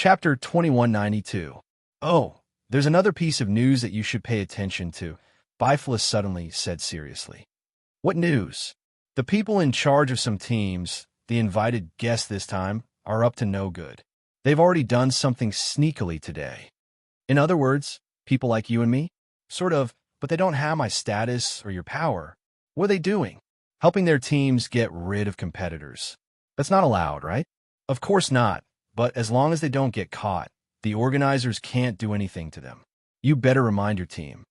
Chapter 2192. Oh, there's another piece of news that you should pay attention to, Bifla suddenly said seriously. What news? The people in charge of some teams, the invited guests this time, are up to no good. They've already done something sneakily today. In other words, people like you and me? Sort of, but they don't have my status or your power. What are they doing? Helping their teams get rid of competitors. That's not allowed, right? Of course not, but as long as they don't get caught, the organizers can't do anything to them. You better remind your team.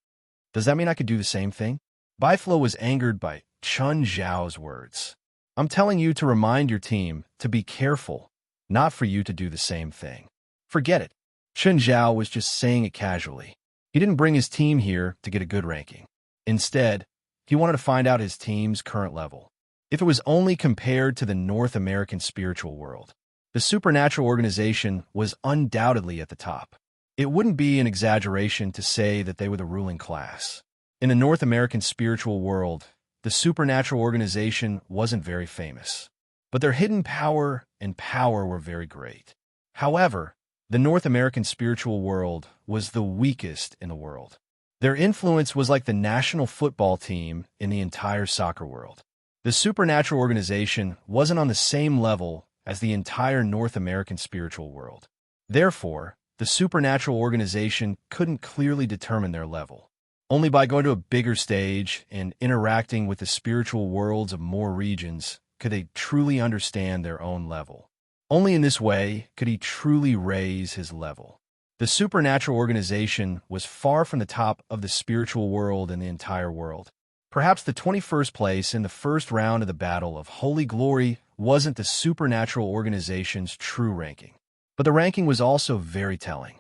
Does that mean I could do the same thing? Biflo was angered by Chun Zhao's words. I'm telling you to remind your team to be careful, not for you to do the same thing. Forget it. Chun Zhao was just saying it casually. He didn't bring his team here to get a good ranking. Instead, he wanted to find out his team's current level. If it was only compared to the North American spiritual world, the supernatural organization was undoubtedly at the top. It wouldn't be an exaggeration to say that they were the ruling class. In the North American spiritual world, the supernatural organization wasn't very famous, but their hidden power and power were very great. However, the North American spiritual world was the weakest in the world. Their influence was like the national football team in the entire soccer world. The supernatural organization wasn't on the same level as the entire North American spiritual world. Therefore, the supernatural organization couldn't clearly determine their level. Only by going to a bigger stage and interacting with the spiritual worlds of more regions could they truly understand their own level. Only in this way could he truly raise his level. The supernatural organization was far from the top of the spiritual world in the entire world. Perhaps the 21st place in the first round of the Battle of Holy Glory wasn't the supernatural organization's true ranking. But the ranking was also very telling.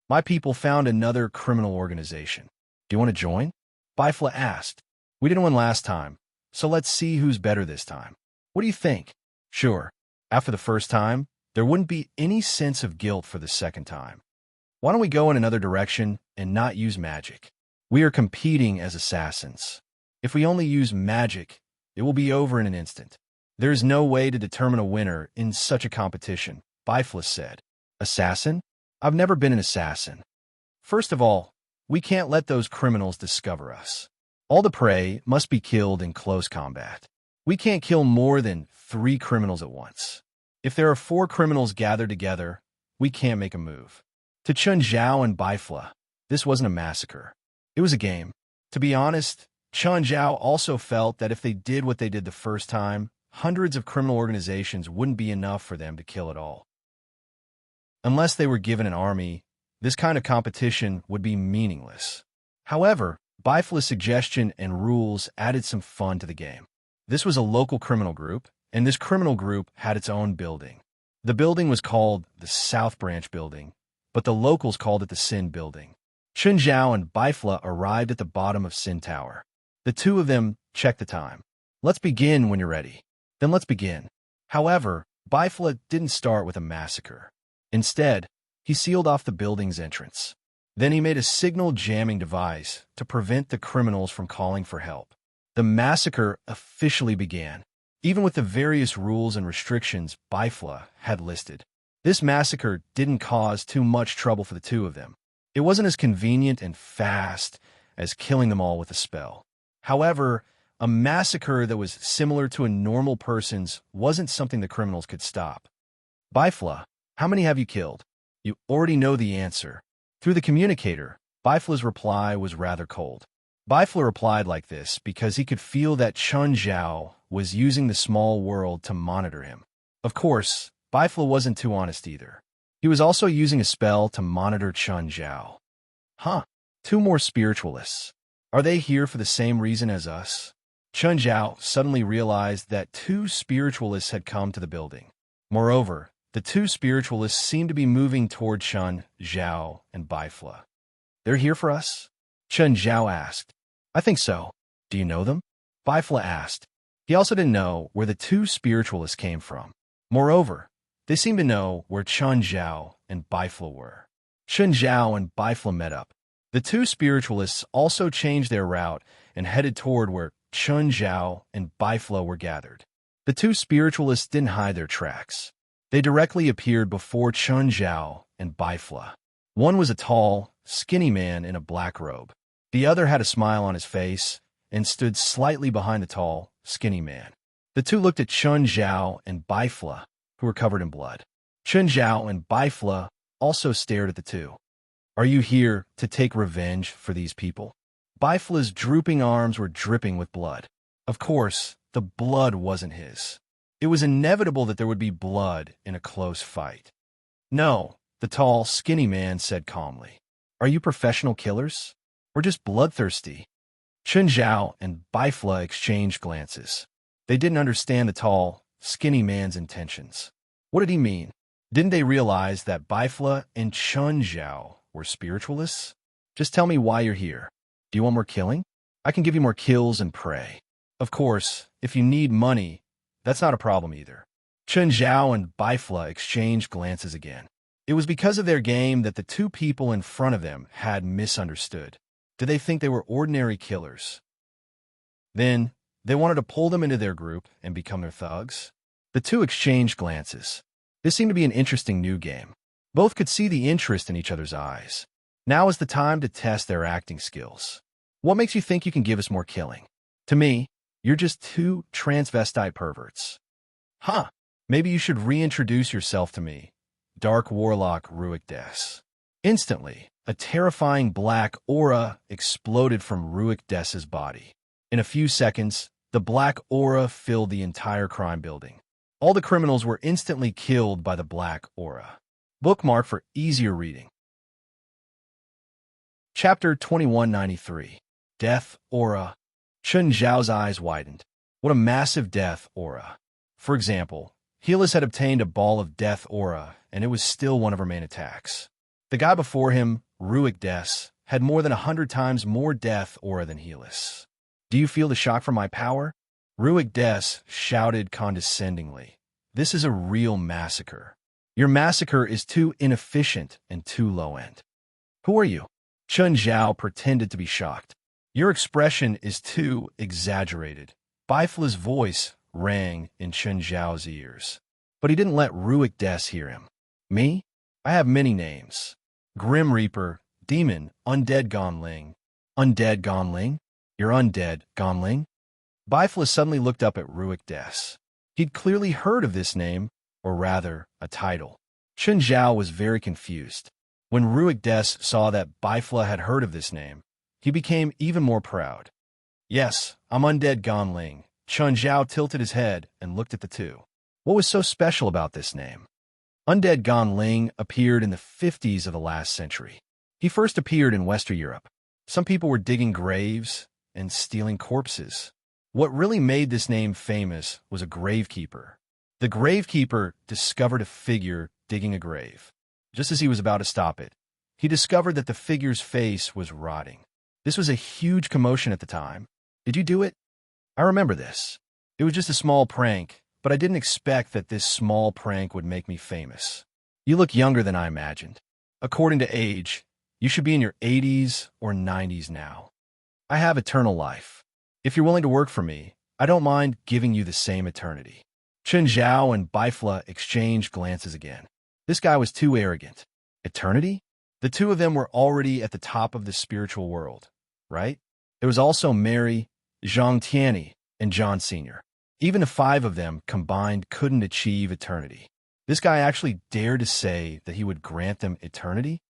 My people found another criminal organization. Do you want to join? Bifla asked. We didn't win last time, so let's see who's better this time. What do you think? Sure. After the first time, there wouldn't be any sense of guilt for the second time. Why don't we go in another direction and not use magic? We are competing as assassins. If we only use magic, it will be over in an instant. There is no way to determine a winner in such a competition, Bifla said. Assassin? I've never been an assassin. First of all, we can't let those criminals discover us. All the prey must be killed in close combat. We can't kill more than 3 criminals at once. If there are 4 criminals gathered together, we can't make a move. To Chun Zhao and Bifla, this wasn't a massacre. It was a game. To be honest, Chun Zhao also felt that if they did what they did the first time, hundreds of criminal organizations wouldn't be enough for them to kill it all. Unless they were given an army, this kind of competition would be meaningless. However, Bifla's suggestion and rules added some fun to the game. This was a local criminal group, and this criminal group had its own building. The building was called the South Branch Building, but the locals called it the Sin Building. Chun Zhao and Bifla arrived at the bottom of Sin Tower. The two of them checked the time. Let's begin when you're ready. Then let's begin. However, Bifla didn't start with a massacre. Instead, he sealed off the building's entrance. Then he made a signal jamming device to prevent the criminals from calling for help. The massacre officially began, even with the various rules and restrictions Bifla had listed. This massacre didn't cause too much trouble for the two of them. It wasn't as convenient and fast as killing them all with a spell. However, a massacre that was similar to a normal person's wasn't something the criminals could stop. Bifla, how many have you killed? You already know the answer. Through the communicator, Bifla's reply was rather cold. Bifla replied like this because he could feel that Chun Zhao was using the small world to monitor him. Of course, Bifla wasn't too honest either. He was also using a spell to monitor Chun Zhao. 2 more spiritualists. Are they here for the same reason as us? Chun Zhao suddenly realized that 2 spiritualists had come to the building. Moreover, the 2 spiritualists seemed to be moving toward Chun Zhao and Bifla. They're here for us? Chun Zhao asked. I think so. Do you know them? Bifla asked. He also didn't know where the 2 spiritualists came from. Moreover, they seemed to know where Chun Zhao and Bifla were. Chun Zhao and Bifla met up. The 2 spiritualists also changed their route and headed toward where Chun Zhao and Bifla were gathered. The 2 spiritualists didn't hide their tracks. They directly appeared before Chun Zhao and Bifla. One was a tall, skinny man in a black robe. The other had a smile on his face and stood slightly behind the tall, skinny man. The two looked at Chun Zhao and Bifla, who were covered in blood. Chun Zhao and Bifla also stared at the two. Are you here to take revenge for these people? Bifla's drooping arms were dripping with blood. Of course, the blood wasn't his. It was inevitable that there would be blood in a close fight. No, the tall, skinny man said calmly. Are you professional killers? Or just bloodthirsty? Chun Zhao and Bifla exchanged glances. They didn't understand the tall, skinny man's intentions. What did he mean? Didn't they realize that Bifla and Chun Zhao were spiritualists? Just tell me why you're here. Do you want more killing? I can give you more kills and prey. Of course, if you need money, that's not a problem either. Chun Zhao and Bifla exchanged glances again. It was because of their game that the two people in front of them had misunderstood. Did they think they were ordinary killers? Then, they wanted to pull them into their group and become their thugs? The two exchanged glances. This seemed to be an interesting new game. Both could see the interest in each other's eyes. Now is the time to test their acting skills. What makes you think you can give us more killing? To me, you're just two transvestite perverts. Huh, maybe you should reintroduce yourself to me. Dark Warlock Ruik Des. Instantly, a terrifying black aura exploded from Ruik Des's body. In a few seconds, the black aura filled the entire crime building. All the criminals were instantly killed by the black aura. Bookmark for easier reading. Chapter 2193. Death Aura. Chun Zhao's eyes widened. What a massive death aura. For example, Helis had obtained a ball of death aura, and it was still one of her main attacks. The guy before him, Ruik Des, had more than 100 times more death aura than Helis. Do you feel the shock from my power? Ruik Des shouted condescendingly. This is a real massacre. Your massacre is too inefficient and too low-end. Who are you? Chun Zhao pretended to be shocked. Your expression is too exaggerated. Bifla's voice rang in Chun Zhao's ears. But he didn't let Ruik Des hear him. Me? I have many names. Grim Reaper, Demon, Undead Gonling. Undead Gonling? You're undead, Gonling? Bifla suddenly looked up at Ruik Des. He'd clearly heard of this name, or rather, a title. Chun Zhao was very confused. When Ruik Des saw that Bifla had heard of this name, he became even more proud. Yes, I'm Undead Gonling. Chun Zhao tilted his head and looked at the two. What was so special about this name? Undead Gonling appeared in the 50s of the last century. He first appeared in Western Europe. Some people were digging graves and stealing corpses. What really made this name famous was a gravekeeper. The gravekeeper discovered a figure digging a grave. Just as he was about to stop it, he discovered that the figure's face was rotting. This was a huge commotion at the time. Did you do it? I remember this. It was just a small prank, but I didn't expect that this small prank would make me famous. You look younger than I imagined. According to age, you should be in your 80s or 90s now. I have eternal life. If you're willing to work for me, I don't mind giving you the same eternity. Chun Zhao and Bifla exchanged glances again. This guy was too arrogant. Eternity? The two of them were already at the top of the spiritual world, right? There was also Mary, Zhang Tianyi, and John Sr. Even the 5 of them combined couldn't achieve eternity. This guy actually dared to say that he would grant them eternity?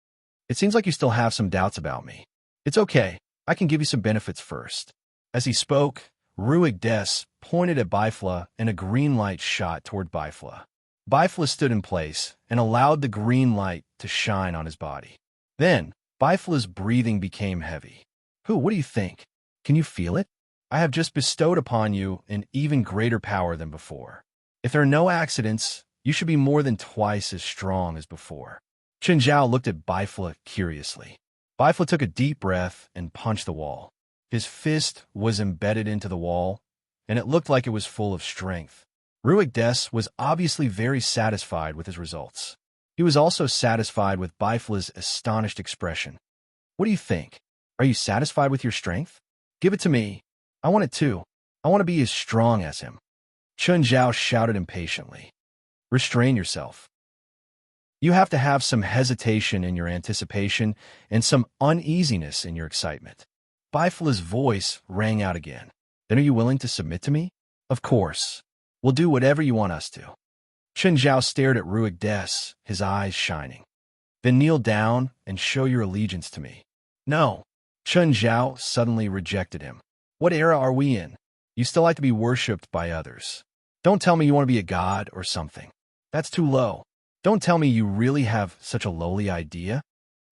It seems like you still have some doubts about me. It's okay. I can give you some benefits first. As he spoke, Ruik Des pointed at Bifla and a green light shot toward Bifla. Bifla stood in place and allowed the green light to shine on his body. Then, Bifla's breathing became heavy. What do you think? Can you feel it? I have just bestowed upon you an even greater power than before. If there are no accidents, you should be more than twice as strong as before. Chun Zhao looked at Bifla curiously. Bifla took a deep breath and punched the wall. His fist was embedded into the wall, and it looked like it was full of strength. Ruik Des was obviously very satisfied with his results. He was also satisfied with Bifla's astonished expression. What do you think? Are you satisfied with your strength? Give it to me. I want it too. I want to be as strong as him. Chun Zhao shouted impatiently. Restrain yourself. You have to have some hesitation in your anticipation and some uneasiness in your excitement. Bifla's voice rang out again. Then are you willing to submit to me? Of course. We'll do whatever you want us to. Chen Zhao stared at Ruig Des, his eyes shining. Then kneel down and show your allegiance to me. No. Chen Zhao suddenly rejected him. What era are we in? You still like to be worshipped by others. Don't tell me you want to be a god or something. That's too low. Don't tell me you really have such a lowly idea.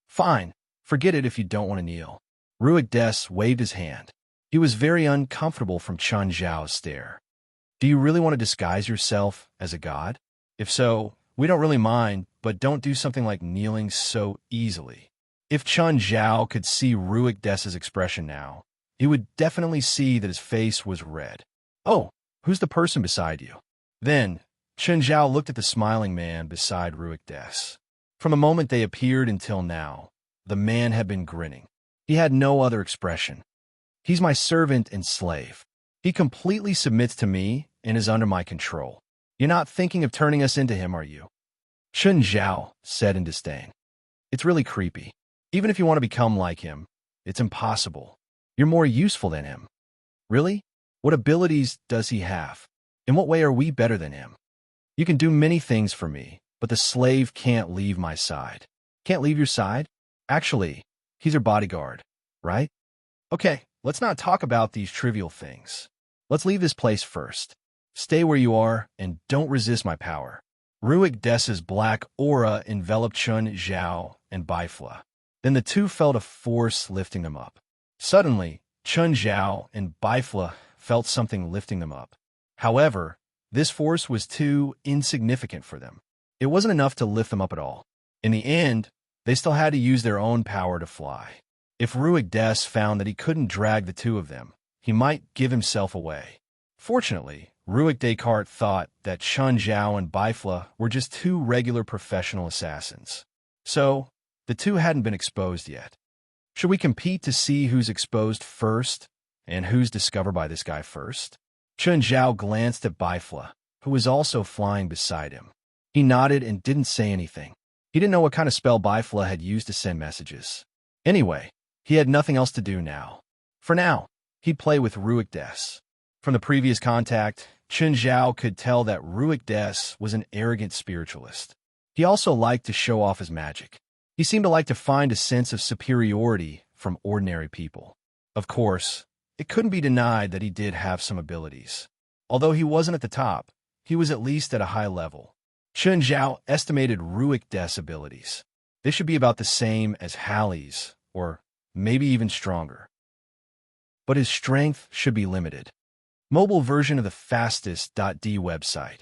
Fine. Forget it if you don't want to kneel. Ruig Des waved his hand. He was very uncomfortable from Chen Zhao's stare. Do you really want to disguise yourself as a god? If so, we don't really mind, but don't do something like kneeling so easily. If Chen Zhao could see Ruig Des's expression now, he would definitely see that his face was red. Oh, who's the person beside you? Then, Chen Zhao looked at the smiling man beside Ruig Des. From the moment they appeared until now, the man had been grinning. He had no other expression. He's my servant and slave. He completely submits to me and is under my control. You're not thinking of turning us into him, are you? Chen Zhao said in disdain. It's really creepy. Even if you want to become like him, it's impossible. You're more useful than him. Really? What abilities does he have? In what way are we better than him? You can do many things for me, but the slave can't leave my side. Can't leave your side? Actually, he's your bodyguard, right? Okay, let's not talk about these trivial things. Let's leave this place first. Stay where you are and don't resist my power. Ruig Des's black aura enveloped Chen Zhao and Bifla. Then the two felt a force lifting them up. Suddenly, Chen Zhao and Bifla felt something lifting them up. However, this force was too insignificant for them. It wasn't enough to lift them up at all. In the end, they still had to use their own power to fly. If Ruig Des found that he couldn't drag the two of them, he might give himself away. Fortunately, Ruig Descartes thought that Chen Zhao and Bifla were just two regular professional assassins. So, the two hadn't been exposed yet. Should we compete to see who's exposed first and who's discovered by this guy first? Chen Zhao glanced at Bifla, who was also flying beside him. He nodded and didn't say anything. He didn't know what kind of spell Bifla had used to send messages. Anyway, he had nothing else to do now. For now, he'd play with Ruig Des. From the previous contact, Chen Zhao could tell that Ruig Des was an arrogant spiritualist. He also liked to show off his magic. He seemed to like to find a sense of superiority from ordinary people. Of course, it couldn't be denied that he did have some abilities. Although he wasn't at the top, he was at least at a high level. Chen Zhao estimated Ruig Des' abilities. They should be about the same as Hallie's, or maybe even stronger. But his strength should be limited. Mobile version of the fastest.d website.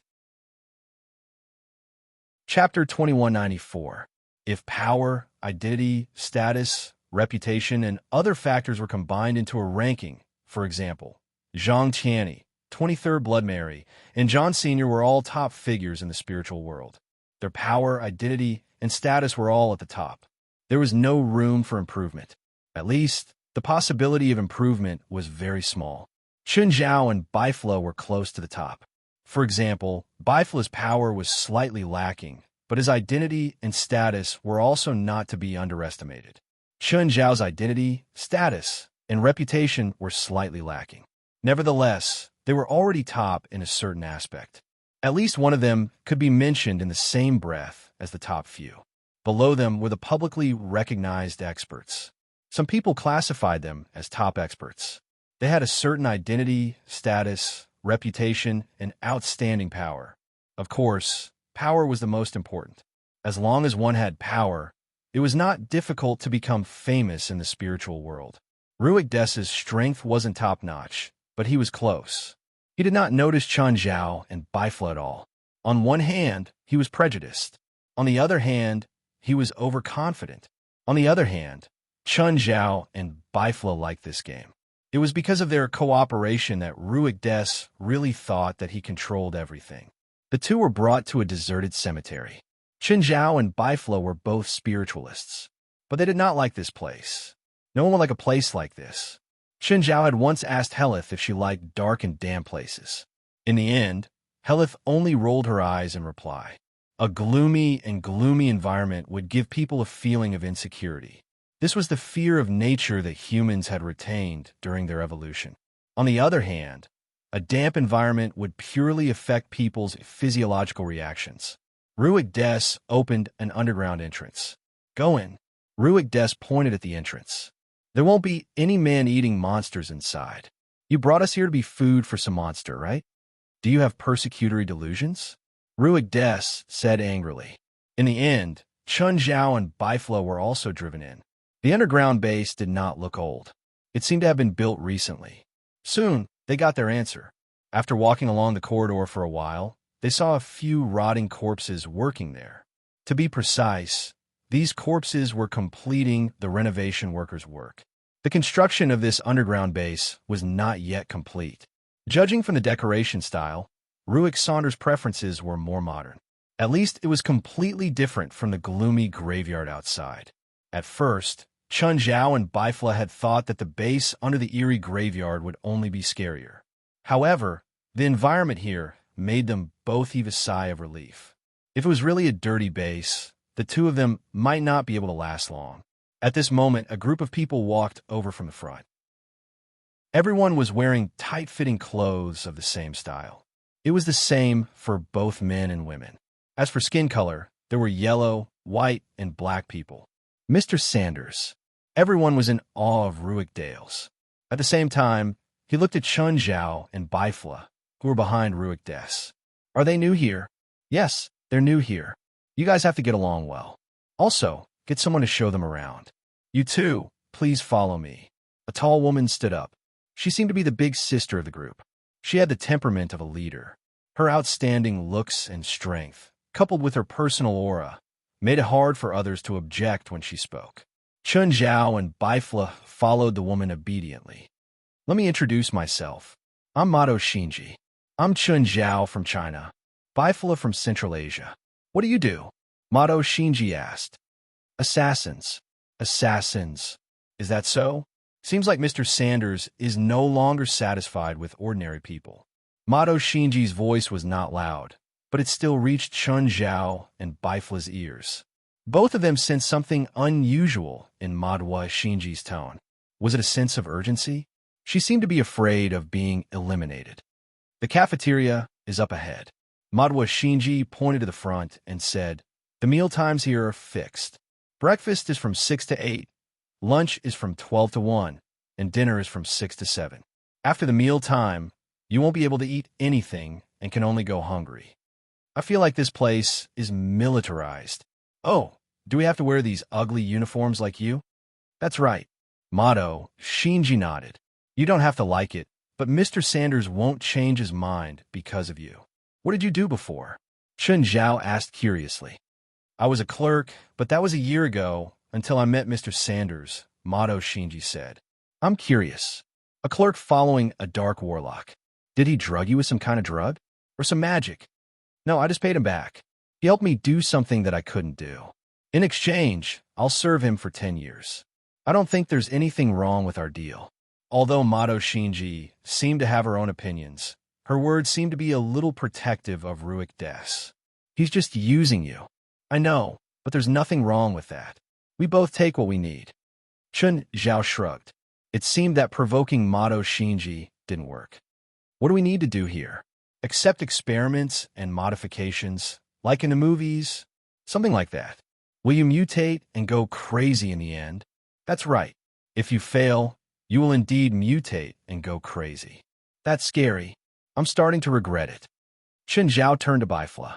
Chapter 2194. If power, identity, status, reputation, and other factors were combined into a ranking, for example, Zhang Tianyi, 23rd Blood Mary, and John Sr. were all top figures in the spiritual world. Their power, identity, and status were all at the top. There was no room for improvement. At least, the possibility of improvement was very small. Chen Zhao and Bifla were close to the top. For example, Bifla's power was slightly lacking, but his identity and status were also not to be underestimated. Chen Zhao's identity, status, and reputation were slightly lacking. Nevertheless, they were already top in a certain aspect. At least one of them could be mentioned in the same breath as the top few. Below them were the publicly recognized experts. Some people classified them as top experts. They had a certain identity, status, reputation, and outstanding power. Of course, power was the most important. As long as one had power, it was not difficult to become famous in the spiritual world. Ruig Des's strength wasn't top-notch, but he was close. He did not notice Chen Zhao and Bifla at all. On one hand, he was prejudiced. On the other hand, he was overconfident. On the other hand, Chen Zhao and Bifla liked this game. It was because of their cooperation that Ruig Des really thought that he controlled everything. The two were brought to a deserted cemetery. Chen Zhao and Bifla were both spiritualists, but they did not like this place. No one would like a place like this. Chen Zhao had once asked Helith if she liked dark and damp places. In the end, Helith only rolled her eyes in reply. A gloomy environment would give people a feeling of insecurity. This was the fear of nature that humans had retained during their evolution. On the other hand, a damp environment would purely affect people's physiological reactions. Ruig Des opened an underground entrance. Go in. Ruig Des pointed at the entrance. There won't be any man-eating monsters inside. You brought us here to be food for some monster, right? Do you have persecutory delusions? Ruig Des said angrily. In the end, Chun Zhao and Bifla were also driven in. The underground base did not look old. It seemed to have been built recently. Soon, they got their answer. After walking along the corridor for a while, they saw a few rotting corpses working there. To be precise, these corpses were completing the renovation workers' work. The construction of this underground base was not yet complete. Judging from the decoration style, Ruik Saunders' preferences were more modern. At least it was completely different from the gloomy graveyard outside. At first, Chun Zhao and Bifla had thought that the base under the eerie graveyard would only be scarier. However, the environment here made them both heave a sigh of relief. If it was really a dirty base, the two of them might not be able to last long. At this moment, a group of people walked over from the front. Everyone was wearing tight-fitting clothes of the same style. It was the same for both men and women. As for skin color, there were yellow, white, and black people. Mr. Sanders. Everyone was in awe of Ruik Dales. At the same time, he looked at Chun Zhao and Bifla, who were behind Ruik Des. Are they new here? Yes, they're new here. You guys have to get along well. Also, get someone to show them around. You two, please follow me. A tall woman stood up. She seemed to be the big sister of the group. She had the temperament of a leader. Her outstanding looks and strength, coupled with her personal aura, made it hard for others to object when she spoke. Chun Zhao and Bifla followed the woman obediently. Let me introduce myself. I'm Mato Shinji. I'm Chun Zhao from China. Bifla from Central Asia. What do you do? Mato Shinji asked. Assassins. Assassins. Is that so? Seems like Mr. Sanders is no longer satisfied with ordinary people. Mato Shinji's voice was not loud, but it still reached Chun Zhao and Bifla's ears. Both of them sensed something unusual in Madwa Shinji's tone. Was it a sense of urgency? She seemed to be afraid of being eliminated. The cafeteria is up ahead. Madwa Shinji pointed to the front and said, the meal times here are fixed. Breakfast is from 6 to 8, lunch is from 12 to 1, and dinner is from 6 to 7. After the meal time, you won't be able to eat anything and can only go hungry. I feel like this place is militarized. Oh, do we have to wear these ugly uniforms like you? That's right. Mato Shinji nodded. You don't have to like it, but Mr. Sanders won't change his mind because of you. What did you do before? Chun Zhao asked curiously. I was a clerk, but that was a year ago until I met Mr. Sanders, Mato Shinji said. I'm curious. A clerk following a dark warlock. Did he drug you with some kind of drug? Or some magic? No, I just paid him back. He helped me do something that I couldn't do. In exchange, I'll serve him for 10 years. I don't think there's anything wrong with our deal. Although Mato Shinji seemed to have her own opinions, her words seemed to be a little protective of Ruik Des. He's just using you. I know, but there's nothing wrong with that. We both take what we need. Chun Zhao shrugged. It seemed that provoking Mato Shinji didn't work. What do we need to do here? Accept experiments and modifications, like in the movies? Something like that. Will you mutate and go crazy in the end? That's right. If you fail, you will indeed mutate and go crazy. That's scary. I'm starting to regret it. Chun Zhao turned to Bifla.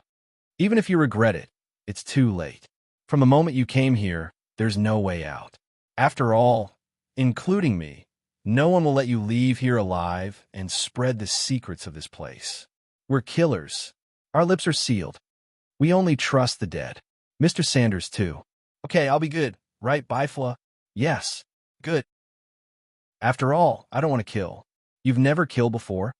Even if you regret it, it's too late. From the moment you came here, there's no way out. After all, including me, no one will let you leave here alive and spread the secrets of this place. We're killers. Our lips are sealed. We only trust the dead. Mr. Sanders, too. Okay, I'll be good. Right, Bifla? Yes. Good. After all, I don't want to kill. You've never killed before?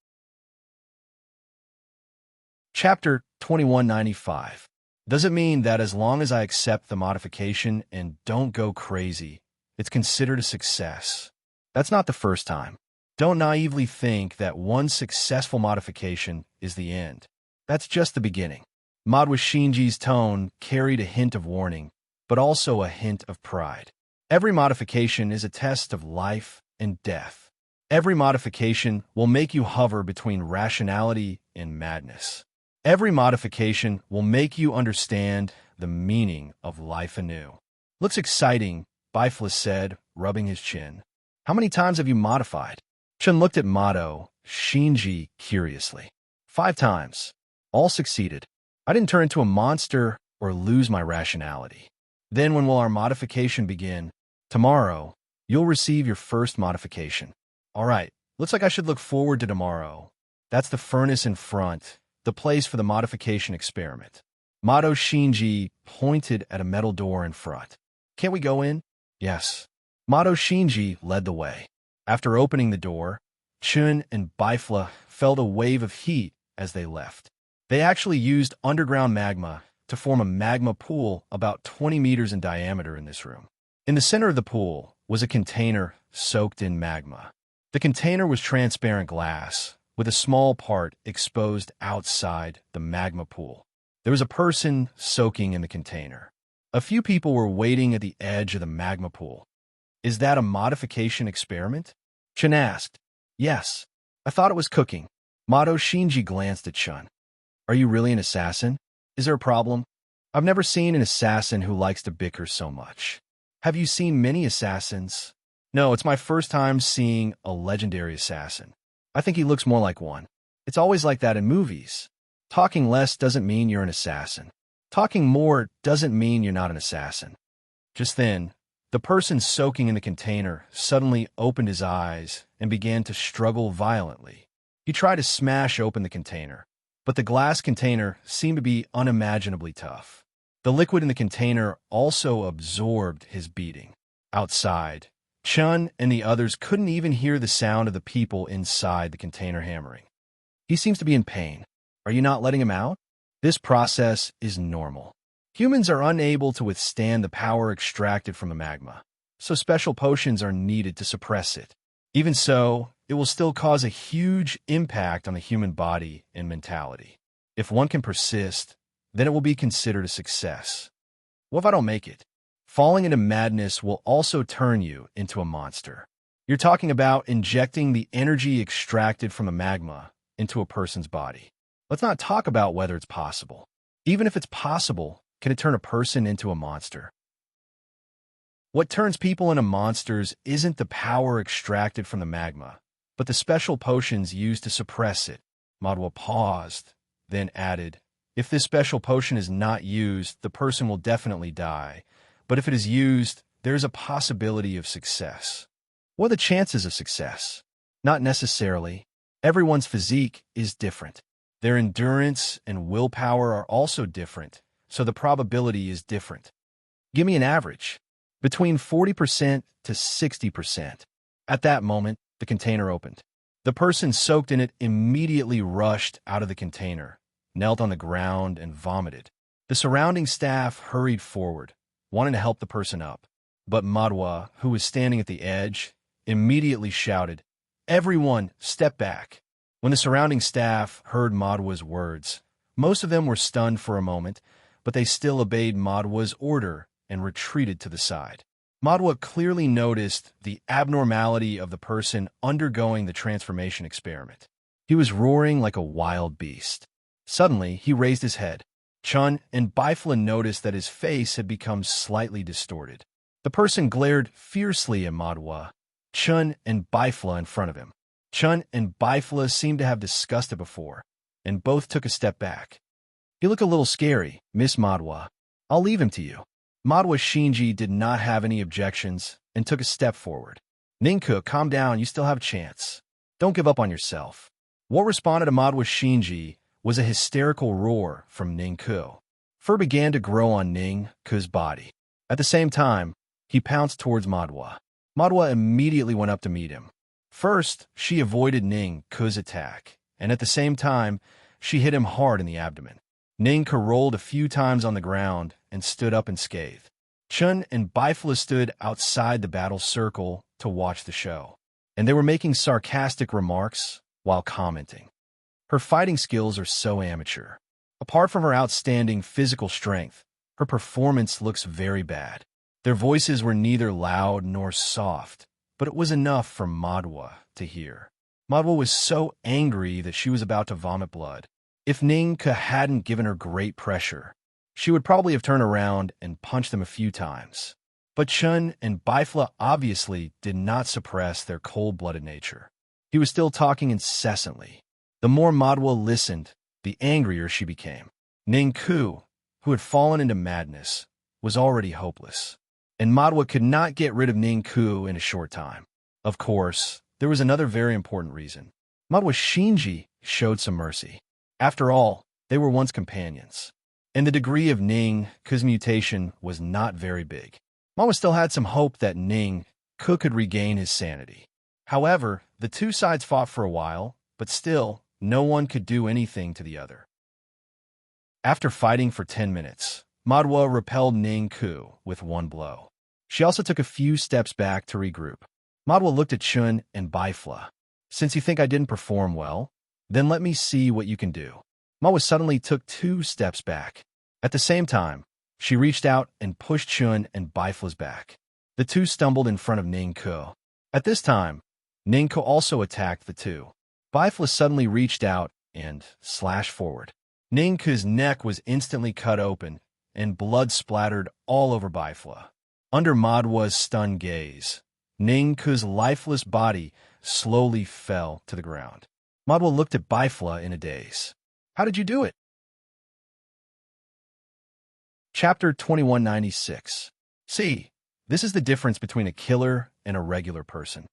Chapter 2195. Does it mean that as long as I accept the modification and don't go crazy, it's considered a success? That's not the first time. Don't naively think that one successful modification is the end. That's just the beginning. Madwa Shinji's tone carried a hint of warning, but also a hint of pride. Every modification is a test of life and death. Every modification will make you hover between rationality and madness. Every modification will make you understand the meaning of life anew. Looks exciting, Bifla said, rubbing his chin. How many times have you modified? Chun looked at Mado Shinji curiously. 5 times. All succeeded. I didn't turn into a monster or lose my rationality. Then when will our modification begin? Tomorrow, you'll receive your first modification. All right, looks like I should look forward to tomorrow. That's the furnace in front, the place for the modification experiment. Mado Shinji pointed at a metal door in front. Can't we go in? Yes. Mado Shinji led the way. After opening the door, Chun and Bifla felt a wave of heat as they left. They actually used underground magma to form a magma pool about 20 meters in diameter in this room. In the center of the pool was a container soaked in magma. The container was transparent glass, with a small part exposed outside the magma pool. There was a person soaking in the container. A few people were waiting at the edge of the magma pool. Is that a modification experiment? Chun asked. Yes. I thought it was cooking. Mado Shinji glanced at Chun. Are you really an assassin? Is there a problem? I've never seen an assassin who likes to bicker so much. Have you seen many assassins? No, it's my first time seeing a legendary assassin. I think he looks more like one. It's always like that in movies. Talking less doesn't mean you're an assassin. Talking more doesn't mean you're not an assassin. Just then, the person soaking in the container suddenly opened his eyes and began to struggle violently. He tried to smash open the container, but the glass container seemed to be unimaginably tough. The liquid in the container also absorbed his beating. Outside, Chun and the others couldn't even hear the sound of the people inside the container hammering. He seems to be in pain. Are you not letting him out? This process is normal. Humans are unable to withstand the power extracted from the magma, so special potions are needed to suppress it. Even so, it will still cause a huge impact on the human body and mentality. If one can persist, then it will be considered a success. What if I don't make it? Falling into madness will also turn you into a monster. You're talking about injecting the energy extracted from the magma into a person's body. Let's not talk about whether it's possible. Even if it's possible, can it turn a person into a monster? What turns people into monsters isn't the power extracted from the magma, but the special potions used to suppress it. Madwa paused, then added, if this special potion is not used, the person will definitely die. But if it is used, there is a possibility of success. What are the chances of success? Not necessarily. Everyone's physique is different. Their endurance and willpower are also different, so the probability is different. Give me an average. Between 40% to 60%. At that moment, the container opened. The person soaked in it immediately rushed out of the container, knelt on the ground, and vomited. The surrounding staff hurried forward, wanting to help the person up. But Madwa, who was standing at the edge, immediately shouted, "Everyone, step back." When the surrounding staff heard Madwa's words, most of them were stunned for a moment, but they still obeyed Madwa's order and retreated to the side. Madwa clearly noticed the abnormality of the person undergoing the transformation experiment. He was roaring like a wild beast. Suddenly, he raised his head. Chun and Bifla noticed that his face had become slightly distorted. The person glared fiercely at Madwa, Chun and Bifla in front of him. Chun and Bifla seemed to have discussed it before, and both took a step back. You look a little scary, Miss Madwa. I'll leave him to you. Madwa Shinji did not have any objections and took a step forward. Ninku, calm down, you still have a chance. Don't give up on yourself. What responded to Madwa Shinji was a hysterical roar from Ninku. Fur began to grow on Ningku's body. At the same time, he pounced towards Madwa. Madwa immediately went up to meet him. First, she avoided Ningku's attack, and at the same time, she hit him hard in the abdomen. Ningku rolled a few times on the ground and stood up unscathed. Chun and Bifla stood outside the battle circle to watch the show, and they were making sarcastic remarks while commenting. Her fighting skills are so amateur. Apart from her outstanding physical strength, her performance looks very bad. Their voices were neither loud nor soft, but it was enough for Madwa to hear. Madwa was so angry that she was about to vomit blood. If Ningka hadn't given her great pressure, she would probably have turned around and punched them a few times. But Chun and Bifla obviously did not suppress their cold-blooded nature. He was still talking incessantly. The more Madwa listened, the angrier she became. Ningku, who had fallen into madness, was already hopeless. And Madwa could not get rid of Ningku in a short time. Of course, there was another very important reason. Madwa Shinji showed some mercy. After all, they were once companions. And the degree of Ningku's mutation was not very big. Madwa still had some hope that Ningku could regain his sanity. However, the two sides fought for a while, but still, no one could do anything to the other. After fighting for 10 minutes, Madwa repelled Ningku with one blow. She also took a few steps back to regroup. Madwa looked at Chun and Bifla. Since you think I didn't perform well, then let me see what you can do. Madwa suddenly took 2 steps back. At the same time, she reached out and pushed Chun and Bifla's back. The two stumbled in front of Ningku. At this time, Ningku also attacked the two. Bifla suddenly reached out and slashed forward. Ningku's neck was instantly cut open, and blood splattered all over Bifla. Under Madwa's stunned gaze, Ningku's lifeless body slowly fell to the ground. Madwa looked at Bifla in a daze. How did you do it? Chapter 2196. See, this is the difference between a killer and a regular person.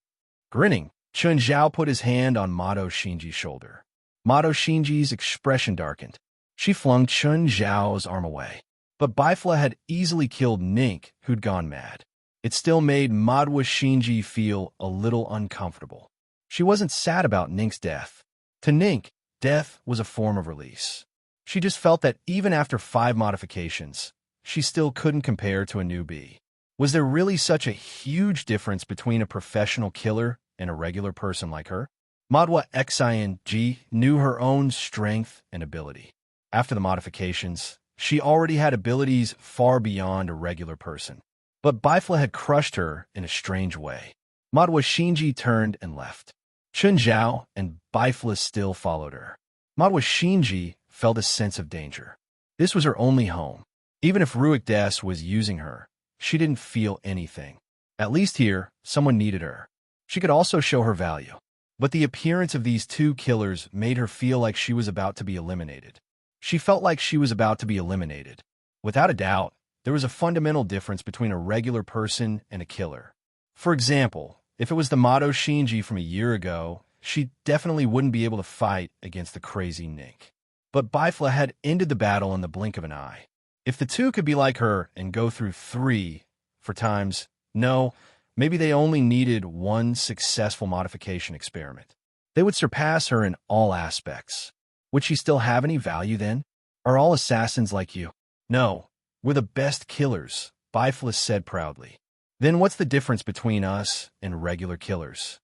Grinning, Chun Zhao put his hand on Mato Shinji's shoulder. Mato Shinji's expression darkened. She flung Chun Zhao's arm away. But Bifla had easily killed Nink, who'd gone mad. It still made Madwa Shinji feel a little uncomfortable. She wasn't sad about Nink's death. To Nink, death was a form of release. She just felt that even after 5 modifications, she still couldn't compare to a newbie. Was there really such a huge difference between a professional killer and a regular person like her? Madwa Xing knew her own strength and ability. After the modifications, she already had abilities far beyond a regular person. But Bifla had crushed her in a strange way. Madwa Shinji turned and left. Chun Zhao and Bifla still followed her. Madwa Shinji felt a sense of danger. This was her only home. Even if Ruik Des was using her, she didn't feel anything. At least here, someone needed her. She could also show her value. But the appearance of these two killers made her feel like she was about to be eliminated. She felt like she was about to be eliminated. Without a doubt, there was a fundamental difference between a regular person and a killer. For example, if it was the Mato Shinji from a year ago, she definitely wouldn't be able to fight against the crazy Nink. But Bifla had ended the battle in the blink of an eye. If the two could be like her and go through 3 for times, no, maybe they only needed 1 successful modification experiment. They would surpass her in all aspects. Would she still have any value then? Are all assassins like you? No, we're the best killers, Bifla said proudly. Then what's the difference between us and regular killers?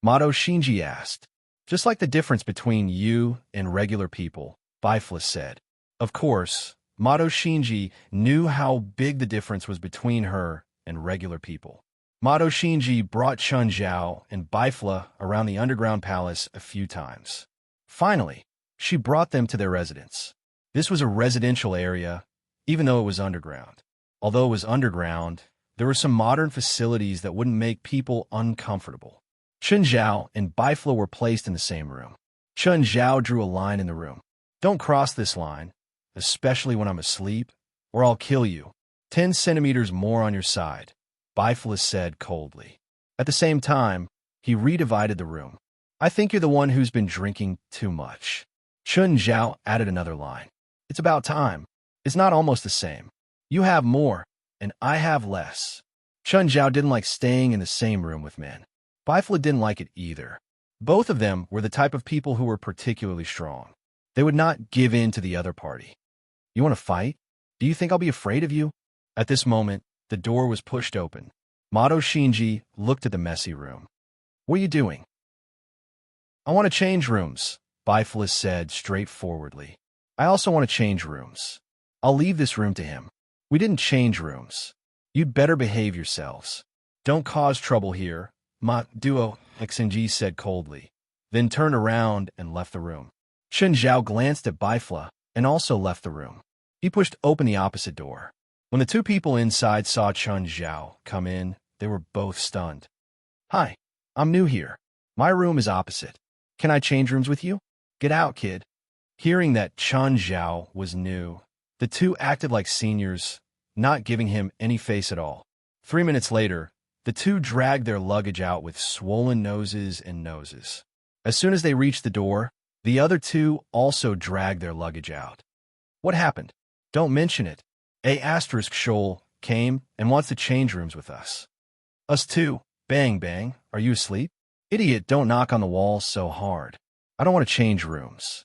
Mato Shinji asked. Just like the difference between you and regular people, Bifla said. Of course, Mato Shinji knew how big the difference was between her and regular people. Mato Shinji brought Chun Zhao and Bifla around the underground palace a few times. Finally, she brought them to their residence. This was a residential area, even though it was underground. Although it was underground, there were some modern facilities that wouldn't make people uncomfortable. Chun Zhao and Bifla were placed in the same room. Chun Zhao drew a line in the room. Don't cross this line, especially when I'm asleep, or I'll kill you. 10 centimeters more on your side, Bifla said coldly. At the same time, he redivided the room. I think you're the one who's been drinking too much. Chun Zhao added another line. It's about time. It's not almost the same. You have more, and I have less. Chun Zhao didn't like staying in the same room with men. Bifla didn't like it either. Both of them were the type of people who were particularly strong. They would not give in to the other party. You want to fight? Do you think I'll be afraid of you? At this moment, the door was pushed open. Mato Shinji looked at the messy room. What are you doing? I want to change rooms, Bifla said straightforwardly. I also want to change rooms. I'll leave this room to him. We didn't change rooms. You'd better behave yourselves. Don't cause trouble here, ma duo, Xinji said coldly, then turned around and left the room. Chen Zhao glanced at Bifla and also left the room. He pushed open the opposite door. When the two people inside saw Chen Zhao come in, they were both stunned. Hi, I'm new here. My room is opposite. Can I change rooms with you? Get out, kid. Hearing that Chen Zhao was new, the two acted like seniors, not giving him any face at all. 3 minutes later, the two dragged their luggage out with swollen noses and noses. As soon as they reached the door, the other two also dragged their luggage out. What happened? Don't mention it. A asterisk Shoal came and wants to change rooms with us. Us too. Bang, bang. Are you asleep? Idiot, don't knock on the wall so hard. I don't want to change rooms.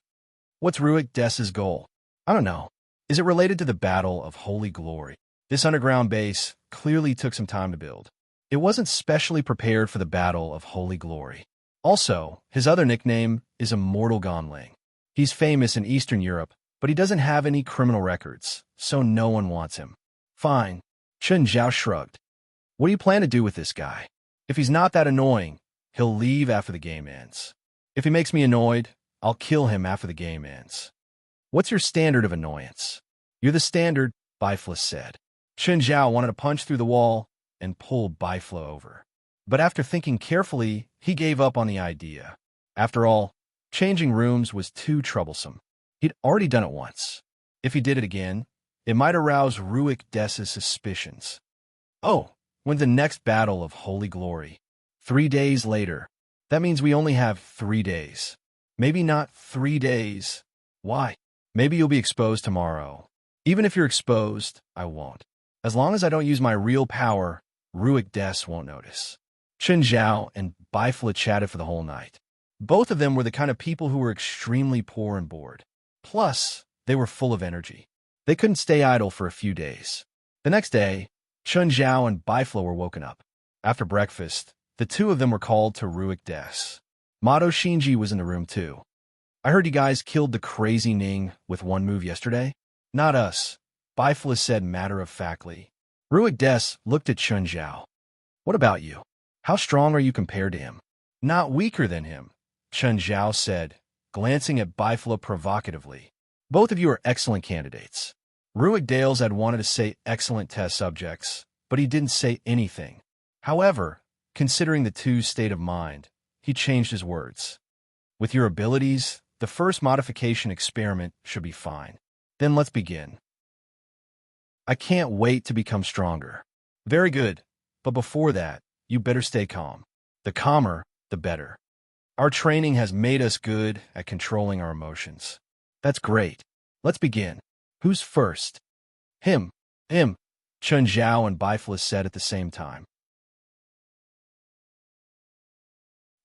What's Ruik Des's goal? I don't know. Is it related to the Battle of Holy Glory? This underground base clearly took some time to build. It wasn't specially prepared for the Battle of Holy Glory. Also, his other nickname is Immortal Gonling. He's famous in Eastern Europe, but he doesn't have any criminal records, so no one wants him. Fine. Chen Zhao shrugged. What do you plan to do with this guy? If he's not that annoying, he'll leave after the game ends. If he makes me annoyed, I'll kill him after the game ends. What's your standard of annoyance? You're the standard, Bifla said. Chen Zhao wanted to punch through the wall and pull Bifla over. But after thinking carefully, he gave up on the idea. After all, changing rooms was too troublesome. He'd already done it once. If he did it again, it might arouse Ruik Des's suspicions. Oh, when's the next Battle of Holy Glory? 3 days later. That means we only have 3 days. Maybe not 3 days. Why? Maybe you'll be exposed tomorrow. Even if you're exposed, I won't. As long as I don't use my real power, Ruik Des won't notice. Chen Zhao and Bifla chatted for the whole night. Both of them were the kind of people who were extremely poor and bored. Plus, they were full of energy. They couldn't stay idle for a few days. The next day, Chen Zhao and Bifla were woken up. After breakfast, the two of them were called to Ruik Des. Mato Shinji was in the room too. I heard you guys killed the crazy Ning with one move yesterday? Not us, Bifla said matter-of-factly. Ruik Des looked at Chen Zhao. What about you? How strong are you compared to him? Not weaker than him, Chen Zhao said, glancing at Bifla provocatively. Both of you are excellent candidates. Ruik Dales had wanted to say excellent test subjects, but he didn't say anything. However, considering the two's state of mind, he changed his words. With your abilities, the first modification experiment should be fine. Then let's begin. I can't wait to become stronger. Very good, but before that, you better stay calm. The calmer, the better. Our training has made us good at controlling our emotions. That's great. Let's begin. Who's first? Him. Chen Zhao and Bifla said at the same time.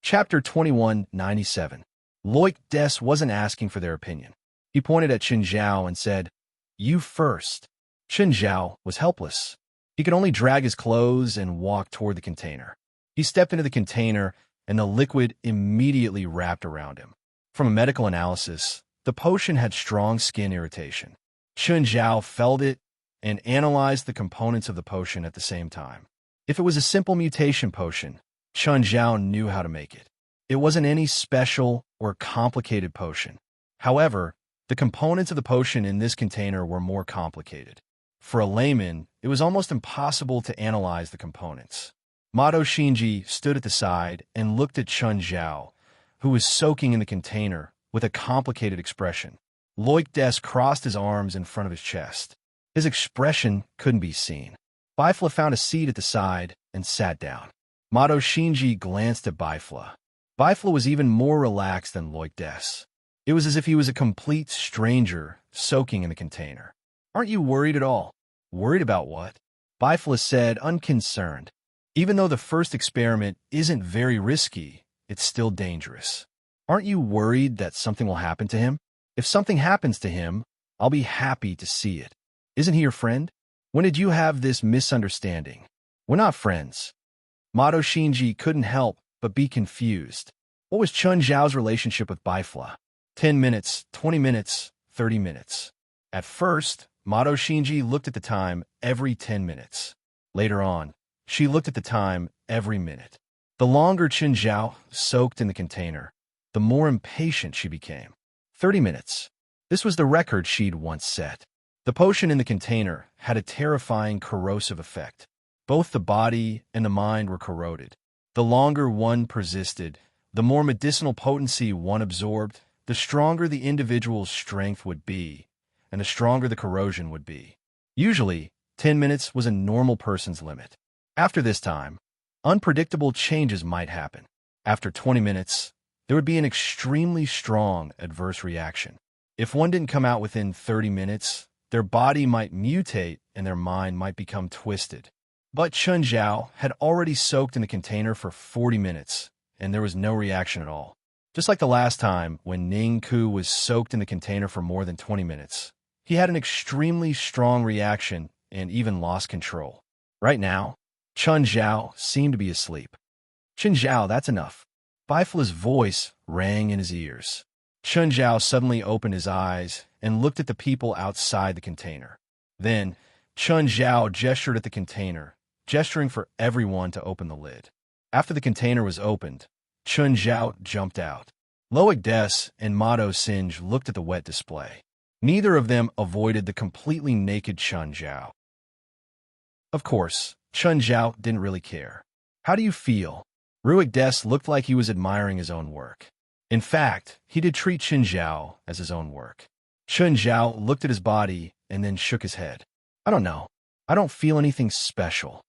Chapter 2197. Ruik Des wasn't asking for their opinion. He pointed at Chen Zhao and said, You first. Chen Zhao was helpless. He could only drag his clothes and walk toward the container. He stepped into the container, and the liquid immediately wrapped around him. From a medical analysis, the potion had strong skin irritation. Chen Zhao felt it and analyzed the components of the potion at the same time. If it was a simple mutation potion, Chen Zhao knew how to make it. It wasn't any special or complicated potion. However, the components of the potion in this container were more complicated. For a layman, it was almost impossible to analyze the components. Mato Shinji stood at the side and looked at Chen Zhao, who was soaking in the container, with a complicated expression. Ruik Des crossed his arms in front of his chest. His expression couldn't be seen. Bifla found a seat at the side and sat down. Mato Shinji glanced at Bifla. Bifla was even more relaxed than Ruik Des. It was as if he was a complete stranger soaking in the container. Aren't you worried at all? Worried about what? Bifla said, unconcerned. Even though the first experiment isn't very risky, it's still dangerous. Aren't you worried that something will happen to him? If something happens to him, I'll be happy to see it. Isn't he your friend? When did you have this misunderstanding? We're not friends. Mato Shinji couldn't help but be confused. What was Chen Zhao's relationship with Bifla? 10 minutes, 20 minutes, 30 minutes. At first, Mato Shinji looked at the time every 10 minutes. Later on, she looked at the time every minute. The longer Chen Zhao soaked in the container, the more impatient she became. 30 minutes. This was the record she'd once set. The potion in the container had a terrifying corrosive effect. Both the body and the mind were corroded. The longer one persisted, the more medicinal potency one absorbed, the stronger the individual's strength would be, and the stronger the corrosion would be. Usually, 10 minutes was a normal person's limit. After this time, unpredictable changes might happen. After 20 minutes, there would be an extremely strong adverse reaction. If one didn't come out within 30 minutes, their body might mutate and their mind might become twisted. But Chen Zhao had already soaked in the container for 40 minutes, and there was no reaction at all. Just like the last time when Ning Ku was soaked in the container for more than 20 minutes, he had an extremely strong reaction and even lost control. Right now, Chen Zhao seemed to be asleep. Chen Zhao, that's enough. Bifla's voice rang in his ears. Chen Zhao suddenly opened his eyes and looked at the people outside the container. Then, Chen Zhao gestured at the container, gesturing for everyone to open the lid. After the container was opened, Chen Zhao jumped out. Loic Des and Mato Singe looked at the wet display. Neither of them avoided the completely naked Chen Zhao. Of course, Chen Zhao didn't really care. How do you feel? Loic Des looked like he was admiring his own work. In fact, he did treat Chen Zhao as his own work. Chen Zhao looked at his body and then shook his head. I don't know. I don't feel anything special.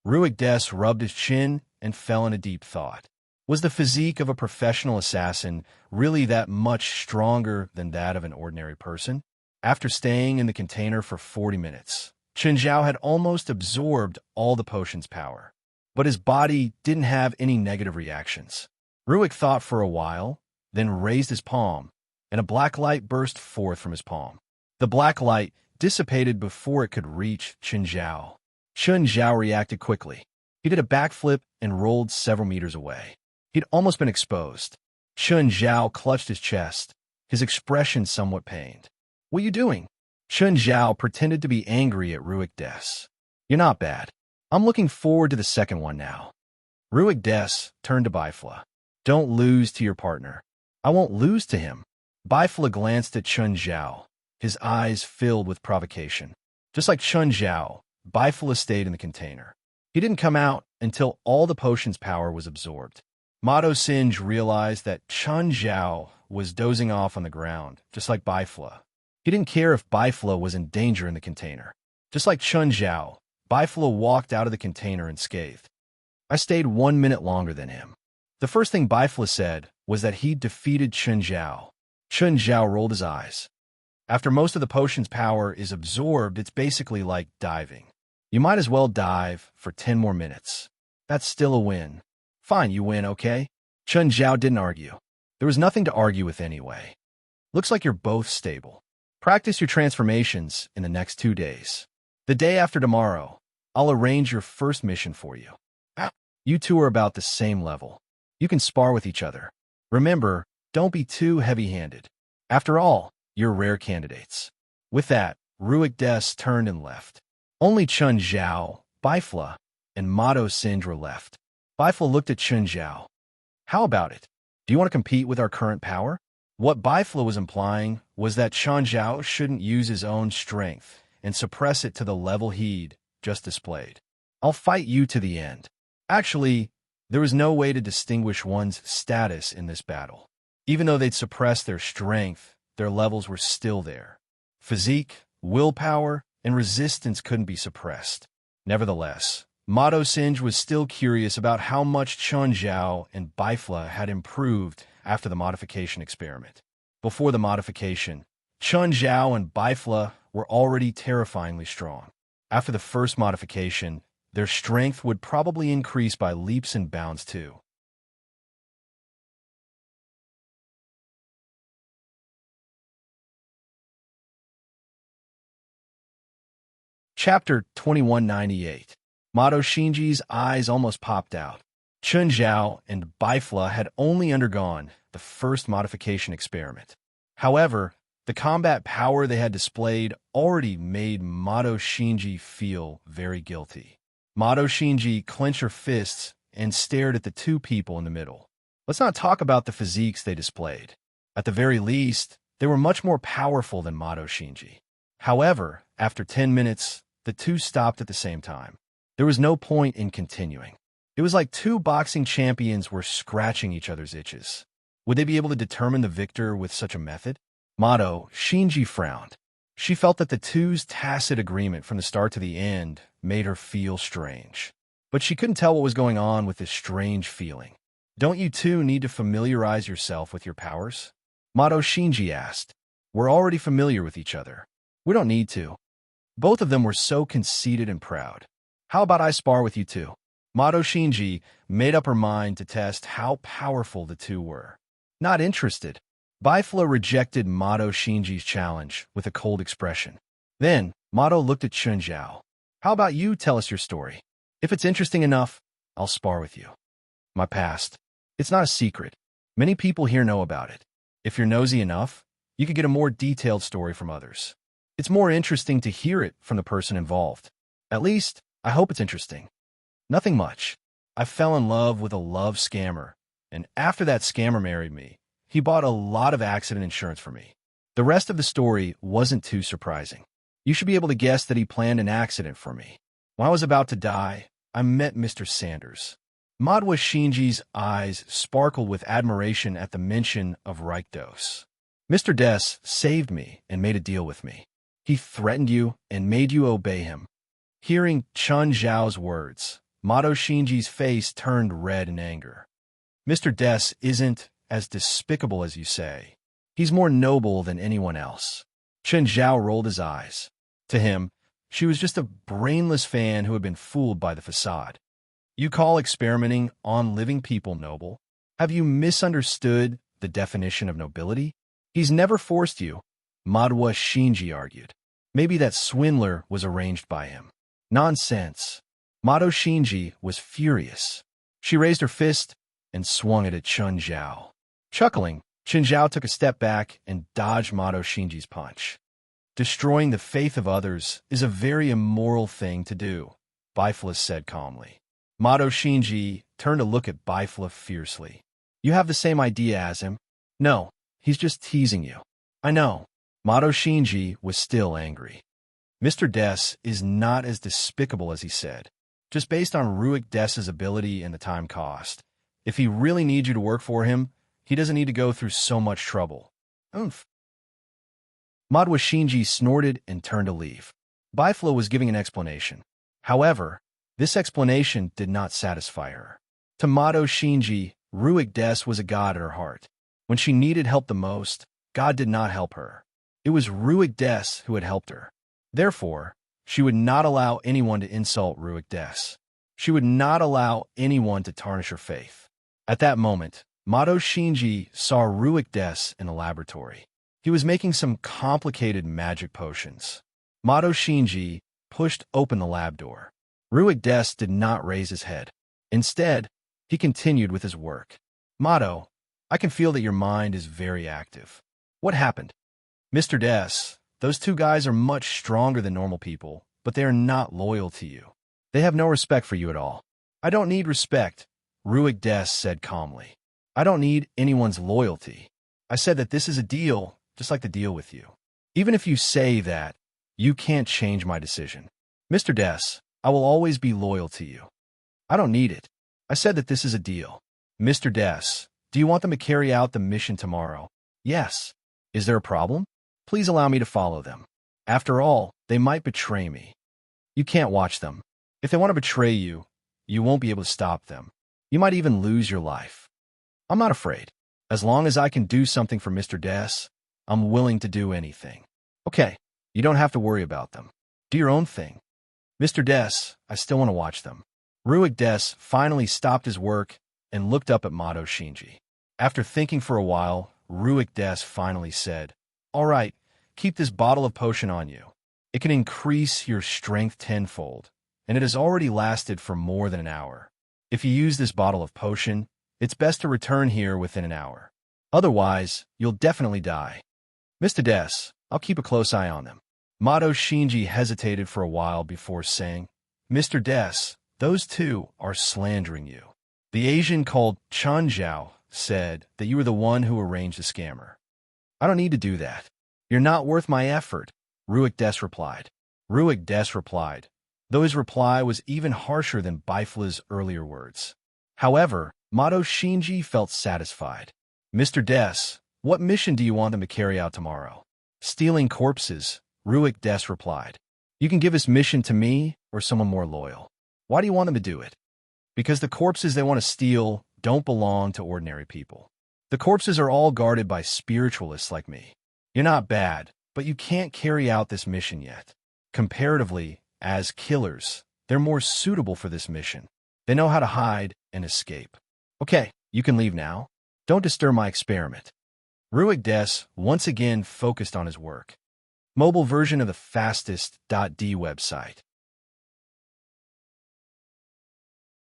Loic Des rubbed his chin and fell in a deep thought. Was the physique of a professional assassin really that much stronger than that of an ordinary person? After staying in the container for 40 minutes, Chen Zhao had almost absorbed all the potion's power. But his body didn't have any negative reactions. Loic thought for a while, then raised his palm, and a black light burst forth from his palm. The black light dissipated before it could reach Chen Zhao. Chen Zhao reacted quickly. He did a backflip and rolled several meters away. He'd almost been exposed. Chen Zhao clutched his chest, his expression somewhat pained. What are you doing? Chen Zhao pretended to be angry at Loic Des. You're not bad. I'm looking forward to the second one now. Loic Des turned to Bifla. Don't lose to your partner. I won't lose to him. Bifla glanced at Chen Zhao, his eyes filled with provocation. Just like Chen Zhao, Bifla stayed in the container. He didn't come out until all the potion's power was absorbed. Mato Singe realized that Chen Zhao was dozing off on the ground, just like Bifla. He didn't care if Bifla was in danger in the container. Just like Chen Zhao, Bifla walked out of the container unscathed. I stayed 1 minute longer than him. The first thing Bifla said was that he'd defeated Chen Zhao. Chen Zhao rolled his eyes. After most of the potion's power is absorbed, it's basically like diving. You might as well dive for 10 more minutes. That's still a win. Fine, you win, okay? Chen Zhao didn't argue. There was nothing to argue with anyway. Looks like you're both stable. Practice your transformations in the next 2 days. The day after tomorrow, I'll arrange your first mission for you. You two are about the same level. You can spar with each other. Remember, don't be too heavy-handed. After all, you're rare candidates. With that, Loic Des turned and left. Only Chen Zhao, Bifla, and Mato Singe were left. Bifla looked at Chen Zhao. How about it? Do you want to compete with our current power? What Bifla was implying was that Chen Zhao shouldn't use his own strength and suppress it to the level he'd just displayed. I'll fight you to the end. Actually, there was no way to distinguish one's status in this battle. Even though they'd suppressed their strength, their levels were still there. Physique, willpower, and resistance couldn't be suppressed. Nevertheless, Mato Singe was still curious about how much Chen Zhao and Bifla had improved after the modification experiment. Before the modification, Chen Zhao and Bifla were already terrifyingly strong. After the first modification, their strength would probably increase by leaps and bounds too. Chapter 2198. Mato Shinji's eyes almost popped out. Chen Zhao and Bifla had only undergone the first modification experiment. However, The combat power they had displayed already made Mato Shinji feel very guilty. Mato Shinji clenched her fists and stared at the two people in the middle. Let's not talk about the physiques they displayed. At the very least, they were much more powerful than Mato Shinji. However, after 10 minutes, the two stopped at the same time. There was no point in continuing. It was like two boxing champions were scratching each other's itches. Would they be able to determine the victor with such a method? Mato Shinji frowned. She felt that the two's tacit agreement from the start to the end made her feel strange. But she couldn't tell what was going on with this strange feeling. Don't you two need to familiarize yourself with your powers? Mato Shinji asked. We're already familiar with each other. We don't need to. Both of them were so conceited and proud. How about I spar with you two? Mato Shinji made up her mind to test how powerful the two were. Not interested. Bifla rejected Mato Shinji's challenge with a cold expression. Then, Mato looked at Chun Zhao. How about you tell us your story? If it's interesting enough, I'll spar with you. My past. It's not a secret. Many people here know about it. If you're nosy enough, you could get a more detailed story from others. It's more interesting to hear it from the person involved. At least, I hope it's interesting. Nothing much. I fell in love with a love scammer, and after that scammer married me, he bought a lot of accident insurance for me. The rest of the story wasn't too surprising. You should be able to guess that he planned an accident for me. When I was about to die, I met Mr. Sanders. Madwa Shinji's eyes sparkled with admiration at the mention of Reichdos. Mr. Des saved me and made a deal with me. He threatened you and made you obey him. Hearing Chun Zhao's words, Mato Shinji's face turned red in anger. Mr. Des isn't as despicable as you say. He's more noble than anyone else. Chun Zhao rolled his eyes. To him, she was just a brainless fan who had been fooled by the facade. You call experimenting on living people noble? Have you misunderstood the definition of nobility? He's never forced you, Madwa Shinji argued. Maybe that swindler was arranged by him. Nonsense. Mato Shinji was furious. She raised her fist and swung it at Chun Zhao. Chuckling, Chun Zhao took a step back and dodged Mato Shinji's punch. Destroying the faith of others is a very immoral thing to do, Bifla said calmly. Mato Shinji turned to look at Bifla fiercely. You have the same idea as him? No, he's just teasing you. I know. Mato Shinji was still angry. Mr. Des is not as despicable as he said. Just based on Ruik Des's ability and the time cost. If he really needs you to work for him, he doesn't need to go through so much trouble. Oomph. Madwa Shinji snorted and turned to leave. Bifla was giving an explanation. However, this explanation did not satisfy her. To Mato Shinji, Ruik Des was a god at her heart. When she needed help the most, God did not help her. It was Ruik Des who had helped her. Therefore, she would not allow anyone to insult Ruik Des. She would not allow anyone to tarnish her faith. At that moment, Mato Shinji saw Ruik Des in the laboratory. He was making some complicated magic potions. Mato Shinji pushed open the lab door. Ruik Des did not raise his head. Instead, he continued with his work. Mato, I can feel that your mind is very active. What happened? Mr. Des, those two guys are much stronger than normal people, but they are not loyal to you. They have no respect for you at all. I don't need respect, Ruik Des said calmly. I don't need anyone's loyalty. I said that this is a deal, just like the deal with you. Even if you say that, you can't change my decision. Mr. Des, I will always be loyal to you. I don't need it. I said that this is a deal. Mr. Des, do you want them to carry out the mission tomorrow? Yes. Is there a problem? Please allow me to follow them. After all, they might betray me. You can't watch them. If they want to betray you, you won't be able to stop them. You might even lose your life. I'm not afraid. As long as I can do something for Mr. Des, I'm willing to do anything. Okay, you don't have to worry about them. Do your own thing. Mr. Des, I still want to watch them. Ruik Des finally stopped his work and looked up at Mato Shinji. After thinking for a while, Ruik Des finally said, All right, keep this bottle of potion on you. It can increase your strength tenfold, and it has already lasted for more than an hour. If you use this bottle of potion, it's best to return here within an hour. Otherwise, you'll definitely die. Mr. Des, I'll keep a close eye on them. Mato Shinji hesitated for a while before saying, Mr. Des, those two are slandering you. The Asian called Chun Zhao said that you were the one who arranged the scammer. I don't need to do that. You're not worth my effort, Ruik Des replied. Ruik Des replied, though his reply was even harsher than Bifla's earlier words. However, Mato Shinji felt satisfied. Mr. Des, what mission do you want them to carry out tomorrow? Stealing corpses, Ruik Des replied. You can give this mission to me or someone more loyal. Why do you want them to do it? Because the corpses they want to steal don't belong to ordinary people. The corpses are all guarded by spiritualists like me. You're not bad, but you can't carry out this mission yet. Comparatively, as killers, they're more suitable for this mission. They know how to hide and escape. Okay, you can leave now. Don't disturb my experiment. Ruik Des once again focused on his work. Mobile version of the fastest.d website.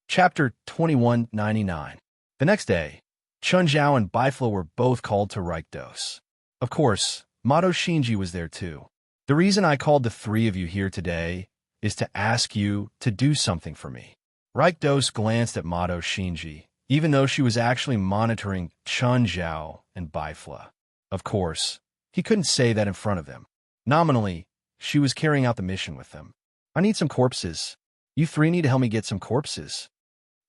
Chapter 2199. The next day, Chun Zhao and Bifla were both called to Rikdos. Of course, Mato Shinji was there too. The reason I called the three of you here today is to ask you to do something for me. Rikdos glanced at Mato Shinji, even though she was actually monitoring Chun Zhao and Bifla. Of course, he couldn't say that in front of them. Nominally, she was carrying out the mission with them. I need some corpses. You three need to help me get some corpses.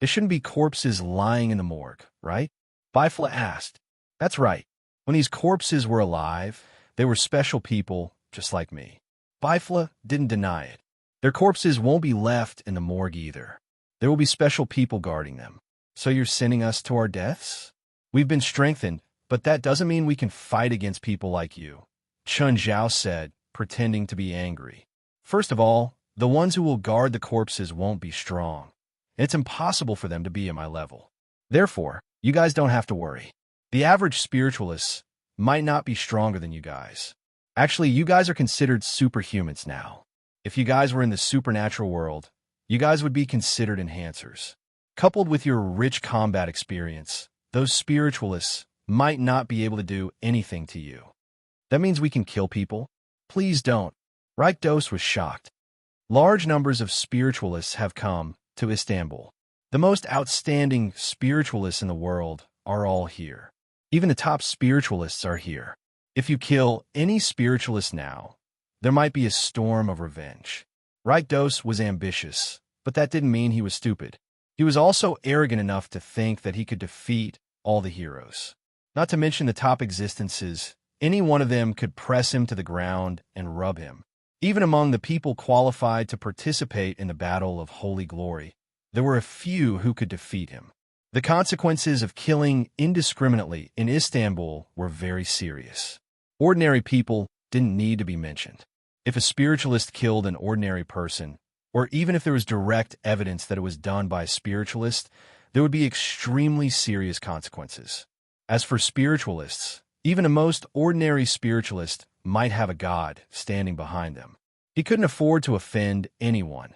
There shouldn't be corpses lying in the morgue, right? Bifla asked. That's right. When these corpses were alive, they were special people just like me. Bifla didn't deny it. Their corpses won't be left in the morgue either. There will be special people guarding them. So you're sending us to our deaths? We've been strengthened, but that doesn't mean we can fight against people like you, Chun Zhao said, pretending to be angry. First of all, the ones who will guard the corpses won't be strong. It's impossible for them to be at my level. Therefore, you guys don't have to worry. The average spiritualists might not be stronger than you guys. Actually, you guys are considered superhumans now. If you guys were in the supernatural world, you guys would be considered enhancers. Coupled with your rich combat experience, those spiritualists might not be able to do anything to you. That means we can kill people? Please don't. Rikdos was shocked. Large numbers of spiritualists have come to Istanbul. The most outstanding spiritualists in the world are all here. Even the top spiritualists are here. If you kill any spiritualist now, there might be a storm of revenge. Rikdos was ambitious, but that didn't mean he was stupid. He was also arrogant enough to think that he could defeat all the heroes. Not to mention the top existences, any one of them could press him to the ground and rub him. Even among the people qualified to participate in the Battle of Holy Glory, there were a few who could defeat him. The consequences of killing indiscriminately in Istanbul were very serious. Ordinary people didn't need to be mentioned. If a spiritualist killed an ordinary person, or even if there was direct evidence that it was done by a spiritualist, there would be extremely serious consequences. As for spiritualists, even a most ordinary spiritualist might have a god standing behind them. He couldn't afford to offend anyone.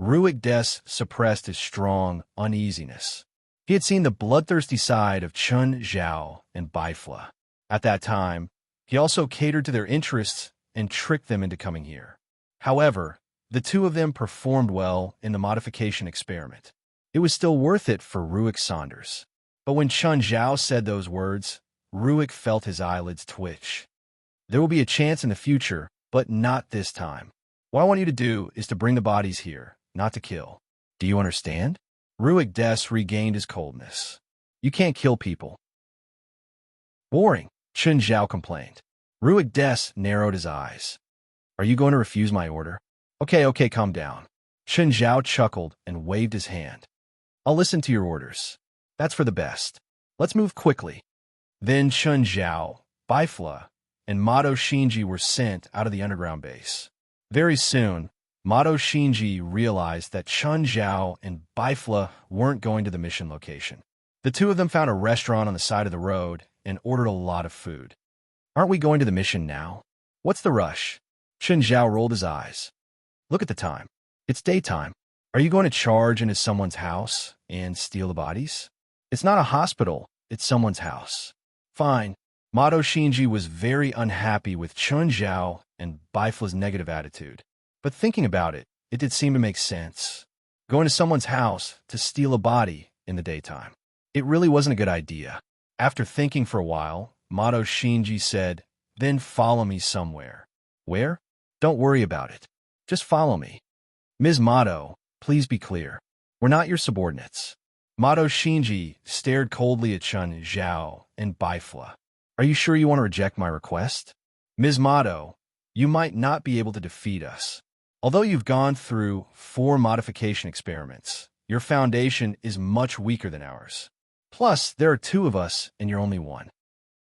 Ruik Des suppressed his strong uneasiness. He had seen the bloodthirsty side of Chun Zhao and Bifla. At that time, he also catered to their interests and tricked them into coming here. However, the two of them performed well in the modification experiment. It was still worth it for Ruik Saunders. But when Chun Zhao said those words, Ruik felt his eyelids twitch. There will be a chance in the future, but not this time. What I want you to do is to bring the bodies here, not to kill. Do you understand? Ruik Des regained his coldness. You can't kill people. Boring, Chun Zhao complained. Ruik Des narrowed his eyes. Are you going to refuse my order? Okay, calm down. Chun Zhao chuckled and waved his hand. I'll listen to your orders. That's for the best. Let's move quickly. Then Chun Zhao, Bifla, and Mato Shinji were sent out of the underground base. Very soon, Mato Shinji realized that Chun Zhao and Bifla weren't going to the mission location. The two of them found a restaurant on the side of the road and ordered a lot of food. Aren't we going to the mission now? What's the rush? Chun Zhao rolled his eyes. Look at the time. It's daytime. Are you going to charge into someone's house and steal the bodies? It's not a hospital. It's someone's house. Fine. Mato Shinji was very unhappy with Chun Zhao and Bifla's negative attitude. But thinking about it, it did seem to make sense. Going to someone's house to steal a body in the daytime. It really wasn't a good idea. After thinking for a while, Mato Shinji said, "Then follow me somewhere." "Where?" "Don't worry about it. Just follow me." "Ms. Mato, please be clear. We're not your subordinates." Mato Shinji stared coldly at Chun Zhao and Bifla. "Are you sure you want to reject my request?" "Ms. Mato, you might not be able to defeat us. Although you've gone through 4 modification experiments, your foundation is much weaker than ours. Plus, there are 2 of us and you're only 1.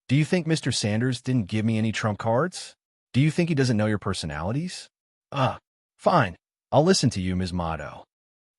Do you think Mr. Sanders didn't give me any trump cards? Do you think he doesn't know your personalities?" Fine. I'll listen to you, Ms. Mato."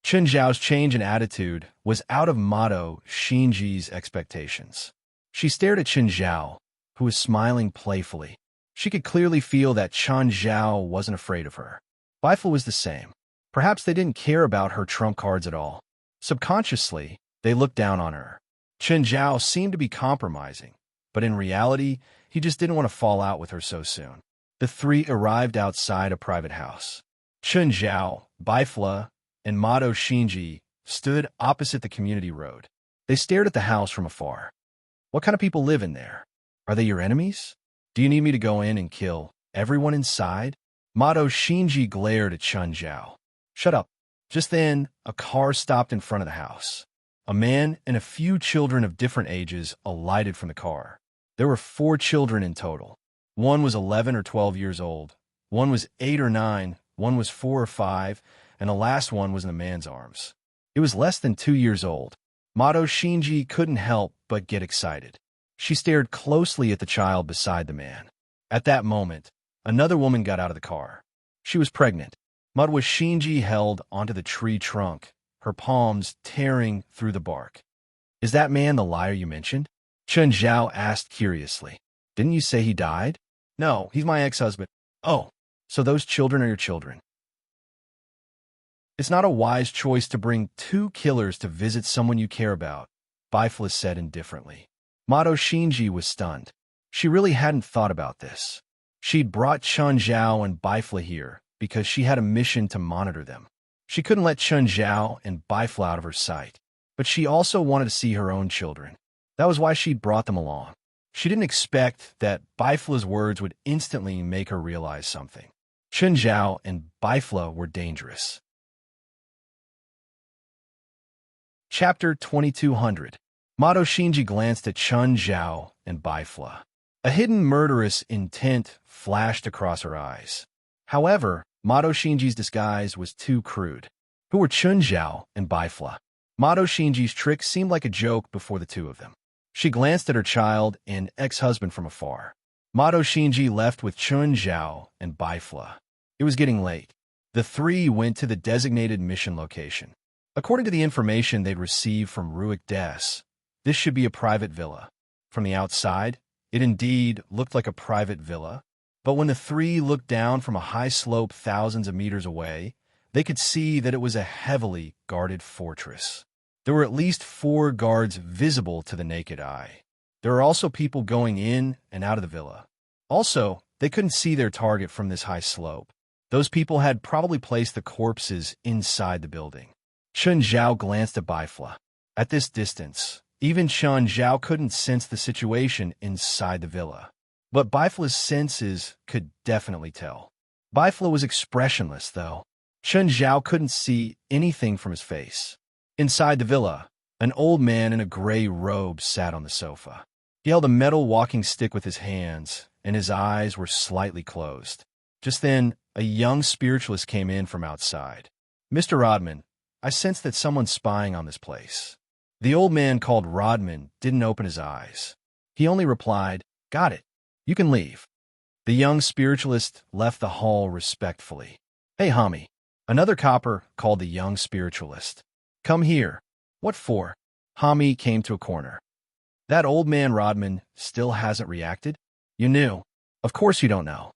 Chun Zhao's change in attitude was out of Mato Shinji's expectations. She stared at Chun Zhao, who was smiling playfully. She could clearly feel that Chun Zhao wasn't afraid of her. Bifla was the same. Perhaps they didn't care about her trump cards at all. Subconsciously, they looked down on her. Chun Zhao seemed to be compromising, but in reality, he just didn't want to fall out with her so soon. The 3 arrived outside a private house. Chun Zhao, Bifla, and Mato Shinji stood opposite the community road. They stared at the house from afar. "What kind of people live in there? Are they your enemies? Do you need me to go in and kill everyone inside?" Mato Shinji glared at Chun Zhao. "Shut up." Just then, a car stopped in front of the house. A man and a few children of different ages alighted from the car. There were 4 children in total. One was 11 or 12 years old. One was 8 or 9. One was 4 or 5. And the last one was in a man's arms. It was less than 2 years old. Mato Shinji couldn't help but get excited. She stared closely at the child beside the man. At that moment, another woman got out of the car. She was pregnant. Mato Shinji held onto the tree trunk, her palms tearing through the bark. "Is that man the liar you mentioned?" Chun Zhao asked curiously. "Didn't you say he died?" "No, he's my ex-husband." "Oh, so those children are your children." "It's not a wise choice to bring 2 killers to visit someone you care about," Bifla said indifferently. Mato Shinji was stunned. She really hadn't thought about this. She'd brought Chun Zhao and Bifla here because she had a mission to monitor them. She couldn't let Chun Zhao and Bifla out of her sight, but she also wanted to see her own children. That was why she'd brought them along. She didn't expect that Bifla's words would instantly make her realize something. Chun Zhao and Bifla were dangerous. Chapter 2200. Mato Shinji glanced at Chun Zhao and Bifla. A hidden murderous intent flashed across her eyes. However, Mato Shinji's disguise was too crude. Who were Chun Zhao and Bifla? Mato Shinji's trick seemed like a joke before the 2 of them. She glanced at her child and ex-husband from afar. Mato Shinji left with Chun Zhao and Bifla. It was getting late. The 3 went to the designated mission location. According to the information they'd received from Ruik Des, this should be a private villa. From the outside, it indeed looked like a private villa, but when the 3 looked down from a high slope thousands of meters away, they could see that it was a heavily guarded fortress. There were at least 4 guards visible to the naked eye. There were also people going in and out of the villa. Also, they couldn't see their target from this high slope. Those people had probably placed the corpses inside the building. Chun Zhao glanced at Bifla. At this distance, even Chun Zhao couldn't sense the situation inside the villa. But Bifla's senses could definitely tell. Bifla was expressionless, though. Chun Zhao couldn't see anything from his face. Inside the villa, an old man in a gray robe sat on the sofa. He held a metal walking stick with his hands, and his eyes were slightly closed. Just then, a young spiritualist came in from outside. "Mr. Rodman, I sense that someone's spying on this place." The old man called Rodman didn't open his eyes. He only replied, "Got it. You can leave." The young spiritualist left the hall respectfully. "Hey, homie." Another copper called the young spiritualist. "Come here." "What for?" Hami came to a corner. "That old man Rodman still hasn't reacted?" "You knew." "Of course you don't know."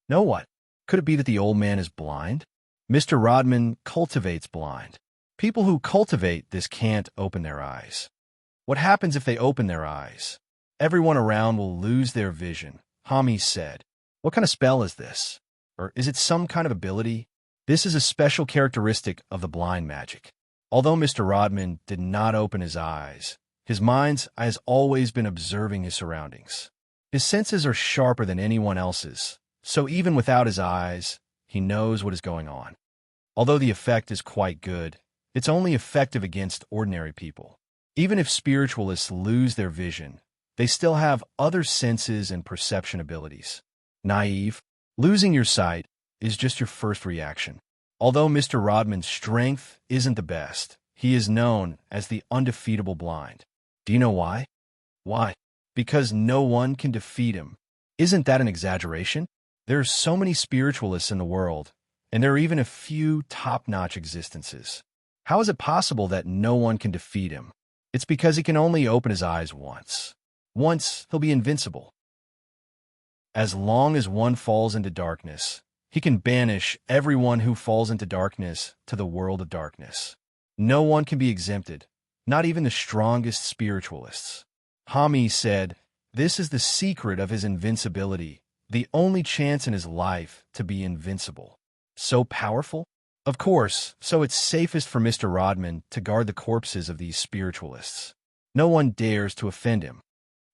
"Know what? Could it be that the old man is blind?" "Mr. Rodman cultivates blind. People who cultivate this can't open their eyes." "What happens if they open their eyes?" Everyone around will lose their vision, Hami said. What kind of spell is this? Or is it some kind of ability? This is a special characteristic of the blind magic. Although Mr. Rodman did not open his eyes, his mind has always been observing his surroundings. His senses are sharper than anyone else's, so even without his eyes, he knows what is going on. Although the effect is quite good, it's only effective against ordinary people. Even if spiritualists lose their vision, they still have other senses and perception abilities. Naive, losing your sight is just your first reaction. Although Mr. Rodman's strength isn't the best, he is known as the undefeatable blind. Do you know why? Why? Because no one can defeat him. Isn't that an exaggeration? There are so many spiritualists in the world, and there are even a few top-notch existences. How is it possible that no one can defeat him? It's because he can only open his eyes once. Once, he'll be invincible. As long as one falls into darkness, he can banish everyone who falls into darkness to the world of darkness. No one can be exempted, not even the strongest spiritualists. Hami said, this is the secret of his invincibility, the only chance in his life to be invincible. So powerful? Of course, so it's safest for Mr. Rodman to guard the corpses of these spiritualists. No one dares to offend him.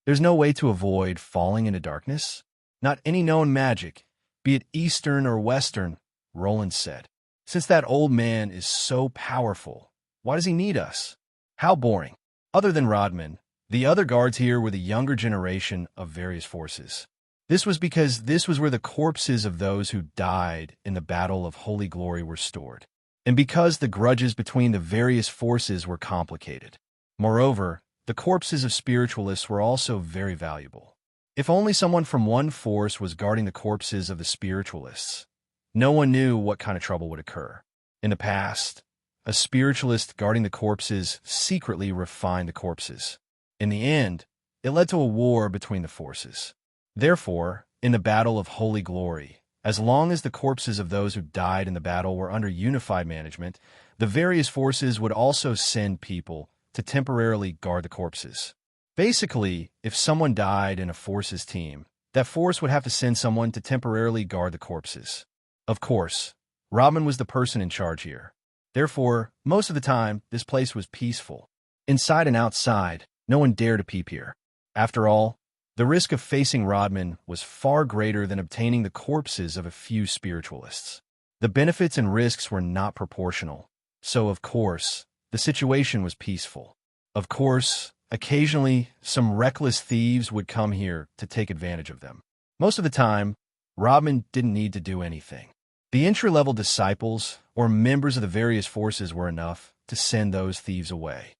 There's no way to avoid falling into darkness. Not any known magic, be it Eastern or Western, Roland said. Since that old man is so powerful, why does he need us? How boring. Other than Rodman, the other guards here were the younger generation of various forces. This was because this was where the corpses of those who died in the Battle of Holy Glory were stored, and because the grudges between the various forces were complicated. Moreover, the corpses of spiritualists were also very valuable. If only someone from one force was guarding the corpses of the spiritualists, no one knew what kind of trouble would occur. In the past, a spiritualist guarding the corpses secretly refined the corpses. In the end, it led to a war between the forces. Therefore, in the Battle of Holy Glory, as long as the corpses of those who died in the battle were under unified management, the various forces would also send people to temporarily guard the corpses. Basically, if someone died in a forces team, that force would have to send someone to temporarily guard the corpses. Of course, Rodman was the person in charge here. Therefore, most of the time, this place was peaceful. Inside and outside, no one dared to peep here. After all, the risk of facing Rodman was far greater than obtaining the corpses of a few spiritualists. The benefits and risks were not proportional, so of course, the situation was peaceful. Of course, occasionally, some reckless thieves would come here to take advantage of them. Most of the time, Rodman didn't need to do anything. The entry-level disciples or members of the various forces were enough to send those thieves away.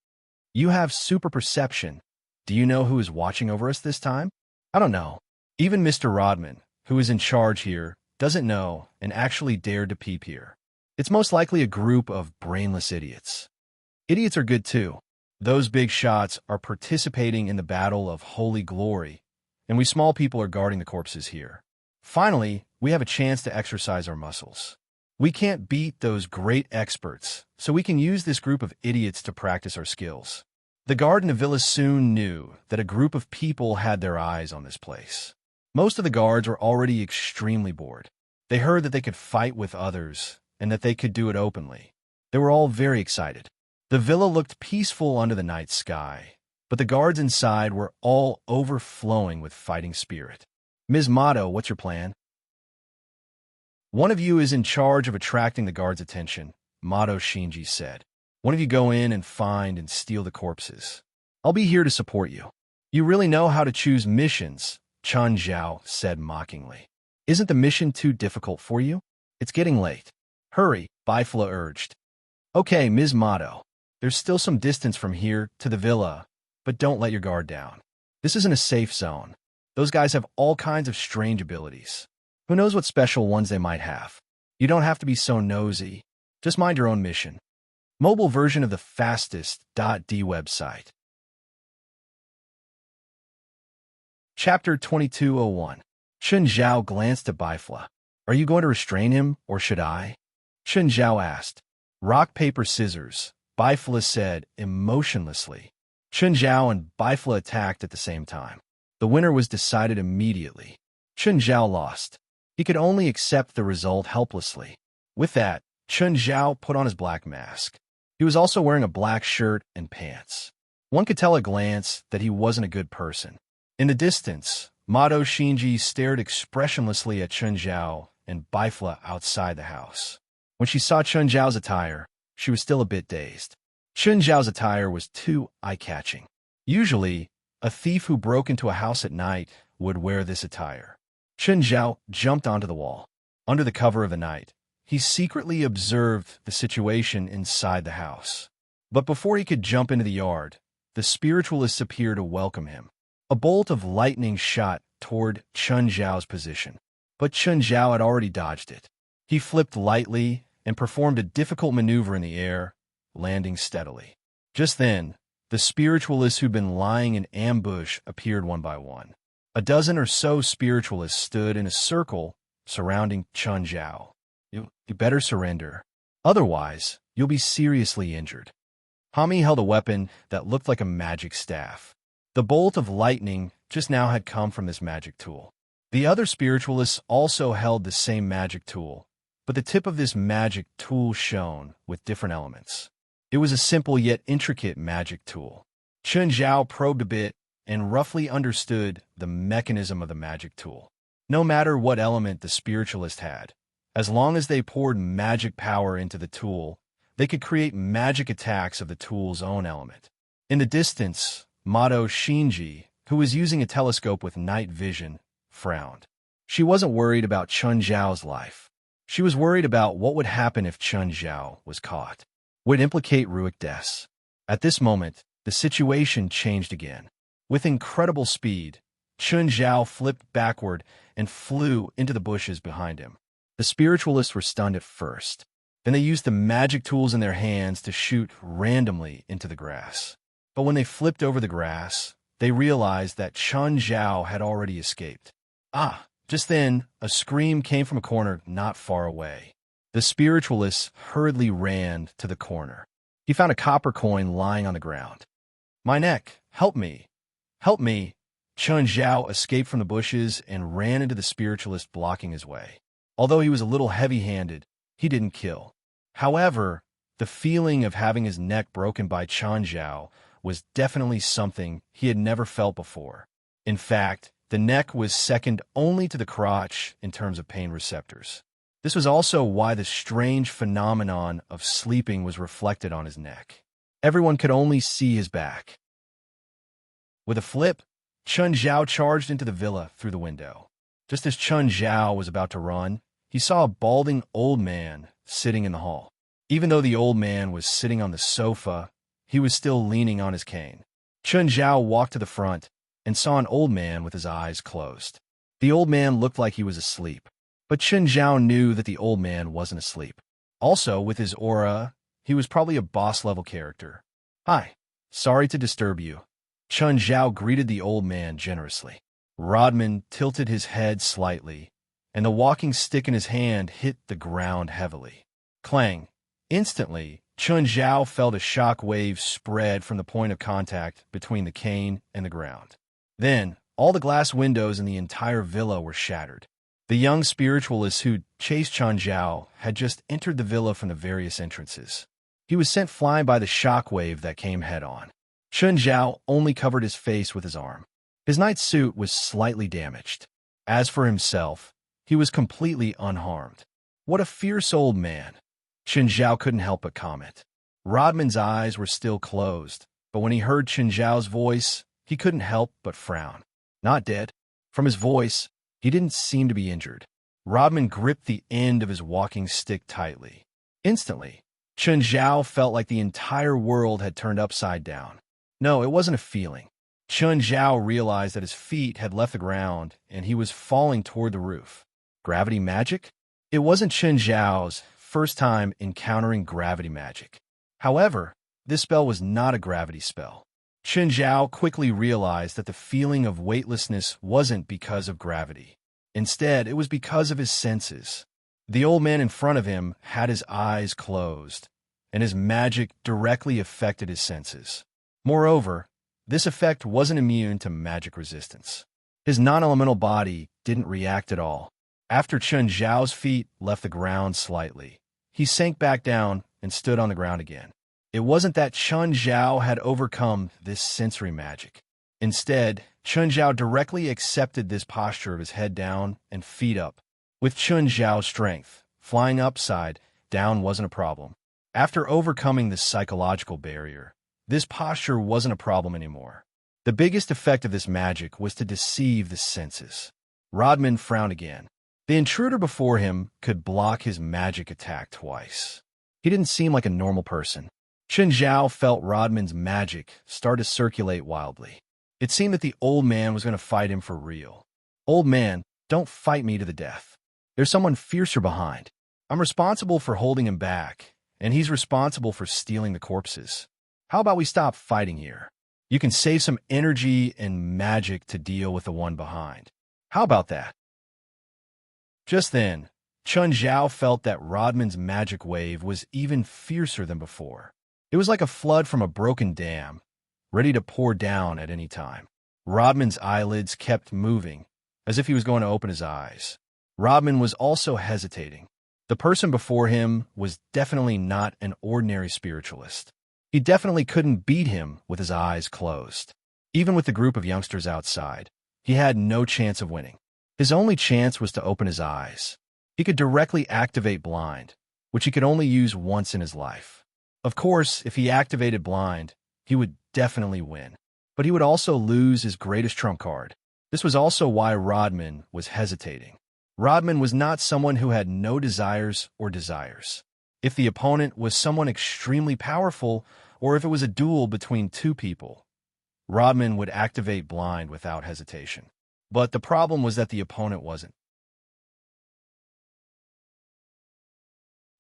You have super perception. Do you know who is watching over us this time? I don't know. Even Mr. Rodman, who is in charge here, doesn't know and actually dared to peep here. It's most likely a group of brainless idiots. Idiots are good too. Those big shots are participating in the Battle of Holy Glory, and we small people are guarding the corpses here. Finally, we have a chance to exercise our muscles. We can't beat those great experts, so we can use this group of idiots to practice our skills. The guard in the villa soon knew that a group of people had their eyes on this place. Most of the guards were already extremely bored. They heard that they could fight with others and that they could do it openly. They were all very excited. The villa looked peaceful under the night sky, but the guards inside were all overflowing with fighting spirit. Ms. Motto, what's your plan? One of you is in charge of attracting the guards' attention, Motto Shinji said. One of you go in and find and steal the corpses. I'll be here to support you. You really know how to choose missions, Chun Zhao said mockingly. Isn't the mission too difficult for you? It's getting late. Hurry, Bifla urged. Okay, Ms. Motto. There's still some distance from here to the villa, but don't let your guard down. This isn't a safe zone. Those guys have all kinds of strange abilities. Who knows what special ones they might have? You don't have to be so nosy. Just mind your own mission. Mobile version of the fastest.d website. Chapter 2201. Chun Zhao glanced at Bifla. Are you going to restrain him, or should I? Chun Zhao asked. Rock, paper, scissors, Bifla said emotionlessly. Chun Zhao and Bifla attacked at the same time. The winner was decided immediately. Chun Zhao lost. He could only accept the result helplessly. With that, Chun Zhao put on his black mask. He was also wearing a black shirt and pants. One could tell at a glance that he wasn't a good person. In the distance, Mado Shinji stared expressionlessly at Chun Zhao and Bifla outside the house. When she saw Chun Zhao's attire, she was still a bit dazed. Chun Zhao's attire was too eye-catching. Usually, a thief who broke into a house at night would wear this attire. Chun Zhao jumped onto the wall. Under the cover of the night, he secretly observed the situation inside the house. But before he could jump into the yard, the spiritualists appeared to welcome him. A bolt of lightning shot toward Chun Zhao's position, but Chun Zhao had already dodged it. He flipped lightly and performed a difficult maneuver in the air, landing steadily. Just then, the spiritualists who'd been lying in ambush appeared one by one. A dozen or so spiritualists stood in a circle surrounding Chun Zhao. You better surrender. Otherwise, you'll be seriously injured. Hami held a weapon that looked like a magic staff. The bolt of lightning just now had come from this magic tool. The other spiritualists also held the same magic tool, but the tip of this magic tool shone with different elements. It was a simple yet intricate magic tool. Chun Zhao probed a bit and roughly understood the mechanism of the magic tool. No matter what element the spiritualist had, as long as they poured magic power into the tool, they could create magic attacks of the tool's own element. In the distance, Mado Shinji, who was using a telescope with night vision, frowned. She wasn't worried about Chun Zhao's life. She was worried about what would happen if Chun Zhao was caught. Would it implicate Ruik Des? At this moment, the situation changed again. With incredible speed, Chun Zhao flipped backward and flew into the bushes behind him. The spiritualists were stunned at first. Then they used the magic tools in their hands to shoot randomly into the grass. But when they flipped over the grass, they realized that Chun Zhao had already escaped. Just then, a scream came from a corner not far away. The spiritualist hurriedly ran to the corner. He found a copper coin lying on the ground. "My neck! Help me! Help me!" Chun Zhao escaped from the bushes and ran into the spiritualist blocking his way. Although he was a little heavy-handed, he didn't kill. However, the feeling of having his neck broken by Chun Zhao was definitely something he had never felt before. In fact, the neck was second only to the crotch in terms of pain receptors. This was also why the strange phenomenon of sleeping was reflected on his neck. Everyone could only see his back. With a flip, Chun Zhao charged into the villa through the window. Just as Chun Zhao was about to run, he saw a balding old man sitting in the hall. Even though the old man was sitting on the sofa, he was still leaning on his cane. Chun Zhao walked to the front and saw an old man with his eyes closed. The old man looked like he was asleep, but Chun Zhao knew that the old man wasn't asleep. Also, with his aura, he was probably a boss-level character. "Hi, sorry to disturb you." Chun Zhao greeted the old man generously. Rodman tilted his head slightly, and the walking stick in his hand hit the ground heavily. Clang! Instantly, Chun Zhao felt a shock wave spread from the point of contact between the cane and the ground. Then, all the glass windows in the entire villa were shattered. The young spiritualist who chased Chun Zhao had just entered the villa from the various entrances. He was sent flying by the shock wave that came head-on. Chun Zhao only covered his face with his arm. His night suit was slightly damaged. As for himself, he was completely unharmed. What a fierce old man. Chun Zhao couldn't help but comment. Rodman's eyes were still closed, but when he heard Chun Zhao's voice, he couldn't help but frown. Not dead. From his voice, he didn't seem to be injured. Rodman gripped the end of his walking stick tightly. Instantly, Chun Zhao felt like the entire world had turned upside down. No, it wasn't a feeling. Chun Zhao realized that his feet had left the ground and he was falling toward the roof. Gravity magic? It wasn't Chun Zhao's first time encountering gravity magic. However, this spell was not a gravity spell. Chun Zhao quickly realized that the feeling of weightlessness wasn't because of gravity. Instead, it was because of his senses. The old man in front of him had his eyes closed, and his magic directly affected his senses. Moreover, This effect wasn't immune to magic resistance. His non-elemental body didn't react at all. After Chun Zhao's feet left the ground slightly, he sank back down and stood on the ground again. It wasn't that Chun Zhao had overcome this sensory magic. Instead, Chun Zhao directly accepted this posture of his head down and feet up. With Chun Zhao's strength, flying upside down wasn't a problem. After overcoming this psychological barrier, this posture wasn't a problem anymore. The biggest effect of this magic was to deceive the senses. Rodman frowned again. The intruder before him could block his magic attack twice. He didn't seem like a normal person. Chun Zhao felt Rodman's magic start to circulate wildly. It seemed that the old man was going to fight him for real. Old man, don't fight me to the death. There's someone fiercer behind. I'm responsible for holding him back, and he's responsible for stealing the corpses. How about we stop fighting here? You can save some energy and magic to deal with the one behind. How about that? Just then, Chun Zhao felt that Rodman's magic wave was even fiercer than before. It was like a flood from a broken dam, ready to pour down at any time. Rodman's eyelids kept moving, as if he was going to open his eyes. Rodman was also hesitating. The person before him was definitely not an ordinary spiritualist. He definitely couldn't beat him with his eyes closed. Even with the group of youngsters outside, he had no chance of winning. His only chance was to open his eyes. He could directly activate blind, which he could only use once in his life. Of course, if he activated blind, he would definitely win. But he would also lose his greatest trump card. This was also why Rodman was hesitating. Rodman was not someone who had no desires or desires. If the opponent was someone extremely powerful, or if it was a duel between two people, Rodman would activate blind without hesitation. But the problem was that the opponent wasn't.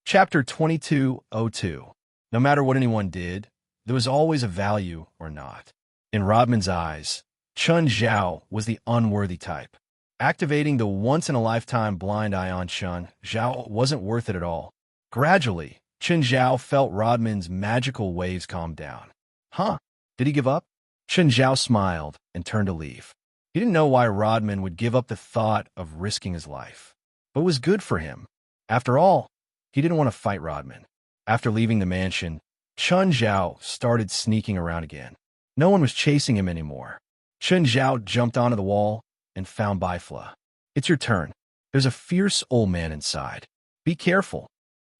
Chapter 2202. No matter what anyone did, there was always a value or not. In Rodman's eyes, Chun Zhao was the unworthy type. Activating the once-in-a-lifetime blind eye on Chun Zhao wasn't worth it at all. Gradually, Chun Zhao felt Rodman's magical waves calm down. Huh? Did he give up? Chun Zhao smiled and turned to leave. He didn't know why Rodman would give up the thought of risking his life, but it was good for him. After all, he didn't want to fight Rodman. After leaving the mansion, Chun Zhao started sneaking around again. No one was chasing him anymore. Chun Zhao jumped onto the wall and found Bifla. It's your turn. There's a fierce old man inside. Be careful.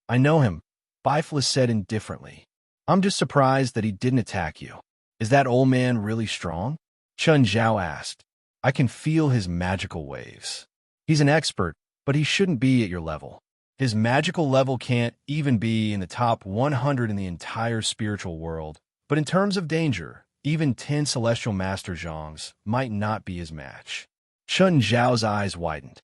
I know him, Bifla said indifferently. I'm just surprised that he didn't attack you. Is that old man really strong? Chun Zhao asked. I can feel his magical waves. He's an expert, but he shouldn't be at your level. His magical level can't even be in the top 100 in the entire spiritual world. But in terms of danger, even 10 celestial master Zhongs might not be his match. Chun Zhao's eyes widened.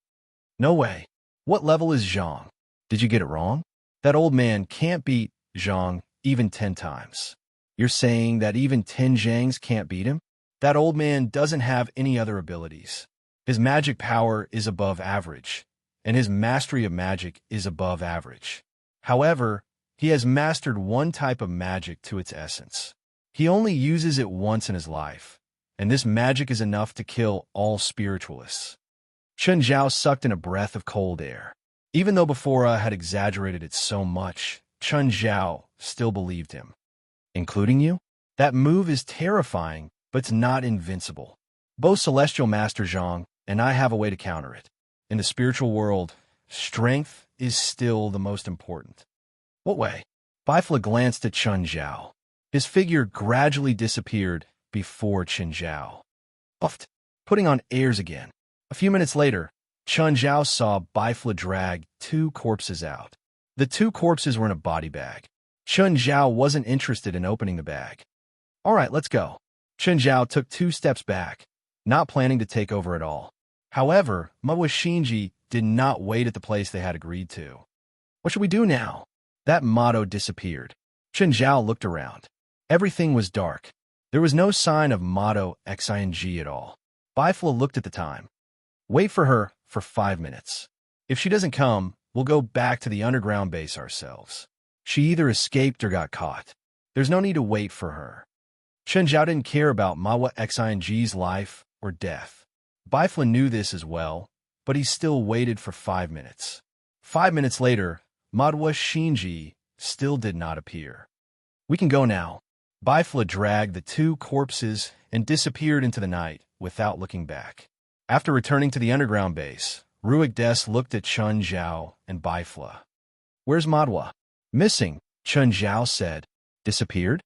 No way. What level is Zhong? Did you get it wrong? That old man can't beat Zhong even 10 times. You're saying that even 10 Zhangs can't beat him? That old man doesn't have any other abilities. His magic power is above average, and his mastery of magic is above average. However, he has mastered one type of magic to its essence. He only uses it once in his life, and this magic is enough to kill all spiritualists. Chun Zhao sucked in a breath of cold air. Even though Befora had exaggerated it so much, Chun Zhao still believed him. Including you? That move is terrifying, but it's not invincible. Both Celestial Master Zhong and I have a way to counter it. In the spiritual world, strength is still the most important. What way? Bifla glanced at Chun Zhao. His figure gradually disappeared before Chun Zhao. Puffed, putting on airs again. A few minutes later, Chun Zhao saw Bifla drag 2 corpses out. The 2 corpses were in a body bag. Chun Zhao wasn't interested in opening the bag. All right, let's go. Chun Zhao took 2 steps back, not planning to take over at all. However, Mawa Shinji did not wait at the place they had agreed to. What should we do now? That motto disappeared. Chun Zhao looked around. Everything was dark. There was no sign of motto XING at all. Bifla looked at the time. Wait for her for 5 minutes. If she doesn't come, we'll go back to the underground base ourselves. She either escaped or got caught. There's no need to wait for her. Chen Zhao didn't care about Mawa Xing's life or death. Bifla knew this as well, but he still waited for 5 minutes. 5 minutes later, Madwa Shinji still did not appear. We can go now. Bifla dragged the two corpses and disappeared into the night without looking back. After returning to the underground base, Ruik Des looked at Chen Zhao and Bifla. Where's Madwa? Missing, Chen Zhao said. Disappeared?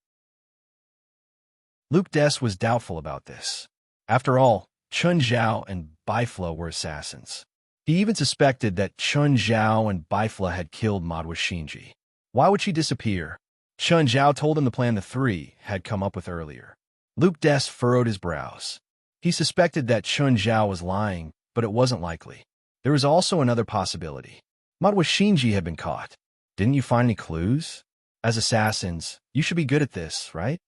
Luke Des was doubtful about this. After all, Chen Zhao and Bifla were assassins. He even suspected that Chen Zhao and Bifla had killed Madwa Shinji. Why would she disappear? Chen Zhao told him the plan the three had come up with earlier. Luke Des furrowed his brows. He suspected that Chen Zhao was lying, but it wasn't likely. There was also another possibility. Madwa Shinji had been caught. Didn't you find any clues? As assassins, you should be good at this, right?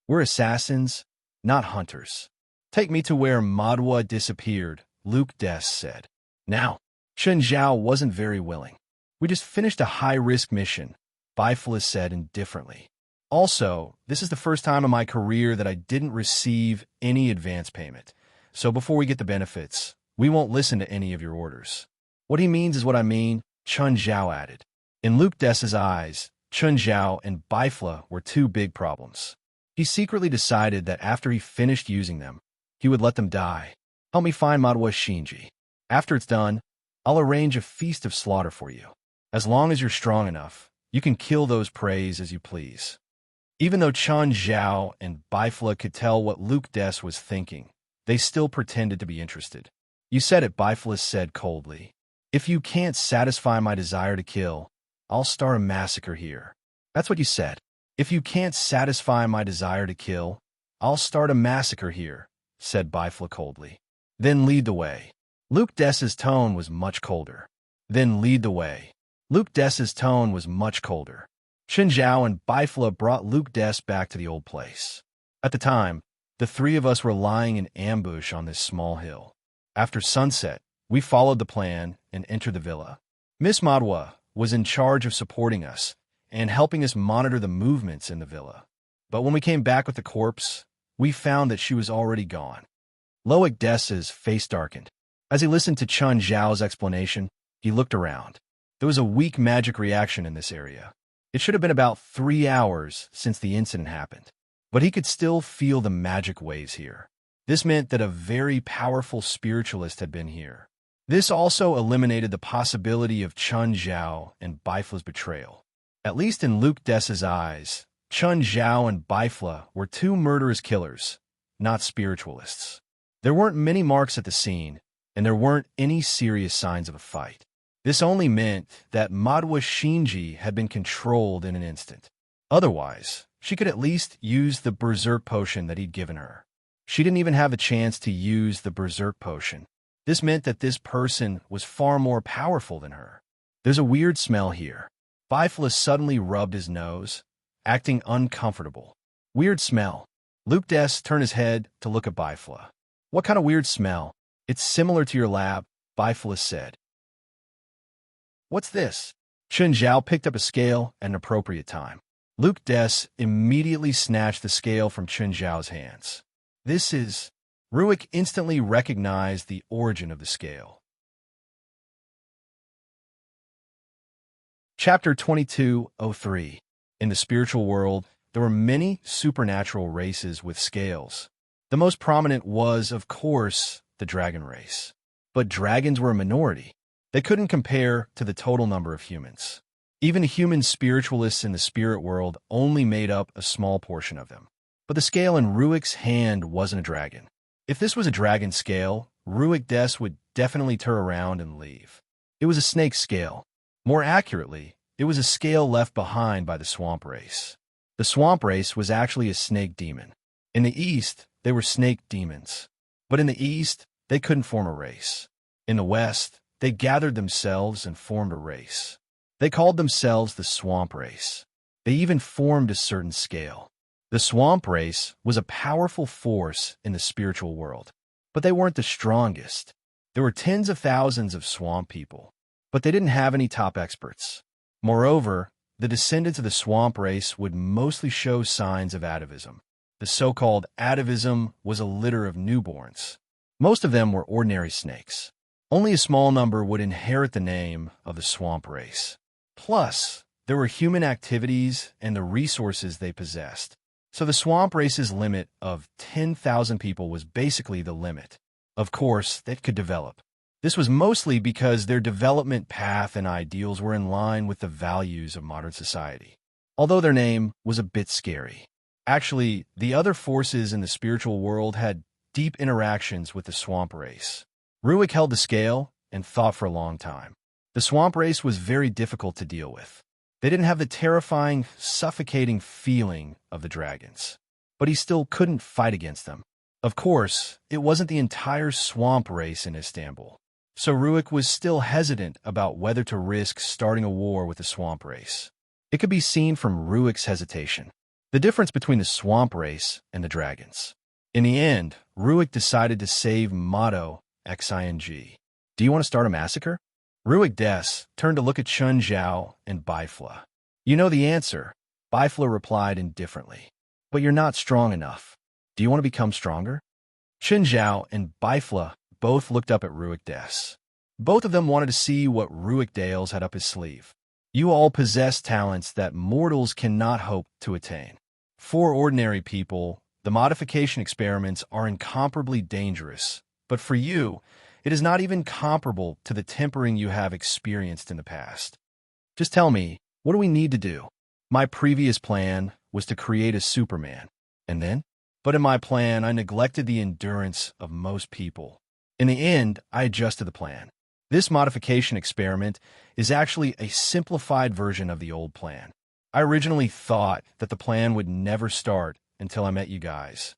We're assassins, not hunters. Take me to where Madwa disappeared, Luke Des said. Now, Chen Zhao wasn't very willing. We just finished a high-risk mission, Bifla said indifferently. Also, this is the first time in my career that I didn't receive any advance payment. So before we get the benefits, we won't listen to any of your orders. What he means is what I mean, Chen Zhao added. In Luke Des's eyes, Chen Zhao and Bifla were two big problems. He secretly decided that after he finished using them, he would let them die. Help me find Madwa Shinji. After it's done, I'll arrange a feast of slaughter for you. As long as you're strong enough, you can kill those preys as you please. Even though Chen Zhao and Bifla could tell what Luke Des was thinking, they still pretended to be interested. You said it, Bifla said coldly. If you can't satisfy my desire to kill, I'll start a massacre here. That's what you said. If you can't satisfy my desire to kill, I'll start a massacre here, said Bifla coldly. Then lead the way. Luke Des's tone was much colder. Then lead the way. Luke Des's tone was much colder. Chen Zhao and Bifla brought Luke Des back to the old place. At the time, the three of us were lying in ambush on this small hill. After sunset, we followed the plan and entered the villa. Miss Madwa was in charge of supporting us and helping us monitor the movements in the villa. But when we came back with the corpse, we found that she was already gone. Loic Des's face darkened. As he listened to Chen Zhao's explanation, he looked around. There was a weak magic reaction in this area. It should have been about 3 hours since the incident happened, but he could still feel the magic waves here. This meant that a very powerful spiritualist had been here. This also eliminated the possibility of Chen Zhao and Bifla's betrayal. At least in Luke Des's eyes, Chen Zhao and Bifla were two murderous killers, not spiritualists. There weren't many marks at the scene, and there weren't any serious signs of a fight. This only meant that Madwa Shinji had been controlled in an instant. Otherwise, she could at least use the berserk potion that he'd given her. She didn't even have a chance to use the berserk potion. This meant that this person was far more powerful than her. There's a weird smell here. Bifla suddenly rubbed his nose, acting uncomfortable. Weird smell. Luke Des turned his head to look at Bifla. What kind of weird smell? It's similar to your lab, Bifla said. What's this? Chen Zhao picked up a scale at an appropriate time. Luke Des immediately snatched the scale from Chen Zhao's hands. This is... Ruik instantly recognized the origin of the scale. Chapter 2203. In the spiritual world, there were many supernatural races with scales. The most prominent was, of course, the dragon race. But dragons were a minority. They couldn't compare to the total number of humans. Even human spiritualists in the spirit world only made up a small portion of them. But the scale in Ruik's hand wasn't a dragon. If this was a dragon scale, Ruik Des would definitely turn around and leave. It was a snake scale. More accurately, it was a scale left behind by the swamp race. The swamp race was actually a snake demon. In the East, they were snake demons. But in the East, they couldn't form a race. In the West, they gathered themselves and formed a race. They called themselves the swamp race. They even formed a certain scale. The swamp race was a powerful force in the spiritual world, but they weren't the strongest. There were tens of thousands of swamp people, but they didn't have any top experts. Moreover, the descendants of the swamp race would mostly show signs of atavism. The The so-called atavism was a litter of newborns. Most of them were ordinary snakes. Only a small number would inherit the name of the swamp race. Plus, there were human activities and the resources they possessed. So the swamp race's limit of 10,000 people was basically the limit. Of course, they could develop. This was mostly because their development path and ideals were in line with the values of modern society. Although their name was a bit scary. Actually, the other forces in the spiritual world had deep interactions with the swamp race. Ruik held the scale and thought for a long time. The swamp race was very difficult to deal with. They didn't have the terrifying, suffocating feeling of the dragons. But he still couldn't fight against them. Of course, it wasn't the entire swamp race in Istanbul. So Ruik was still hesitant about whether to risk starting a war with the swamp race. It could be seen from Ruik's hesitation. The difference between the swamp race and the dragons. In the end, Ruik decided to save Motto Xing. Do you want to start a massacre? Ruik Des turned to look at Chun Zhao and Bifla. You know the answer, Bifla replied indifferently. But you're not strong enough. Do you want to become stronger? Chun Zhao and Bifla both looked up at Ruik Des. Both of them wanted to see what Ruik Dales had up his sleeve. You all possess talents that mortals cannot hope to attain. For ordinary people, the modification experiments are incomparably dangerous. But for you, it is not even comparable to the tempering you have experienced in the past. Just tell me, what do we need to do? My previous plan was to create a Superman. And then? But in my plan, I neglected the endurance of most people. In the end, I adjusted the plan. This modification experiment is actually a simplified version of the old plan. I originally thought that the plan would never start until I met you guys.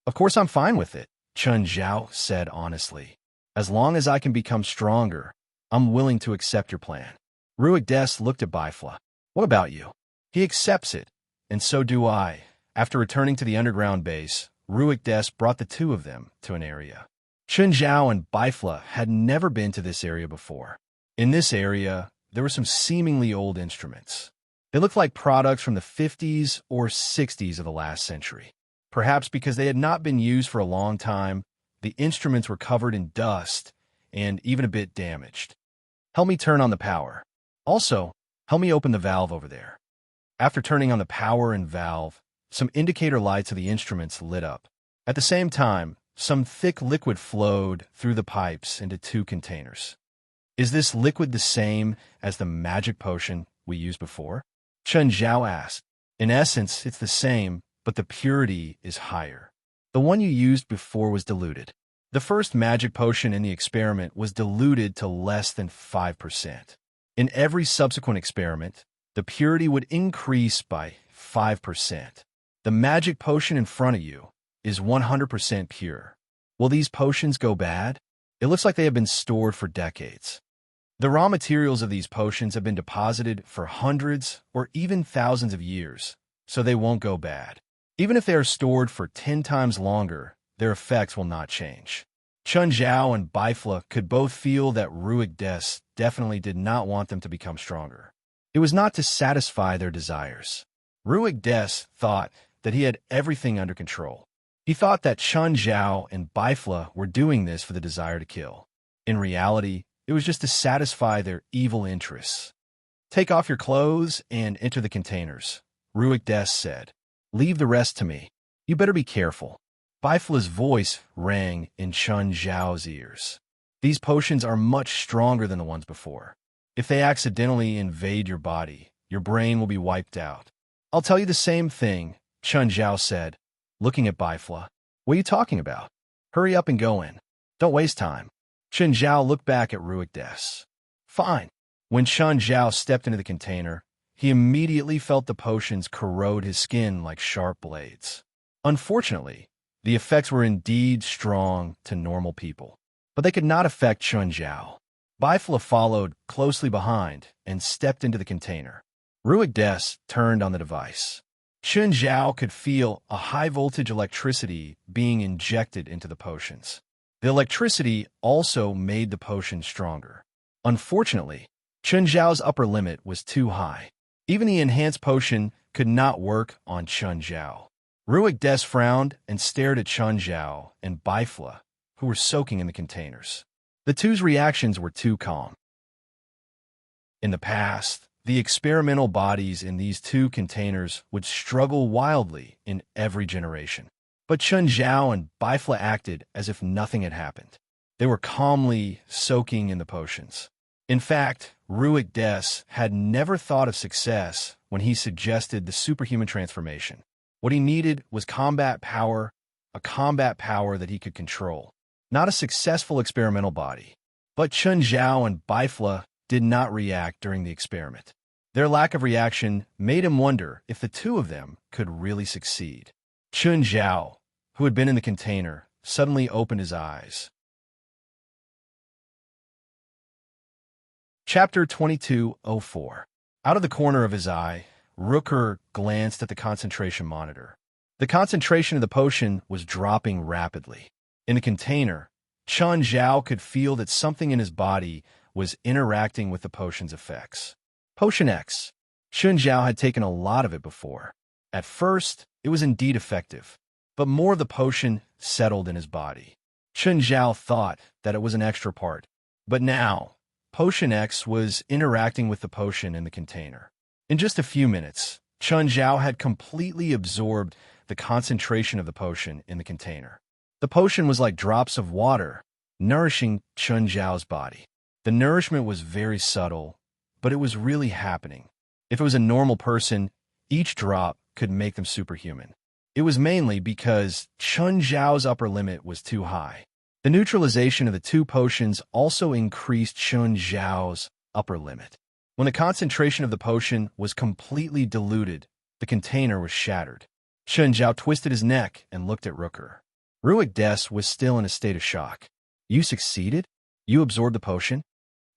Of course, I'm fine with it, Chun Zhao said honestly. As long as I can become stronger, I'm willing to accept your plan. Ruik Des looked at Bifla. What about you? He accepts it, and so do I. After returning to the underground base, Ruik Des brought the two of them to an area. Chun Zhao and Bifla had never been to this area before. In this area, there were some seemingly old instruments. They looked like products from the 50s or 60s of the last century. Perhaps because they had not been used for a long time, the instruments were covered in dust and even a bit damaged. Help me turn on the power. Also, help me open the valve over there. After turning on the power and valve, some indicator lights of the instruments lit up. At the same time, some thick liquid flowed through the pipes into two containers. Is this liquid the same as the magic potion we used before? Chun Zhao asked. In essence, it's the same, but the purity is higher. The one you used before was diluted. The first magic potion in the experiment was diluted to less than 5%. In every subsequent experiment, the purity would increase by 5%. The magic potion in front of you is 100% pure. Will these potions go bad? It looks like they have been stored for decades. The raw materials of these potions have been deposited for hundreds or even thousands of years, so they won't go bad. Even if they are stored for 10 times longer, their effects will not change. Chun Zhao and Bifla could both feel that Ruik Des definitely did not want them to become stronger. It was not to satisfy their desires. Ruik Des thought that he had everything under control. He thought that Chun Zhao and Bifla were doing this for the desire to kill. In reality, it was just to satisfy their evil interests. Take off your clothes and enter the containers, Ruik Des said. Leave the rest to me. You better be careful. Bifla's voice rang in Chun Zhao's ears. These potions are much stronger than the ones before. If they accidentally invade your body, your brain will be wiped out. I'll tell you the same thing, Chun Zhao said, looking at Bifla. What are you talking about? Hurry up and go in. Don't waste time. Chun Zhao looked back at Ruik Des. Fine. When Chun Zhao stepped into the container, he immediately felt the potions corrode his skin like sharp blades. Unfortunately, the effects were indeed strong to normal people, but they could not affect Chun Zhao. Bifla followed closely behind and stepped into the container. Ruik Des turned on the device. Chun Zhao could feel a high-voltage electricity being injected into the potions. The electricity also made the potion stronger. Unfortunately, Chun Zhao's upper limit was too high. Even the enhanced potion could not work on Chun Zhao. Ruik Des frowned and stared at Chun Zhao and Bifla, who were soaking in the containers. The two's reactions were too calm. In the past, the experimental bodies in these two containers would struggle wildly in every generation. But Chun Zhao and Bifla acted as if nothing had happened. They were calmly soaking in the potions. In fact, Ruik Des had never thought of success when he suggested the superhuman transformation. What he needed was combat power, a combat power that he could control, not a successful experimental body. But Chun Zhao and Bifla did not react during the experiment. Their lack of reaction made him wonder if the two of them could really succeed. Chun Zhao, who had been in the container, suddenly opened his eyes. Chapter 2204. Out of the corner of his eye, Rooker glanced at the concentration monitor. The concentration of the potion was dropping rapidly. In the container, Chun Zhao could feel that something in his body was interacting with the potion's effects. Potion X. Chun Zhao had taken a lot of it before. At first, it was indeed effective, but more of the potion settled in his body. Chun Zhao thought that it was an extra part, but now, Potion X was interacting with the potion in the container. In just a few minutes, Chun Zhao had completely absorbed the concentration of the potion in the container. The potion was like drops of water, nourishing Chun Zhao's body. The nourishment was very subtle, but it was really happening. If it was a normal person, each drop could make them superhuman. It was mainly because Chun Zhao's upper limit was too high. The neutralization of the two potions also increased Chun Zhao's upper limit. When the concentration of the potion was completely diluted, the container was shattered. Chun Zhao twisted his neck and looked at Rooker. Ruik Des was still in a state of shock. You succeeded? You absorbed the potion?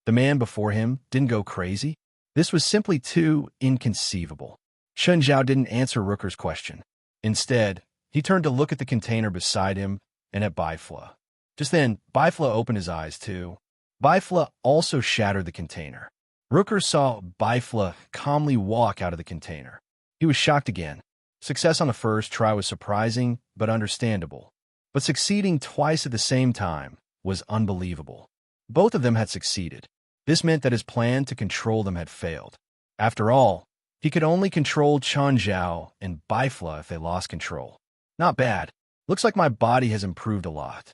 The man before him didn't go crazy? This was simply too inconceivable. Chun Zhao didn't answer Rooker's question. Instead, he turned to look at the container beside him and at Bifla. Just then, Bifla opened his eyes too. Bifla also shattered the container. Rooker saw Bifla calmly walk out of the container. He was shocked again. Success on the first try was surprising but understandable. But succeeding twice at the same time was unbelievable. Both of them had succeeded. This meant that his plan to control them had failed. After all, he could only control Chun Zhao and Bifla if they lost control. Not bad. Looks like my body has improved a lot.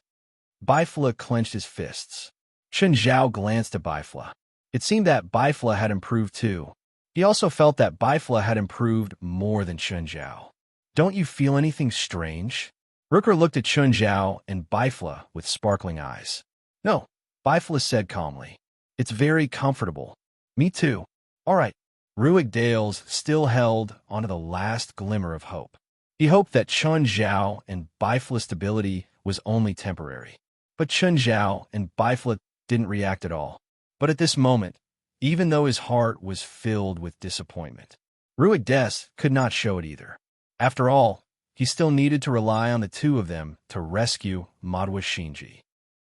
Bifla clenched his fists. Chun Zhao glanced at Bifla. It seemed that Bifla had improved too. He also felt that Bifla had improved more than Chun Zhao. Don't you feel anything strange? Rooker looked at Chun Zhao and Bifla with sparkling eyes. No, Bifla said calmly. It's very comfortable. Me too. All right. Ruik Dales still held onto the last glimmer of hope. He hoped that Chun Zhao and Bifla's stability was only temporary. But Chun Zhao and Bifla didn't react at all. But at this moment, even though his heart was filled with disappointment, Ruik Des could not show it either. After all, he still needed to rely on the two of them to rescue Madwa Shinji.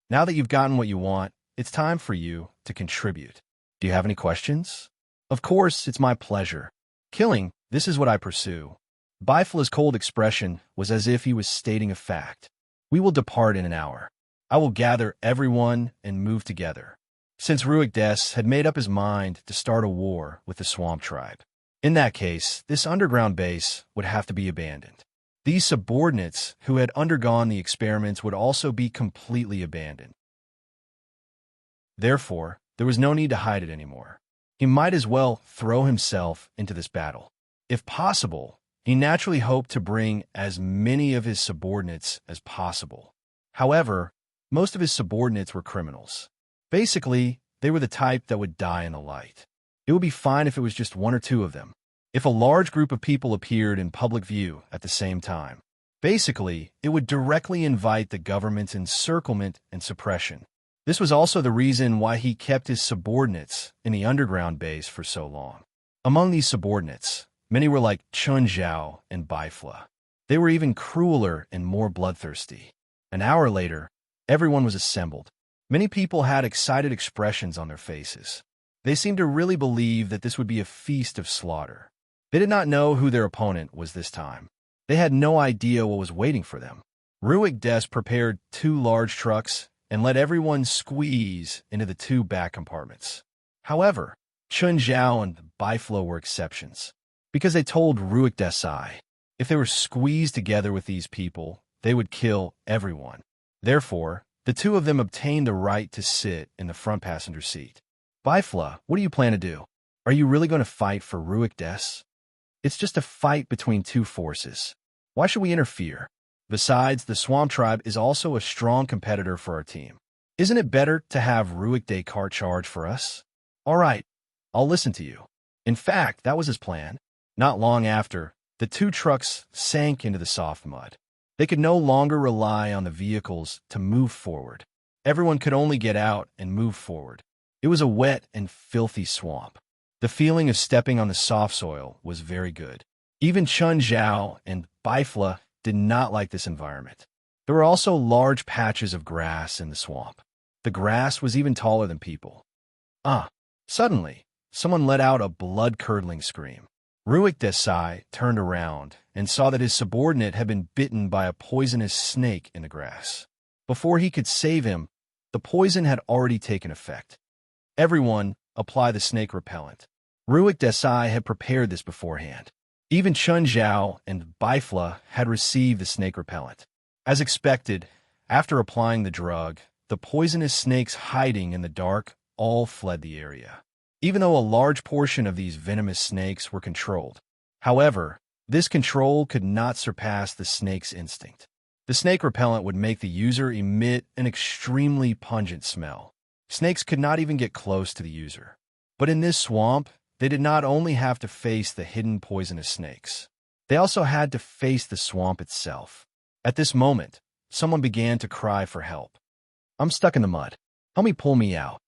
Now that you've gotten what you want, it's time for you to contribute. Do you have any questions? Of course, it's my pleasure. Killing, this is what I pursue. Bifla's cold expression was as if he was stating a fact. We will depart in an hour. I will gather everyone and move together. Since Ruik Des had made up his mind to start a war with the Swamp Tribe. In that case, this underground base would have to be abandoned. These subordinates who had undergone the experiments would also be completely abandoned. Therefore, there was no need to hide it anymore. He might as well throw himself into this battle. If possible, he naturally hoped to bring as many of his subordinates as possible. However, most of his subordinates were criminals. Basically, they were the type that would die in the light. It would be fine if it was just one or two of them. If a large group of people appeared in public view at the same time, basically, it would directly invite the government's encirclement and suppression. This was also the reason why he kept his subordinates in the underground base for so long. Among these subordinates, many were like Chun Zhao and Bifla. They were even crueler and more bloodthirsty. An hour later, everyone was assembled. Many people had excited expressions on their faces. They seemed to really believe that this would be a feast of slaughter. They did not know who their opponent was this time. They had no idea what was waiting for them. Ruik Des prepared 2 large trucks and let everyone squeeze into the 2 back compartments. However, Chun Zhao and Biflo were exceptions, because they told Ruik Desai if they were squeezed together with these people, they would kill everyone. Therefore, the 2 of them obtained the right to sit in the front passenger seat. Bifla, what do you plan to do? Are you really going to fight for Ruik Des? It's just a fight between 2 forces. Why should we interfere? Besides, the Swamp Tribe is also a strong competitor for our team. Isn't it better to have Ruik Descartes charge for us? All right, I'll listen to you. In fact, that was his plan. Not long after, the 2 trucks sank into the soft mud. They could no longer rely on the vehicles to move forward. Everyone could only get out and move forward. It was a wet and filthy swamp. The feeling of stepping on the soft soil was very good. Even Chun Zhao and Bifla did not like this environment. There were also large patches of grass in the swamp. The grass was even taller than people. Suddenly, someone let out a blood-curdling scream. Ruik Desai turned around and saw that his subordinate had been bitten by a poisonous snake in the grass. Before he could save him, the poison had already taken effect. Everyone apply the snake repellent. Ruik Desai had prepared this beforehand. Even Chun Zhao and Bifla had received the snake repellent. As expected, after applying the drug, the poisonous snakes hiding in the dark all fled the area, even though a large portion of these venomous snakes were controlled. However, this control could not surpass the snake's instinct. The snake repellent would make the user emit an extremely pungent smell. Snakes could not even get close to the user. But in this swamp, they did not only have to face the hidden poisonous snakes. They also had to face the swamp itself. At this moment, someone began to cry for help. I'm stuck in the mud. Help me pull me out.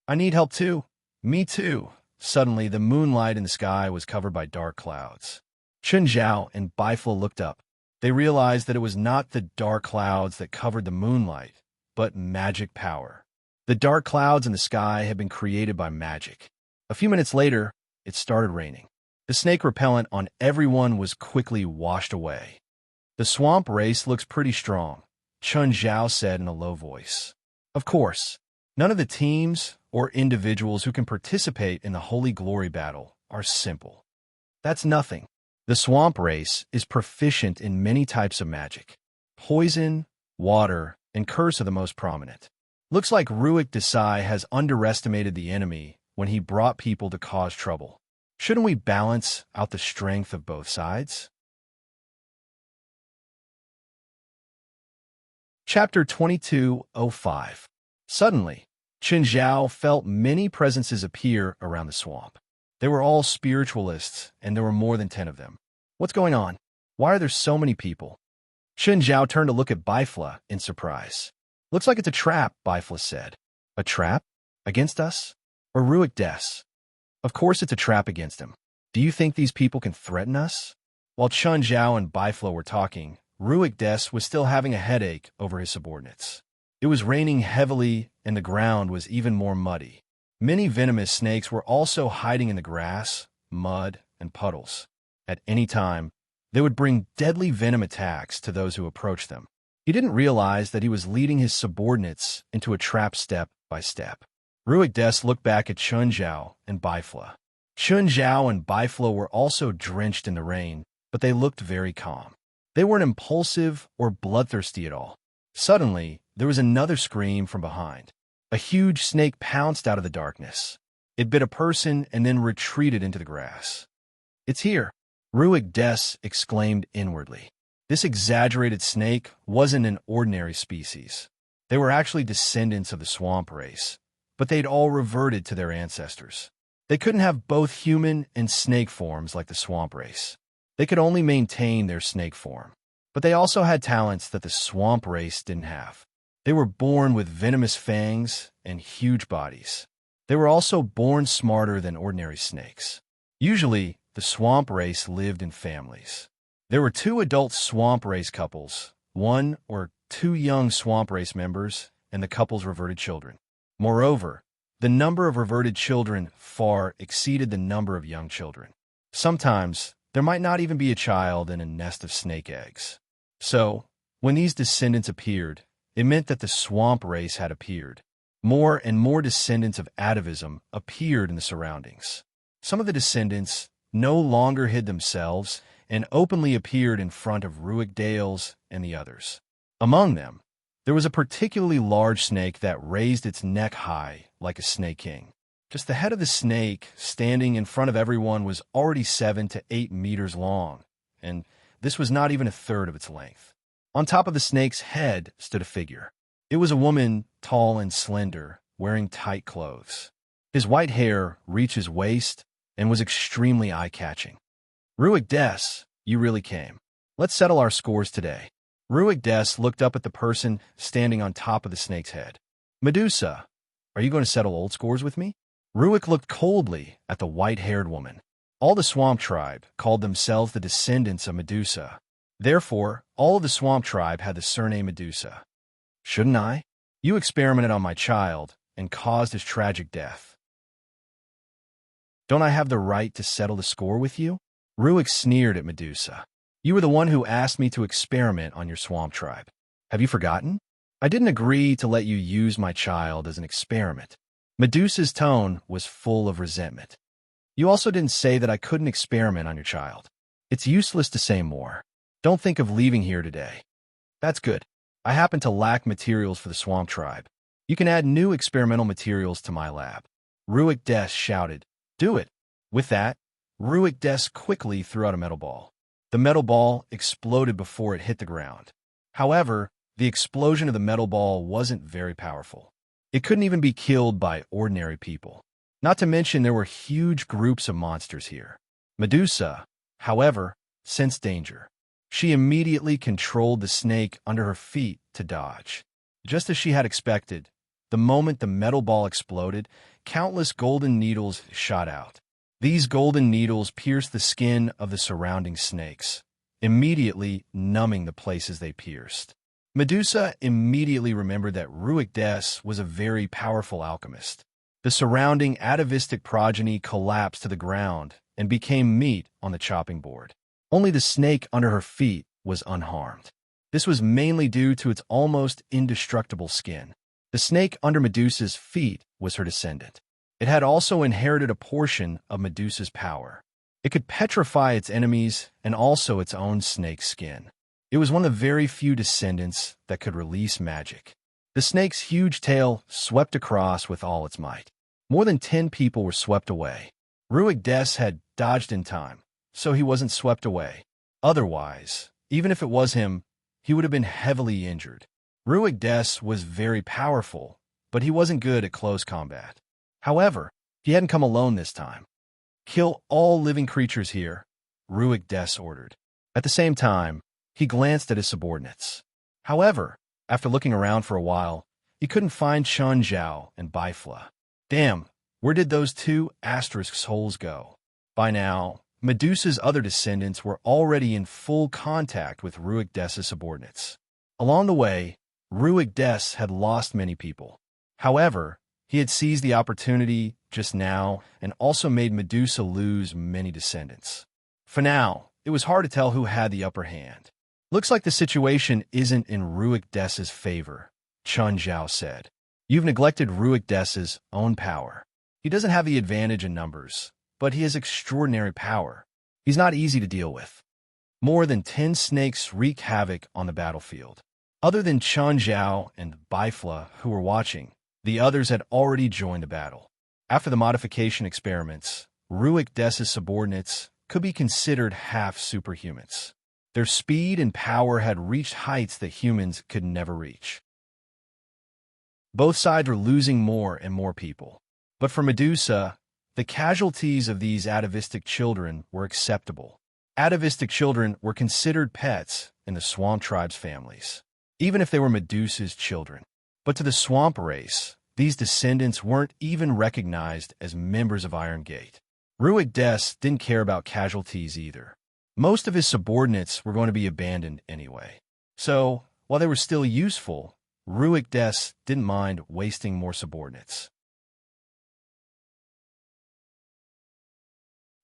I need help too. Me too. Suddenly, the moonlight in the sky was covered by dark clouds. Chun Zhao and Bifla looked up. They realized that it was not the dark clouds that covered the moonlight, but magic power. The dark clouds in the sky had been created by magic. A few minutes later, it started raining. The snake repellent on everyone was quickly washed away. The swamp race looks pretty strong, Chun Zhao said in a low voice. Of course, none of the teams or individuals who can participate in the Holy Glory battle are simple. That's nothing. The swamp race is proficient in many types of magic. Poison, water, and curse are the most prominent. Looks like Ruik Desai has underestimated the enemy when he brought people to cause trouble. Shouldn't we balance out the strength of both sides? Chapter 22:05. Suddenly, Chun Zhao felt many presences appear around the swamp. They were all spiritualists, and there were more than 10 of them. What's going on? Why are there so many people? Chun Zhao turned to look at Bifla in surprise. Looks like it's a trap, Bifla said. A trap? Against us? Or Ruik Des? Of course it's a trap against him. Do you think these people can threaten us? While Chun Zhao and Bifla were talking, Ruik Des was still having a headache over his subordinates. It was raining heavily, and the ground was even more muddy. Many venomous snakes were also hiding in the grass, mud, and puddles. At any time, they would bring deadly venom attacks to those who approached them. He didn't realize that he was leading his subordinates into a trap step by step. Ruik Des looked back at Chun Zhao and Bifla. Chun Zhao and Bifla were also drenched in the rain, but they looked very calm. They weren't impulsive or bloodthirsty at all. Suddenly, there was another scream from behind. A huge snake pounced out of the darkness. It bit a person and then retreated into the grass. It's here, Ruik Des exclaimed inwardly. This exaggerated snake wasn't an ordinary species. They were actually descendants of the swamp race, but they'd all reverted to their ancestors. They couldn't have both human and snake forms like the swamp race. They could only maintain their snake form. But they also had talents that the swamp race didn't have. They were born with venomous fangs and huge bodies. They were also born smarter than ordinary snakes. Usually, the swamp race lived in families. There were 2 adult swamp race couples, 1 or 2 young swamp race members, and the couple's reverted children. Moreover, the number of reverted children far exceeded the number of young children. Sometimes, there might not even be a child in a nest of snake eggs. So, when these descendants appeared, it meant that the swamp race had appeared. More and more descendants of atavism appeared in the surroundings. Some of the descendants no longer hid themselves and openly appeared in front of Ruick Dales and the others. Among them, there was a particularly large snake that raised its neck high like a snake king. Just the head of the snake, standing in front of everyone, was already 7 to 8 meters long, and this was not even a third of its length. On top of the snake's head stood a figure. It was a woman, tall and slender, wearing tight clothes. His white hair reached his waist and was extremely eye-catching. Ruick Des, you really came. Let's settle our scores today. Ruick Des looked up at the person standing on top of the snake's head. Medusa, are you going to settle old scores with me? Ruick looked coldly at the white-haired woman. All the Swamp Tribe called themselves the descendants of Medusa. Therefore, all of the Swamp Tribe had the surname Medusa. Shouldn't I? You experimented on my child and caused his tragic death. Don't I have the right to settle the score with you? Ruick sneered at Medusa. You were the one who asked me to experiment on your Swamp Tribe. Have you forgotten? I didn't agree to let you use my child as an experiment. Medusa's tone was full of resentment. You also didn't say that I couldn't experiment on your child. It's useless to say more. Don't think of leaving here today. That's good. I happen to lack materials for the Swamp Tribe. You can add new experimental materials to my lab. Ruick Des shouted, Do it. With that, Ruick Des quickly threw out a metal ball. The metal ball exploded before it hit the ground. However, the explosion of the metal ball wasn't very powerful. It couldn't even be killed by ordinary people. Not to mention there were huge groups of monsters here. Medusa, however, sensed danger. She immediately controlled the snake under her feet to dodge. Just as she had expected, the moment the metal ball exploded, countless golden needles shot out. These golden needles pierced the skin of the surrounding snakes, immediately numbing the places they pierced. Medusa immediately remembered that Ruick Des was a very powerful alchemist. The surrounding atavistic progeny collapsed to the ground and became meat on the chopping board. Only the snake under her feet was unharmed. This was mainly due to its almost indestructible skin. The snake under Medusa's feet was her descendant. It had also inherited a portion of Medusa's power. It could petrify its enemies and also its own snake skin. It was one of the very few descendants that could release magic. The snake's huge tail swept across with all its might. More than 10 people were swept away. Ruick Des had dodged in time, so he wasn't swept away. Otherwise, even if it was him, he would have been heavily injured. Ruick Des was very powerful, but he wasn't good at close combat. However, he hadn't come alone this time. Kill all living creatures here, Ruick Des ordered. At the same time, he glanced at his subordinates. However, after looking around for a while, he couldn't find Chun Zhao and Bifla. Damn, where did those two asterisk souls go? By now, Medusa's other descendants were already in full contact with Ruick Des' subordinates. Along the way, Ruick Des had lost many people. However, he had seized the opportunity just now and also made Medusa lose many descendants. For now, it was hard to tell who had the upper hand. Looks like the situation isn't in Ruick Des' favor, Chun Zhao said. You've neglected Ruick Des' own power. He doesn't have the advantage in numbers, but he has extraordinary power. He's not easy to deal with. More than 10 snakes wreak havoc on the battlefield. Other than Chun Zhao and Bifla, who were watching, the others had already joined the battle. After the modification experiments, Ruick Des' subordinates could be considered half superhumans. Their speed and power had reached heights that humans could never reach. Both sides were losing more and more people. But for Medusa, the casualties of these atavistic children were acceptable. Atavistic children were considered pets in the Swamp Tribe's families, even if they were Medusa's children. But to the Swamp race, these descendants weren't even recognized as members of Iron Gate. Ruick Des didn't care about casualties either. Most of his subordinates were going to be abandoned anyway. So, while they were still useful, Ruick Des didn't mind wasting more subordinates.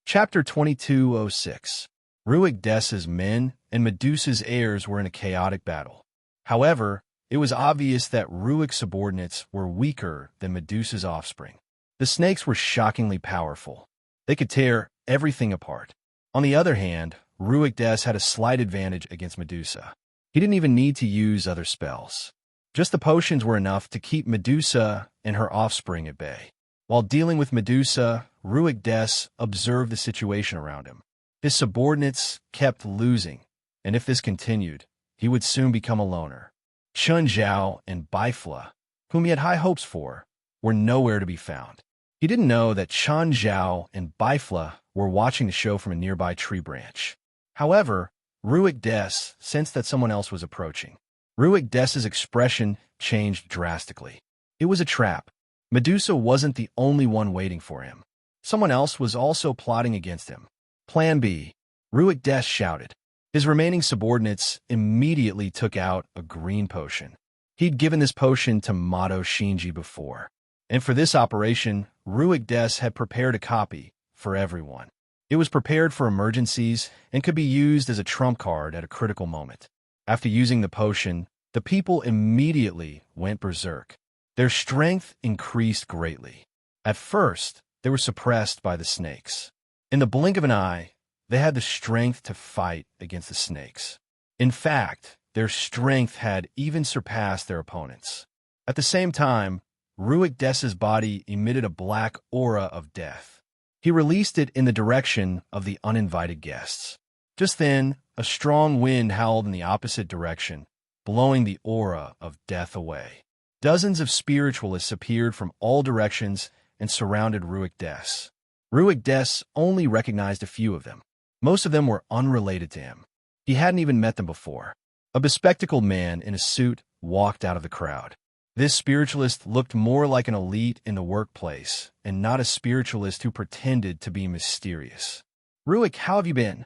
Chapter 2206. Ruick Dessa's men and Medusa's heirs were in a chaotic battle. However, it was obvious that Ruick's subordinates were weaker than Medusa's offspring. The snakes were shockingly powerful. They could tear everything apart. On the other hand, Ruick Des had a slight advantage against Medusa. He didn't even need to use other spells. Just the potions were enough to keep Medusa and her offspring at bay. While dealing with Medusa, Ruick Des observed the situation around him. His subordinates kept losing, and if this continued, he would soon become a loner. Chun Zhao and Bifla, whom he had high hopes for, were nowhere to be found. He didn't know that Chun Zhao and Bifla were watching the show from a nearby tree branch. However, Ruick Des sensed that someone else was approaching. Ruick Des's expression changed drastically. It was a trap. Medusa wasn't the only one waiting for him. Someone else was also plotting against him. Plan B. Ruick Des shouted. His remaining subordinates immediately took out a green potion. He'd given this potion to Mato Shinji before, and for this operation, Ruick Des had prepared a copy for everyone. It was prepared for emergencies and could be used as a trump card at a critical moment. After using the potion, the people immediately went berserk. Their strength increased greatly. At first, they were suppressed by the snakes. In the blink of an eye, they had the strength to fight against the snakes. In fact, their strength had even surpassed their opponents. At the same time, Ruick Des's body emitted a black aura of death. He released it in the direction of the uninvited guests. Just then, a strong wind howled in the opposite direction, blowing the aura of death away. Dozens of spiritualists appeared from all directions and surrounded Ruick Des. Ruick Des only recognized a few of them. Most of them were unrelated to him. He hadn't even met them before. A bespectacled man in a suit walked out of the crowd. This spiritualist looked more like an elite in the workplace and not a spiritualist who pretended to be mysterious. Ruick, how have you been?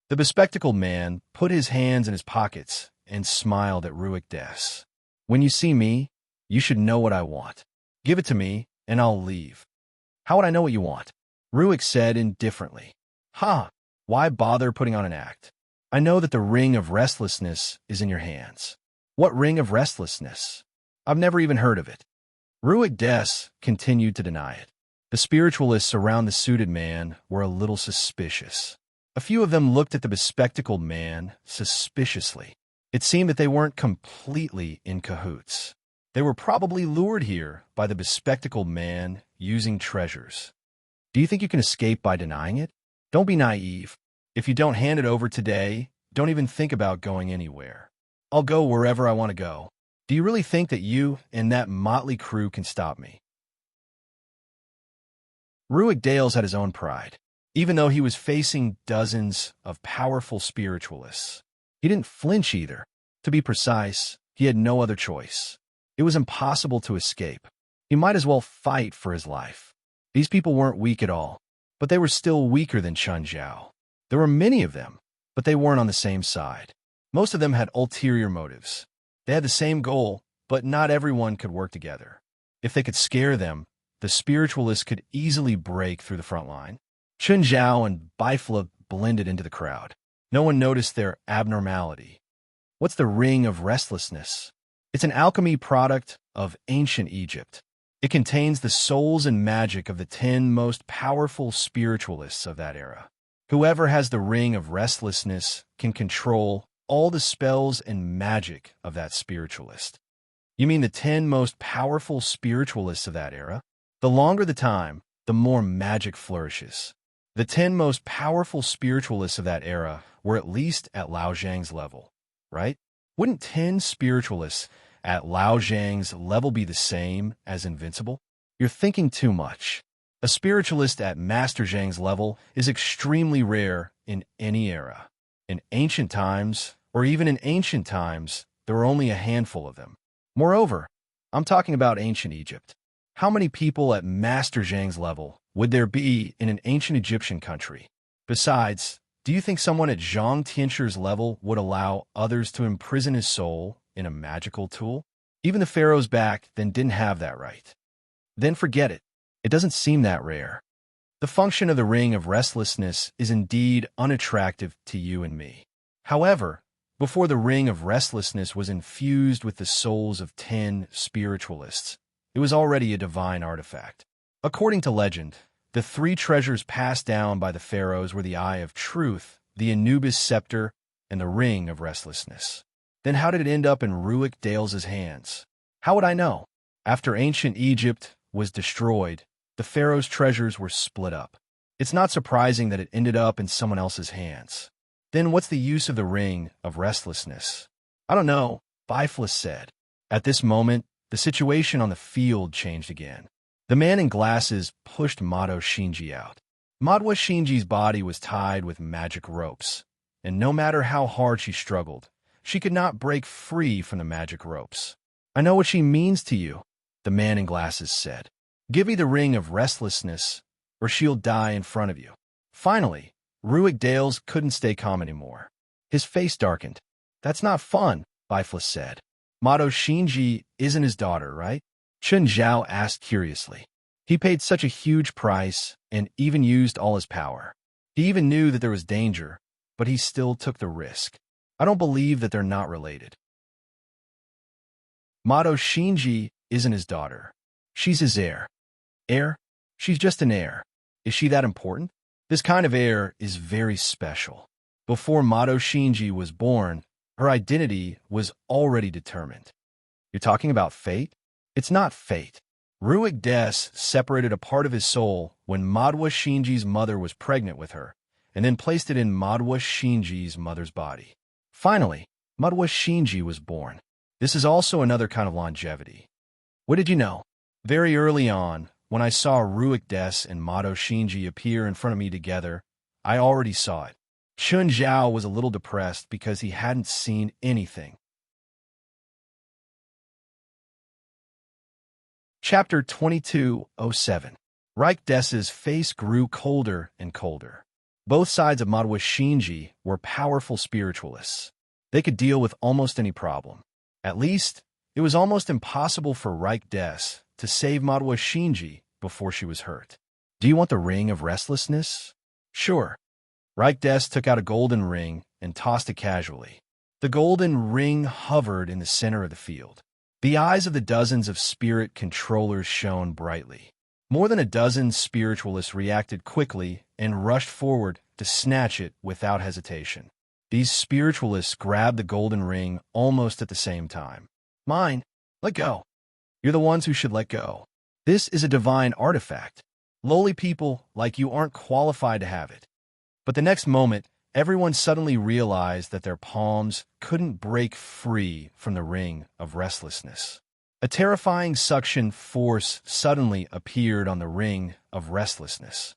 The bespectacled man put his hands in his pockets and smiled at Ruick Des. When you see me, you should know what I want. Give it to me, and I'll leave. How would I know what you want? Ruick said indifferently. Why bother putting on an act? I know that the ring of restlessness is in your hands. What ring of restlessness? I've never even heard of it. Ruick Des continued to deny it. The spiritualists around the suited man were a little suspicious. A few of them looked at the bespectacled man suspiciously. It seemed that they weren't completely in cahoots. They were probably lured here by the bespectacled man using treasures. Do you think you can escape by denying it? Don't be naive. If you don't hand it over today, don't even think about going anywhere. I'll go wherever I want to go. Do you really think that you and that motley crew can stop me? Ruick Des had his own pride. Even though he was facing dozens of powerful spiritualists, he didn't flinch either. To be precise, he had no other choice. It was impossible to escape. He might as well fight for his life. These people weren't weak at all, but they were still weaker than Chun Zhao. There were many of them, but they weren't on the same side. Most of them had ulterior motives. They had the same goal, but not everyone could work together. If they could scare them, the spiritualists could easily break through the front line. Chun Zhao and Bifla blended into the crowd. No one noticed their abnormality. What's the ring of restlessness? It's an alchemy product of ancient Egypt. It contains the souls and magic of the 10 most powerful spiritualists of that era. Whoever has the ring of restlessness can control all the spells and magic of that spiritualist. You mean the 10 most powerful spiritualists of that era? The longer the time, the more magic flourishes. The 10 most powerful spiritualists of that era were at least at Lao Zhang's level, right? Wouldn't 10 spiritualists at Lao Zhang's level be the same as invincible? You're thinking too much. A spiritualist at Master Zhang's level is extremely rare in any era. In ancient times, or even in ancient times, there were only a handful of them. Moreover, I'm talking about ancient Egypt. How many people at Master Zhang's level would there be in an ancient Egyptian country? Besides, do you think someone at Zhang Tianchu's level would allow others to imprison his soul in a magical tool? Even the pharaohs back then didn't have that right. Then forget it. It doesn't seem that rare. The The function of the ring of restlessness is indeed unattractive to you and me. However, before the ring of restlessness was infused with the souls of 10 spiritualists, it was already a divine artifact. According to legend, the 3 treasures passed down by the pharaohs were the Eye of Truth, the Anubis Scepter, and the Ring of Restlessness. Then how did it end up in Ruick Dales's hands? How would I know? After ancient Egypt was destroyed, the pharaoh's treasures were split up. It's not surprising that it ended up in someone else's hands. Then what's the use of the Ring of Restlessness? I don't know, Biflis said. At this moment, the situation on the field changed again. The man in glasses pushed Mato Shinji out. Madwa Shinji's body was tied with magic ropes, and no matter how hard she struggled, she could not break free from the magic ropes. I know what she means to you, the man in glasses said. Give me the Ring of Restlessness, or she'll die in front of you. Finally, Ruick Dales couldn't stay calm anymore. His face darkened. That's not fun, Biflis said. Mato Shinji isn't his daughter, right? Chun Zhao asked curiously. He paid such a huge price and even used all his power. He even knew that there was danger, but he still took the risk. I don't believe that they're not related. Mato Shinji isn't his daughter. She's his heir. Heir? She's just an heir. Is she that important? This kind of heir is very special. Before Mato Shinji was born, her identity was already determined. You're talking about fate? It's not fate. Ruick Des separated a part of his soul when Madwa Shinji's mother was pregnant with her, and then placed it in Madwa Shinji's mother's body. Finally, Madwa Shinji was born. This is also another kind of longevity. What did you know? Very early on, when I saw Ruick Des and Mato Shinji appear in front of me together, I already saw it. Chun Zhao was a little depressed because he hadn't seen anything. Chapter 2207. Ruick Des's face grew colder and colder. Both sides of Madwa Shinji were powerful spiritualists. They could deal with almost any problem. At least, it was almost impossible for Ruick Des to save Madwa Shinji before she was hurt. Do you want the Ring of Restlessness? Sure. Ruick Des took out a golden ring and tossed it casually. The golden ring hovered in the center of the field. The eyes of the dozens of spirit controllers shone brightly. More than a dozen spiritualists reacted quickly and rushed forward to snatch it without hesitation. These spiritualists grabbed the golden ring almost at the same time. Mine. Let go. You're the ones who should let go. This is a divine artifact. Lowly people like you aren't qualified to have it. But the next moment, everyone suddenly realized that their palms couldn't break free from the Ring of Restlessness. A terrifying suction force suddenly appeared on the Ring of Restlessness.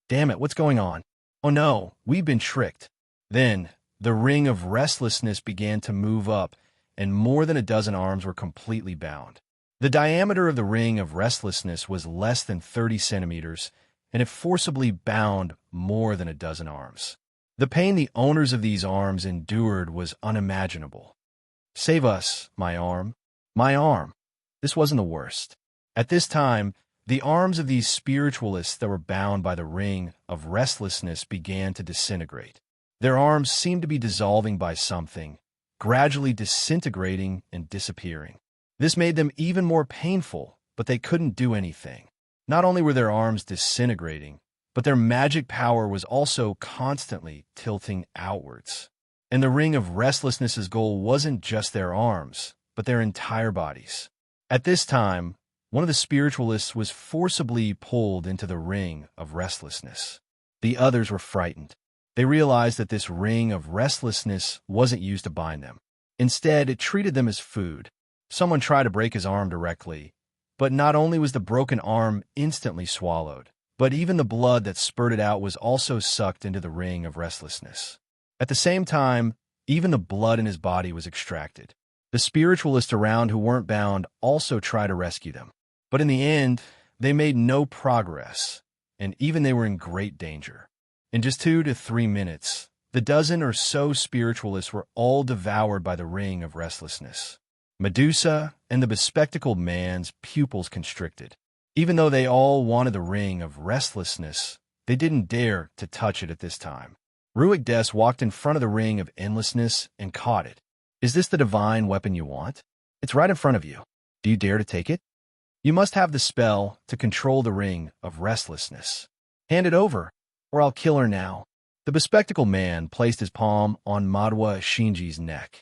Damn it, what's going on? Oh no, we've been tricked. Then, the Ring of Restlessness began to move up, and more than a dozen arms were completely bound. The diameter of the Ring of Restlessness was less than 30 centimeters, and it forcibly bound more than a dozen arms. The pain the owners of these arms endured was unimaginable. Save us, my arm. My arm. This wasn't the worst. At this time, the arms of these spiritualists that were bound by the Ring of Restlessness began to disintegrate. Their arms seemed to be dissolving by something, gradually disintegrating and disappearing. This made them even more painful, but they couldn't do anything. Not only were their arms disintegrating, but their magic power was also constantly tilting outwards. And the Ring of Restlessness's goal wasn't just their arms, but their entire bodies. At this time, one of the spiritualists was forcibly pulled into the Ring of Restlessness. The others were frightened. They realized that this Ring of Restlessness wasn't used to bind them. Instead, it treated them as food. Someone tried to break his arm directly, but not only was the broken arm instantly swallowed, but even the blood that spurted out was also sucked into the Ring of Restlessness. At the same time, even the blood in his body was extracted. The spiritualists around who weren't bound also tried to rescue them. But in the end, they made no progress, and even they were in great danger. In just 2 to 3 minutes, the dozen or so spiritualists were all devoured by the Ring of Restlessness. Medusa and the bespectacled man's pupils constricted. Even though they all wanted the Ring of Restlessness, They didn't dare to touch it at this time. Ruik Des walked in front of the ring of endlessness and caught it. Is this the divine weapon you want? It's right in front of you. Do you dare to take it? You must have the spell to control the ring of restlessness. Hand it over, or I'll kill her now. The bespectacled man placed his palm on Madwa Shinji's neck.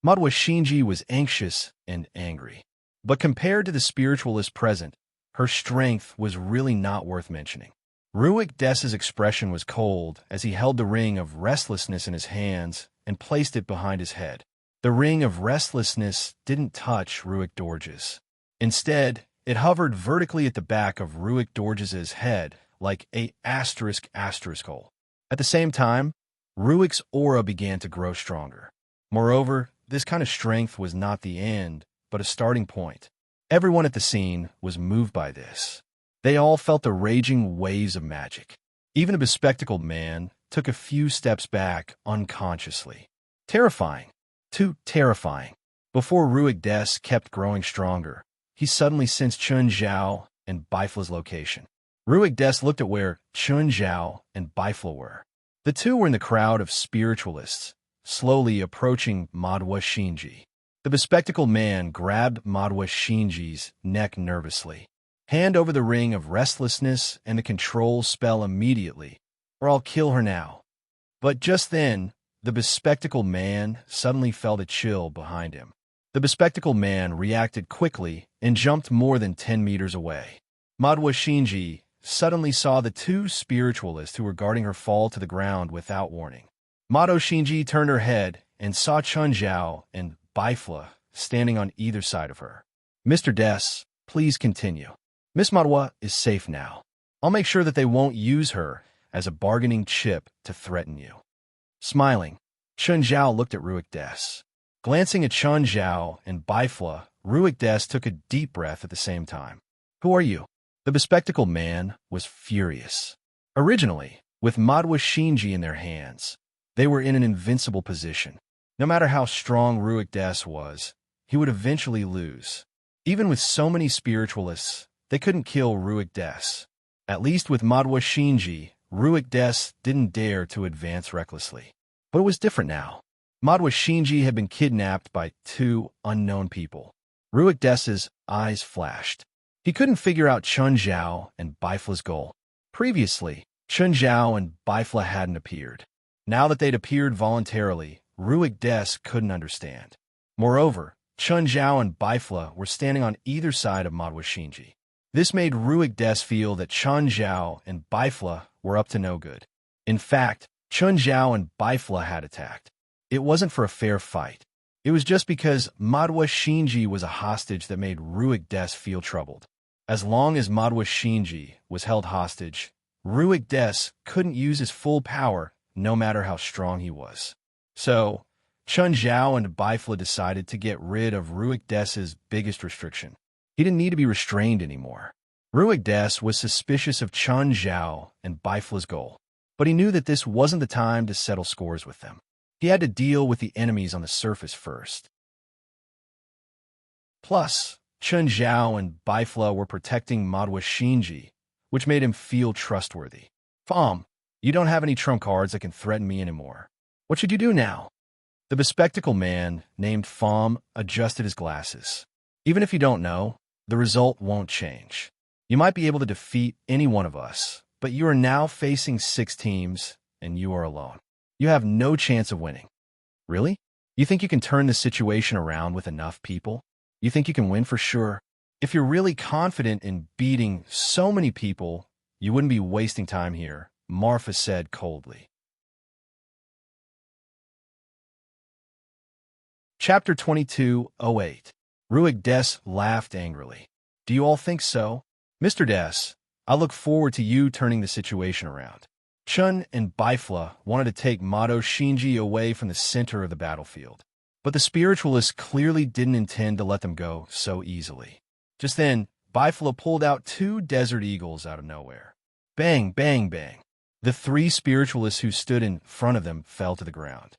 Madwa Shinji was anxious and angry. But compared to the spiritualist present, her strength was really not worth mentioning. Ruik Des's expression was cold as he held the ring of restlessness in his hands and placed it behind his head. The ring of restlessness didn't touch Ruik Dorge's. Instead, it hovered vertically at the back of Ruik Dorge's head like a ****. At the same time, Ruik's aura began to grow stronger. Moreover, this kind of strength was not the end, but a starting point. Everyone at the scene was moved by this. They all felt the raging waves of magic. Even a bespectacled man took a few steps back unconsciously. Terrifying. Too terrifying. Before Ruik Des kept growing stronger, he suddenly sensed Chun Zhao and Bifla's location. Ruik Des looked at where Chun Zhao and Bifla were. The two were in the crowd of spiritualists, slowly approaching Madwa Shinji. The bespectacled man grabbed Madwa Shinji's neck nervously. Hand over the ring of restlessness and the control spell immediately, or I'll kill her now. But just then, the bespectacled man suddenly felt a chill behind him. The bespectacled man reacted quickly and jumped more than 10 meters away. Madwa Shinji suddenly saw the two spiritualists who were guarding her fall to the ground without warning. Madwa Shinji turned her head and saw Chun Zhao and Bifla standing on either side of her. Mr. Des, please continue. Miss Madwa is safe now. I'll make sure that they won't use her as a bargaining chip to threaten you. Smiling, Chun Zhao looked at Ruik Des. Glancing at Chun Zhao and Bifla, Ruik Des took a deep breath at the same time. Who are you? The bespectacled man was furious. Originally, with Madwa Shinji in their hands, they were in an invincible position. No matter how strong Ruik Des was, he would eventually lose. Even with so many spiritualists, they couldn't kill Ruik Des. At least with Madwa Shinji, Ruik Des didn't dare to advance recklessly. But it was different now. Madwa Shinji had been kidnapped by two unknown people. Ruik Des's eyes flashed. He couldn't figure out Chun Zhao and Bifla's goal. Previously, Chun Zhao and Bifla hadn't appeared. Now that they'd appeared voluntarily, Ruik Des couldn't understand. Moreover, Chun Zhao and Bifla were standing on either side of Madwa Shinji. This made Ruik Des feel that Chun Zhao and Bifla were up to no good. In fact, Chun Zhao and Bifla had attacked. It wasn't for a fair fight. It was just because Madwa Shinji was a hostage that made Ruik Des feel troubled. As long as Madwa Shinji was held hostage, Ruik Des couldn't use his full power no matter how strong he was. So, Chun Zhao and Bifla decided to get rid of Ruik Des's biggest restriction. He didn't need to be restrained anymore. Ruik Des was suspicious of Chun Zhao and Bifla's goal, but he knew that this wasn't the time to settle scores with them. He had to deal with the enemies on the surface first. Plus, Chun Zhao and Bifla were protecting Madwa Shinji, which made him feel trustworthy. Fom, you don't have any trump cards that can threaten me anymore. What should you do now? The bespectacled man, named Fom, adjusted his glasses. Even if you don't know, the result won't change. You might be able to defeat any one of us, but you are now facing 6 teams, and you are alone. You have no chance of winning. Really? You think you can turn the situation around with enough people? You think you can win for sure? If you're really confident in beating so many people, you wouldn't be wasting time here, Marfa said coldly. Chapter 22:08. Ruik Des laughed angrily. Do you all think so? Mr. Des, I look forward to you turning the situation around. Chun and Bifla wanted to take Madwa Shinji away from the center of the battlefield, but the spiritualists clearly didn't intend to let them go so easily. Just then, Bifla pulled out 2 desert eagles out of nowhere. Bang, bang, bang. The 3 spiritualists who stood in front of them fell to the ground.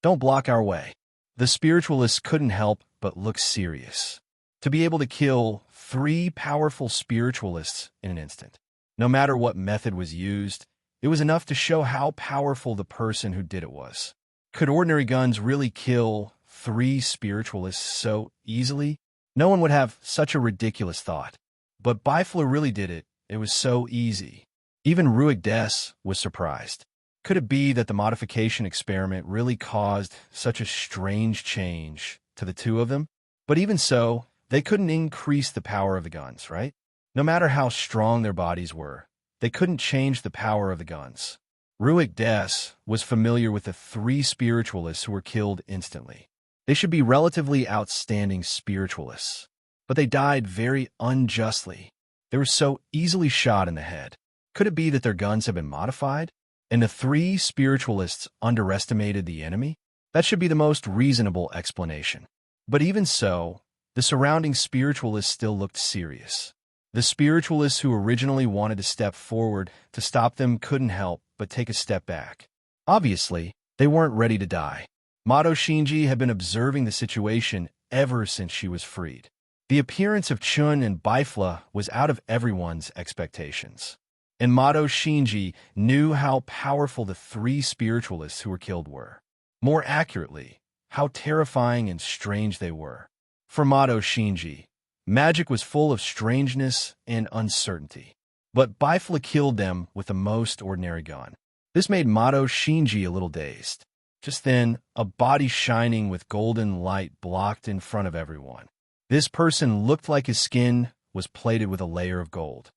Don't block our way. The spiritualists couldn't help but look serious. To be able to kill 3 powerful spiritualists in an instant. No matter what method was used, it was enough to show how powerful the person who did it was. Could ordinary guns really kill 3 spiritualists so easily? No one would have such a ridiculous thought. But Bifla really did it. It was so easy. Even Ruig Des was surprised. Could it be that the modification experiment really caused such a strange change to the two of them? But even so, they couldn't increase the power of the guns, right? No matter how strong their bodies were, they couldn't change the power of the guns. Ruig Des was familiar with the 3 spiritualists who were killed instantly. They should be relatively outstanding spiritualists, but they died very unjustly. They were so easily shot in the head. Could it be that their guns have been modified? And the 3 spiritualists underestimated the enemy? That should be the most reasonable explanation. But even so, the surrounding spiritualists still looked serious. The spiritualists who originally wanted to step forward to stop them couldn't help but take a step back. Obviously, they weren't ready to die. Mato Shinji had been observing the situation ever since she was freed. The appearance of Chun and Bifla was out of everyone's expectations. And Mato Shinji knew how powerful the 3 spiritualists who were killed were. More accurately, how terrifying and strange they were. For Mato Shinji, magic was full of strangeness and uncertainty. But Bifla killed them with the most ordinary gun. This made Mato Shinji a little dazed. Just then, a body shining with golden light blocked in front of everyone. This person looked like his skin was plated with a layer of gold.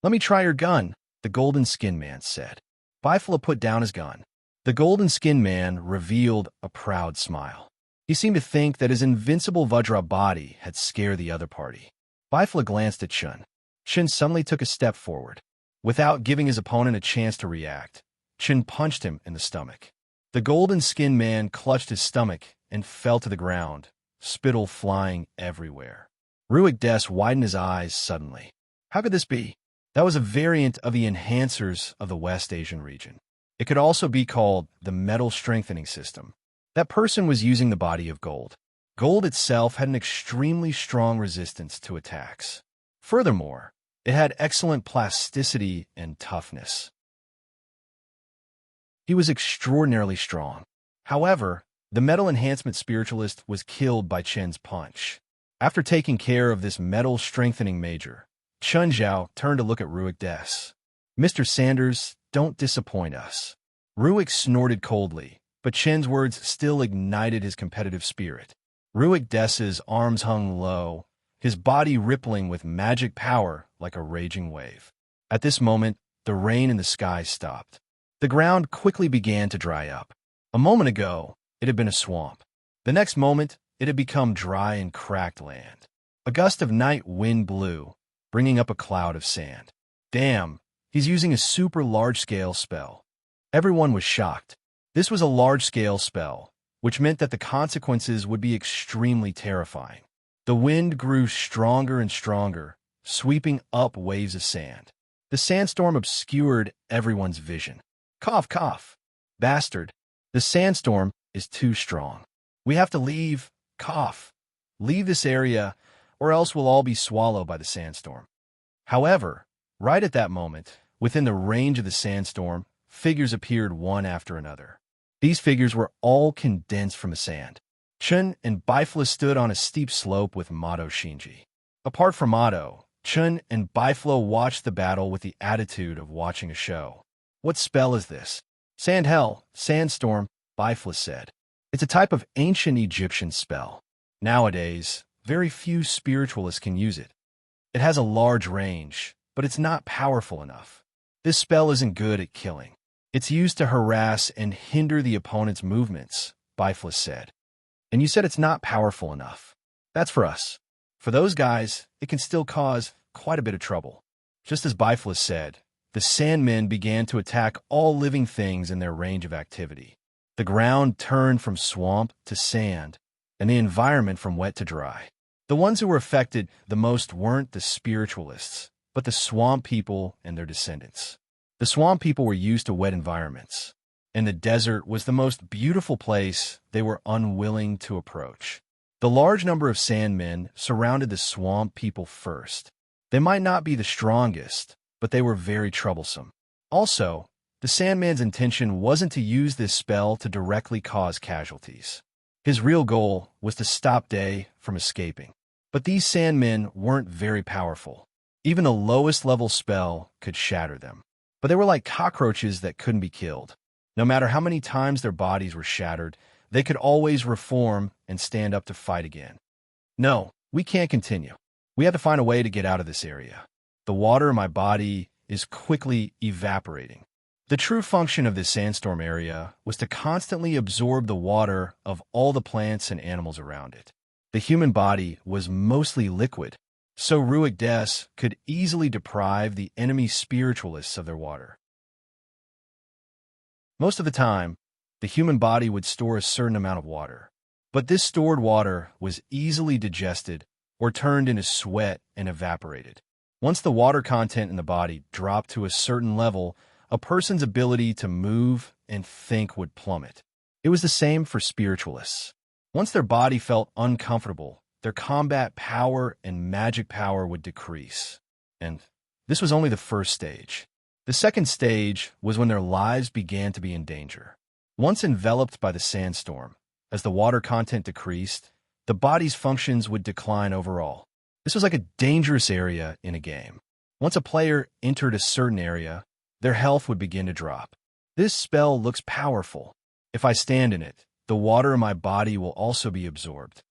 "Let me try your gun," the golden skin man said. Bifla put down his gun. The golden skin man revealed a proud smile. He seemed to think that his invincible Vajra body had scared the other party. Bifla glanced at Chun. Chun suddenly took a step forward. Without giving his opponent a chance to react, Chun punched him in the stomach. The golden skin man clutched his stomach and fell to the ground, spittle flying everywhere. Ruig Des widened his eyes suddenly. How could this be? That was a variant of the enhancers of the West Asian region. It could also be called the metal strengthening system. That person was using the body of gold. Gold itself had an extremely strong resistance to attacks. Furthermore, it had excellent plasticity and toughness. He was extraordinarily strong. However, the metal enhancement spiritualist was killed by Chen's punch. After taking care of this metal strengthening major, Chun Zhao turned to look at Ruig Des. "Mr. Sanders, don't disappoint us." Ruig snorted coldly, but Chen's words still ignited his competitive spirit. Ruig Des's arms hung low, his body rippling with magic power like a raging wave. At this moment, the rain in the sky stopped. The ground quickly began to dry up. A moment ago, it had been a swamp. The next moment, it had become dry and cracked land. A gust of night wind blew, bringing up a cloud of sand. Damn, he's using a super large-scale spell. Everyone was shocked. This was a large-scale spell, which meant that the consequences would be extremely terrifying. The wind grew stronger and stronger, sweeping up waves of sand. The sandstorm obscured everyone's vision. Cough, cough. Bastard. The sandstorm is too strong. We have to leave. Cough. Leave this area, or else we'll all be swallowed by the sandstorm. However, right at that moment, within the range of the sandstorm, figures appeared one after another. These figures were all condensed from the sand. Chun and Bifla stood on a steep slope with Mato Shinji. Apart from Mato, Chun and Bifla watched the battle with the attitude of watching a show. "What spell is this?" "Sand-hell, sandstorm," Bifla said. "It's a type of ancient Egyptian spell. Nowadays, very few spiritualists can use it. It has a large range, but it's not powerful enough. This spell isn't good at killing. It's used to harass and hinder the opponent's movements," Bifla said. "And you said it's not powerful enough. That's for us. For those guys, it can still cause quite a bit of trouble." Just as Bifla said, the Sandmen began to attack all living things in their range of activity. The ground turned from swamp to sand, and the environment from wet to dry. The ones who were affected the most weren't the spiritualists, but the swamp people and their descendants. The swamp people were used to wet environments, and the desert was the most beautiful place they were unwilling to approach. The large number of Sandmen surrounded the swamp people first. They might not be the strongest, but they were very troublesome. Also, the Sandman's intention wasn't to use this spell to directly cause casualties. His real goal was to stop Day from escaping. But these Sandmen weren't very powerful. Even the lowest level spell could shatter them. But they were like cockroaches that couldn't be killed. No matter how many times their bodies were shattered, they could always reform and stand up to fight again. No, we can't continue. We have to find a way to get out of this area. The water in my body is quickly evaporating. The true function of this sandstorm area was to constantly absorb the water of all the plants and animals around it. The human body was mostly liquid, so Ruach Des could easily deprive the enemy spiritualists of their water. Most of the time, the human body would store a certain amount of water, but this stored water was easily digested or turned into sweat and evaporated. Once the water content in the body dropped to a certain level, a person's ability to move and think would plummet. It was the same for spiritualists. Once their body felt uncomfortable, their combat power and magic power would decrease. And this was only the first stage. The second stage was when their lives began to be in danger. Once enveloped by the sandstorm, as the water content decreased, the body's functions would decline overall. This was like a dangerous area in a game. Once a player entered a certain area, their health would begin to drop. This spell looks powerful. If I stand in it, the water in my body will also be absorbed.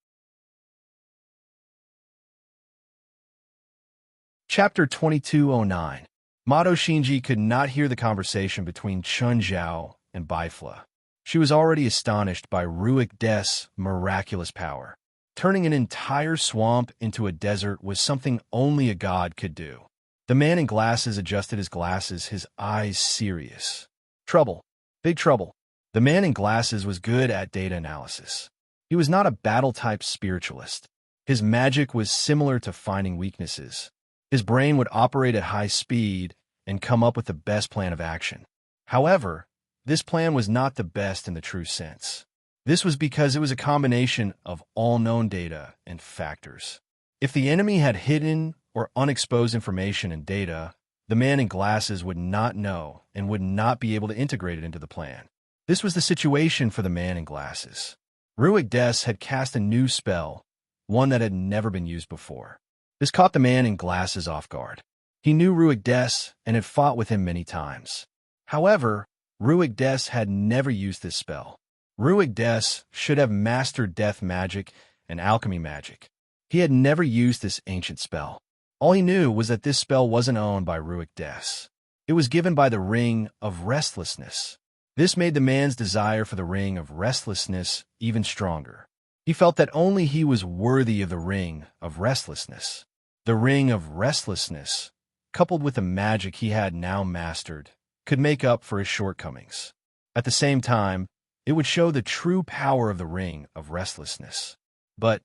Chapter 2209. Mato Shinji could not hear the conversation between Chun Zhao and Baifla. She was already astonished by Ruach Des' miraculous power. Turning an entire swamp into a desert was something only a god could do. The man in glasses adjusted his glasses, his eyes serious. Trouble. Big trouble. The man in glasses was good at data analysis. He was not a battle-type spiritualist. His magic was similar to finding weaknesses. His brain would operate at high speed and come up with the best plan of action. However, this plan was not the best in the true sense. This was because it was a combination of all known data and factors. If the enemy had hidden or unexposed information and data, the man in glasses would not know and would not be able to integrate it into the plan. This was the situation for the man in glasses. Ruach Des had cast a new spell, one that had never been used before. This caught the man in glasses off guard. He knew Ruach Des and had fought with him many times. However, Ruach Des had never used this spell. Ruach Des should have mastered death magic and alchemy magic. He had never used this ancient spell. All he knew was that this spell wasn't owned by Ruach Des. It was given by the Ring of Restlessness. This made the man's desire for the Ring of Restlessness even stronger. He felt that only he was worthy of the Ring of Restlessness. The Ring of Restlessness, coupled with the magic he had now mastered, could make up for his shortcomings. At the same time, it would show the true power of the Ring of Restlessness. But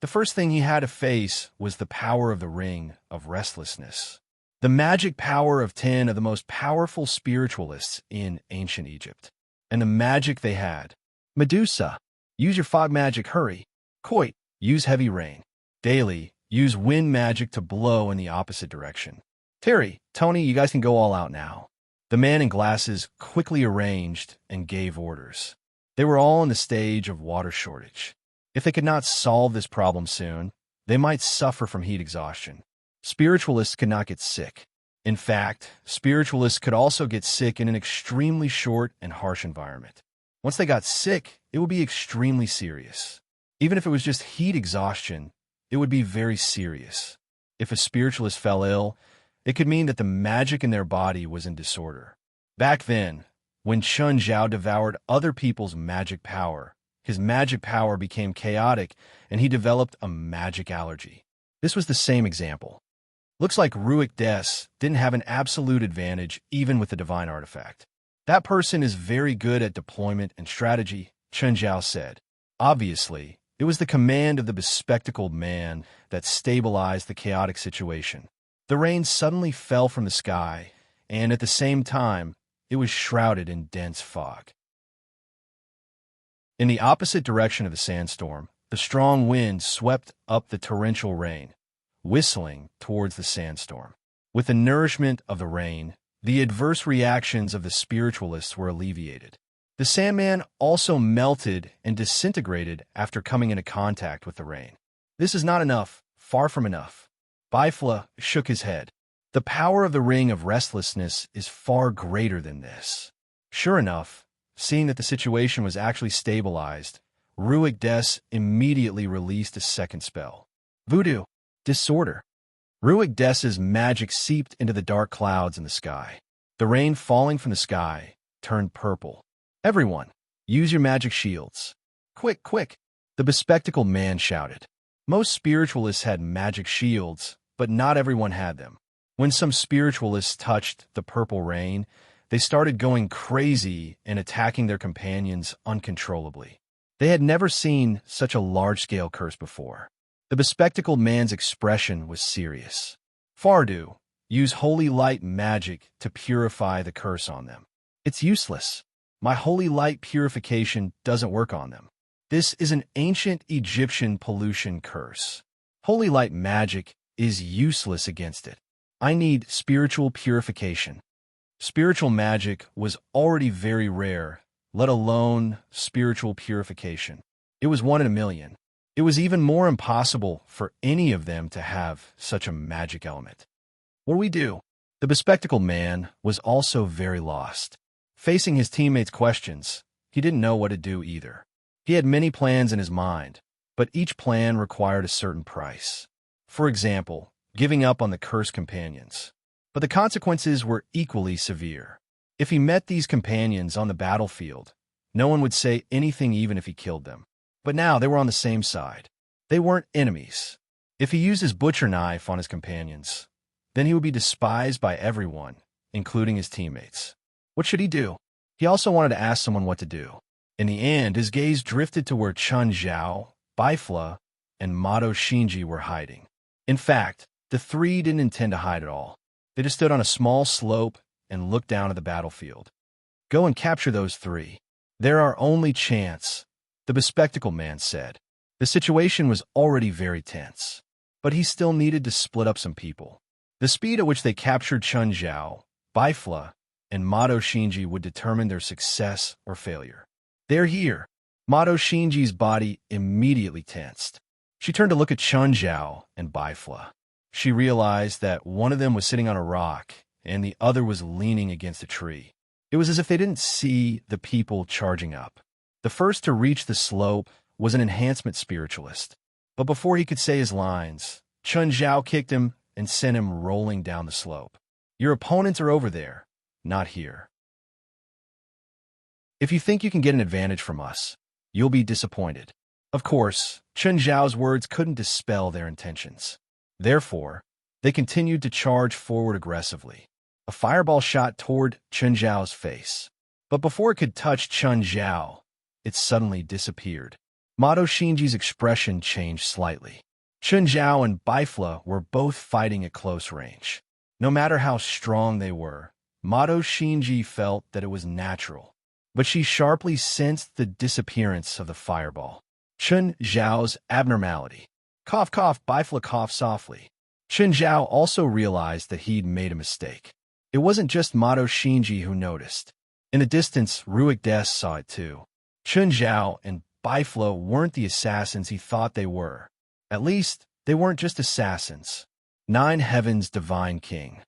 the first thing he had to face was the power of the Ring of Restlessness. The magic power of 10 of the most powerful spiritualists in ancient Egypt. And the magic they had. Medusa, use your fog magic, hurry. Coit, use heavy rain. Daily, use wind magic to blow in the opposite direction. Terry, Tony, you guys can go all out now. The man in glasses quickly arranged and gave orders. They were all in the stage of water shortage. If they could not solve this problem soon, they might suffer from heat exhaustion. Spiritualists could not get sick. In fact, spiritualists could also get sick in an extremely short and harsh environment. Once they got sick, it would be extremely serious. Even if it was just heat exhaustion, it would be very serious. If a spiritualist fell ill, it could mean that the magic in their body was in disorder. Back then, when Chun Zhao devoured other people's magic power, his magic power became chaotic and he developed a magic allergy. This was the same example. Looks like Ruach Des didn't have an absolute advantage even with the divine artifact. That person is very good at deployment and strategy, Chun Zhao said. Obviously, it was the command of the bespectacled man that stabilized the chaotic situation. The rain suddenly fell from the sky, and at the same time, it was shrouded in dense fog. In the opposite direction of the sandstorm, the strong wind swept up the torrential rain, whistling towards the sandstorm. With the nourishment of the rain, the adverse reactions of the spiritualists were alleviated. The Sandman also melted and disintegrated after coming into contact with the rain. This is not enough, far from enough. Bifla shook his head. The power of the Ring of Restlessness is far greater than this. Sure enough, seeing that the situation was actually stabilized, Ruik Des immediately released a second spell. Voodoo. Disorder. Ruik Des's magic seeped into the dark clouds in the sky. The rain falling from the sky turned purple. Everyone, use your magic shields. Quick, quick, the bespectacled man shouted. Most spiritualists had magic shields, but not everyone had them. When some spiritualists touched the purple rain, they started going crazy and attacking their companions uncontrollably. They had never seen such a large-scale curse before. The bespectacled man's expression was serious. Fardu, use holy light magic to purify the curse on them. It's useless. My holy light purification doesn't work on them. This is an ancient Egyptian pollution curse. Holy light magic is useless against it. I need spiritual purification. Spiritual magic was already very rare, let alone spiritual purification. It was 1 in a million. It was even more impossible for any of them to have such a magic element. What do we do? The bespectacled man was also very lost. Facing his teammates' questions, he didn't know what to do either. He had many plans in his mind, but each plan required a certain price. For example, giving up on the cursed companions. But the consequences were equally severe. If he met these companions on the battlefield, no one would say anything even if he killed them. But now they were on the same side. They weren't enemies. If he used his butcher knife on his companions, then he would be despised by everyone, including his teammates. What should he do? He also wanted to ask someone what to do. In the end, his gaze drifted to where Chun Zhao, Bifla, and Mato Shinji were hiding. In fact, the three didn't intend to hide at all. They just stood on a small slope and looked down at the battlefield. Go and capture those three. They're our only chance, the bespectacled man said. The situation was already very tense, but he still needed to split up some people. The speed at which they captured Chun Zhao, Bifla, and Mato Shinji would determine their success or failure. They're here. Mato Shinji's body immediately tensed. She turned to look at Chun Zhao and Bifla. She realized that one of them was sitting on a rock and the other was leaning against a tree. It was as if they didn't see the people charging up. The first to reach the slope was an enhancement spiritualist. But before he could say his lines, Chun Zhao kicked him and sent him rolling down the slope. Your opponents are over there, not here. If you think you can get an advantage from us, you'll be disappointed. Of course, Chun Zhao's words couldn't dispel their intentions. Therefore, they continued to charge forward aggressively. A fireball shot toward Chun Zhao's face. But before it could touch Chun Zhao, it suddenly disappeared. Mato Shinji's expression changed slightly. Chun Zhao and Bifla were both fighting at close range. No matter how strong they were, Mato Shinji felt that it was natural. But she sharply sensed the disappearance of the fireball. Chun Zhao's abnormality. Cough, cough, Bifla coughed softly. Chun Zhao also realized that he'd made a mistake. It wasn't just Mato Shinji who noticed. In the distance, Ruik Des saw it too. Chun Zhao and Bifla weren't the assassins he thought they were. At least, they weren't just assassins. 9 Heaven's Divine King.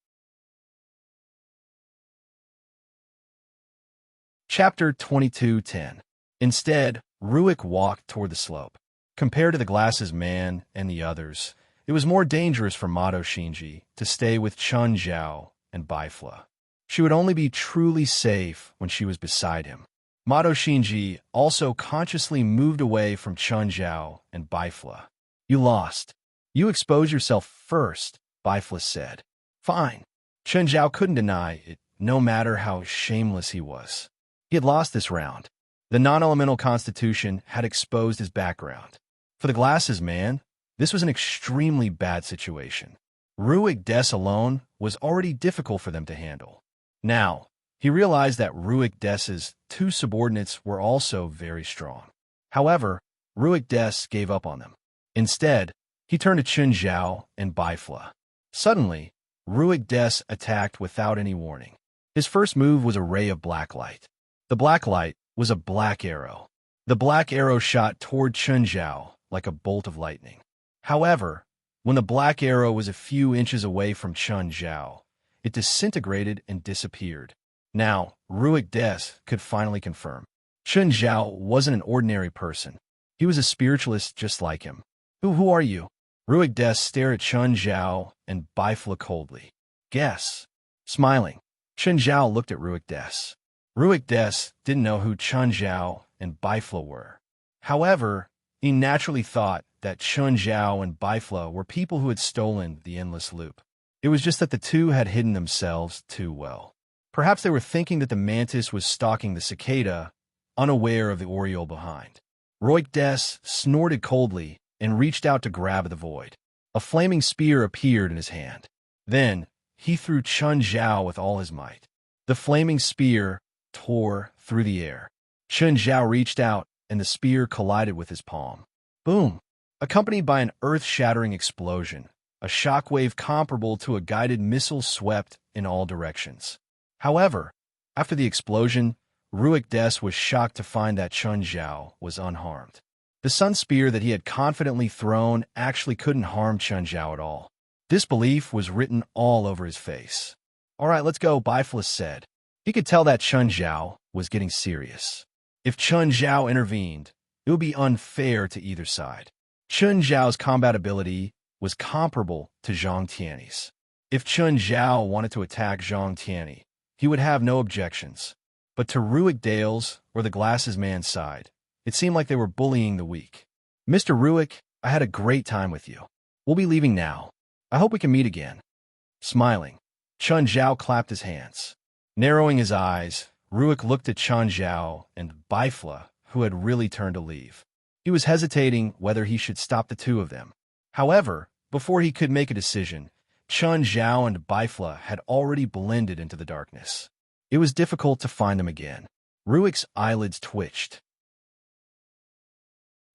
Chapter 22:10. Instead, Ruik walked toward the slope. Compared to the Glasses Man and the others, it was more dangerous for Mato Shinji to stay with Chun Zhao and Bifla. She would only be truly safe when she was beside him. Mato Shinji also consciously moved away from Chun Zhao and Bifla. You lost. You expose yourself first, Bifla said. Fine. Chun Zhao couldn't deny it, no matter how shameless he was. He had lost this round. The non-elemental constitution had exposed his background. For the Glasses Man, this was an extremely bad situation. Ruik Des alone was already difficult for them to handle. Now, he realized that Ruik Des's 2 subordinates were also very strong. However, Ruik Des gave up on them. Instead, he turned to Chun Zhao and Bifla. Suddenly, Ruik Des attacked without any warning. His first move was a ray of black light. The black light was a black arrow. The black arrow shot toward Chun Zhao like a bolt of lightning. However, when the black arrow was a few inches away from Chun Zhao, it disintegrated and disappeared. Now, Ruik Des could finally confirm. Chun Zhao wasn't an ordinary person. He was a spiritualist just like him. Who are you? Ruik Des stared at Chun Zhao and Bifla coldly. Guess. Smiling, Chun Zhao looked at Ruik Des. Ruik Des didn't know who Chun Zhao and Bifla were. However, he naturally thought that Chun Zhao and Bifla were people who had stolen the endless loop. It was just that the two had hidden themselves too well. Perhaps they were thinking that the mantis was stalking the cicada, unaware of the oriole behind. Ruik Des snorted coldly and reached out to grab the void. A flaming spear appeared in his hand. Then, he threw Chun Zhao with all his might. The flaming spear tore through the air. Chun Zhao reached out, and the spear collided with his palm. Boom! Accompanied by an earth-shattering explosion, a shockwave comparable to a guided missile swept in all directions. However, after the explosion, Ruik Des was shocked to find that Chun Zhao was unharmed. The sun spear that he had confidently thrown actually couldn't harm Chun Zhao at all. Disbelief was written all over his face. All right, let's go, Bifla said. He could tell that Chun Zhao was getting serious. If Chun Zhao intervened, it would be unfair to either side. Chun Zhao's combat ability was comparable to Zhang Tiany's. If Chun Zhao wanted to attack Zhang Tiany, he would have no objections. But to Ruik Dale's or the Glasses Man's side, it seemed like they were bullying the weak. Mr. Ruik, I had a great time with you. We'll be leaving now. I hope we can meet again. Smiling, Chun Zhao clapped his hands. Narrowing his eyes, Ruik looked at Chun Zhao and Bifla, who had really turned to leave. He was hesitating whether he should stop the two of them. However, before he could make a decision, Chun Zhao and Bifla had already blended into the darkness. It was difficult to find them again. Ruik's eyelids twitched.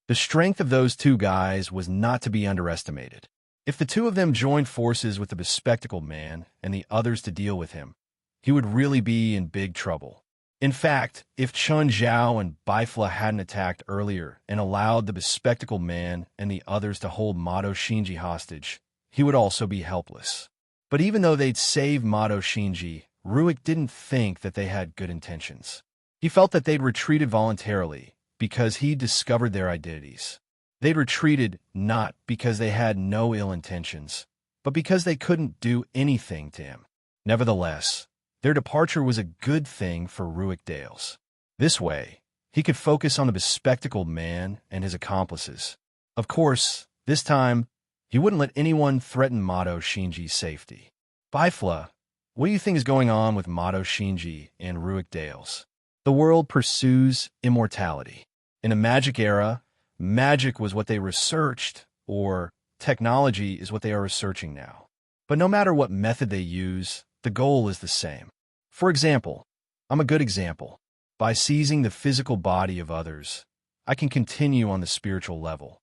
The strength of those two guys was not to be underestimated. If the two of them joined forces with the bespectacled man and the others to deal with him, he would really be in big trouble. In fact, if Chun Zhao and Bifla hadn't attacked earlier and allowed the bespectacled man and the others to hold Mato Shinji hostage, he would also be helpless. But even though they'd saved Mato Shinji, Ruik didn't think that they had good intentions. He felt that they'd retreated voluntarily because he discovered their identities. They'd retreated not because they had no ill intentions, but because they couldn't do anything to him. Nevertheless, their departure was a good thing for Ruik Dales. This way, he could focus on the bespectacled man and his accomplices. Of course, this time, he wouldn't let anyone threaten Mato Shinji's safety. Bifla, what do you think is going on with Mato Shinji and Ruik Dales? The world pursues immortality. In a magic era, magic was what they researched, or technology is what they are researching now. But no matter what method they use, the goal is the same. For example, I'm a good example. By seizing the physical body of others, I can continue on the spiritual level.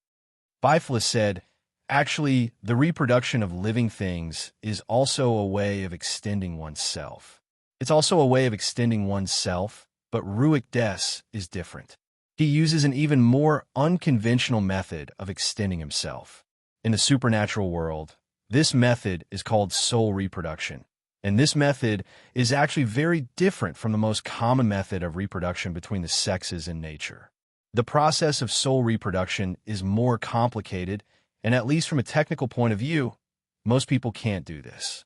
Bifla said, actually, the reproduction of living things is also a way of extending oneself. It's also a way of extending oneself, but Ruik Des is different. He uses an even more unconventional method of extending himself. In the supernatural world, this method is called soul reproduction. And this method is actually very different from the most common method of reproduction between the sexes in nature. The process of soul reproduction is more complicated, and at least from a technical point of view, most people can't do this.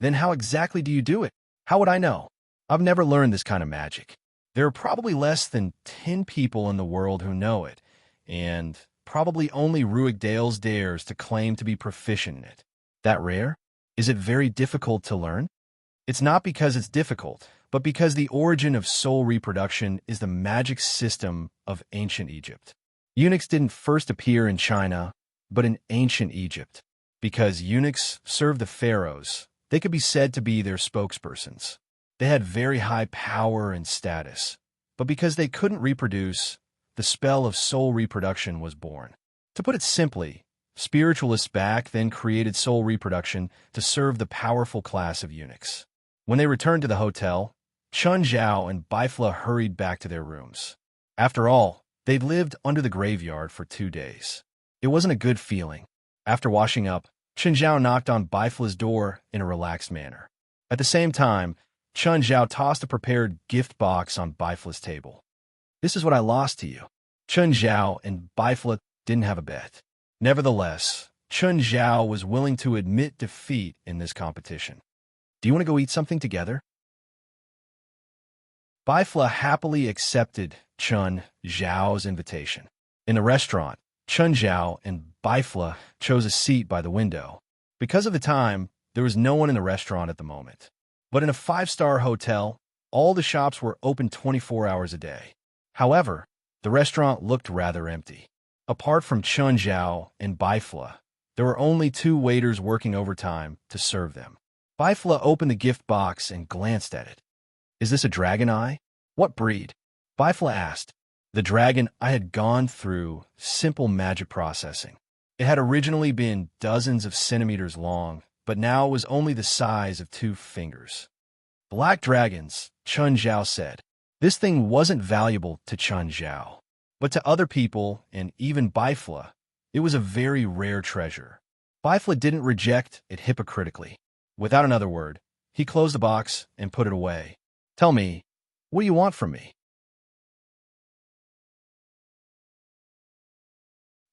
Then how exactly do you do it? How would I know? I've never learned this kind of magic. There are probably less than 10 people in the world who know it, and probably only Ruik Dales dares to claim to be proficient in it. That rare? Is it very difficult to learn? It's not because it's difficult, but because the origin of soul reproduction is the magic system of ancient Egypt. Eunuchs didn't first appear in China, but in ancient Egypt. Because eunuchs served the pharaohs, they could be said to be their spokespersons. They had very high power and status, but because they couldn't reproduce, the spell of soul reproduction was born. To put it simply, spiritualists back then created soul reproduction to serve the powerful class of eunuchs. When they returned to the hotel, Chun Zhao and Bifla hurried back to their rooms. After all, they'd lived under the graveyard for 2 days. It wasn't a good feeling. After washing up, Chun Zhao knocked on Bifla's door in a relaxed manner. At the same time, Chun Zhao tossed a prepared gift box on Bifla's table. "This is what I lost to you." Chun Zhao and Bifla didn't have a bet. Nevertheless, Chun Zhao was willing to admit defeat in this competition. "Do you want to go eat something together?" Bifla happily accepted Chun Zhao's invitation. In the restaurant, Chun Zhao and Bifla chose a seat by the window. Because of the time, there was no one in the restaurant at the moment. But in a 5-star hotel, all the shops were open 24 hours a day. However, the restaurant looked rather empty. Apart from Chun Zhao and Bifla, there were only 2 waiters working overtime to serve them. Bifla opened the gift box and glanced at it. "Is this a dragon eye? What breed?" Bifla asked. The dragon eye had gone through simple magic processing. It had originally been dozens of centimeters long, but now was only the size of 2 fingers. "Black dragons," Chun Zhao said. This thing wasn't valuable to Chun Zhao, but to other people, and even Bifla, it was a very rare treasure. Bifla didn't reject it hypocritically. Without another word, he closed the box and put it away. "Tell me, what do you want from me?"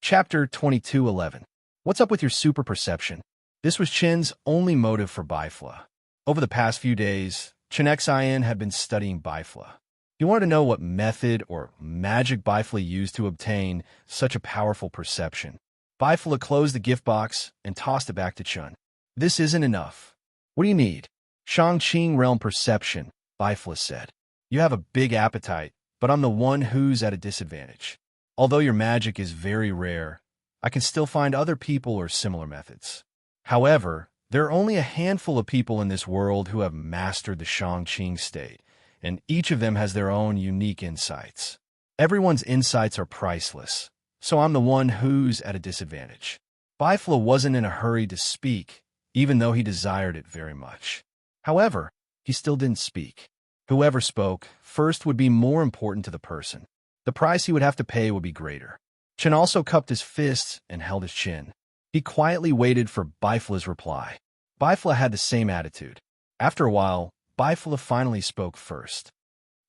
Chapter 22:11. What's up with your super perception? This was Chin's only motive for Bifla. Over the past few days, Chen Xin had been studying Bifla. He wanted to know what method or magic Bifla used to obtain such a powerful perception. Bifla closed the gift box and tossed it back to Chun. "This isn't enough. What do you need?" "Shangqing realm perception," Bifla said. "You have a big appetite, but I'm the one who's at a disadvantage. Although your magic is very rare, I can still find other people or similar methods. However, there are only a handful of people in this world who have mastered the Shangqing state, and each of them has their own unique insights. Everyone's insights are priceless, so I'm the one who's at a disadvantage." Bifla wasn't in a hurry to speak, even though he desired it very much. However, he still didn't speak. Whoever spoke first would be more important to the person. The price he would have to pay would be greater. Chen also cupped his fists and held his chin. He quietly waited for Bifla's reply. Bifla had the same attitude. After a while, Bifla finally spoke first.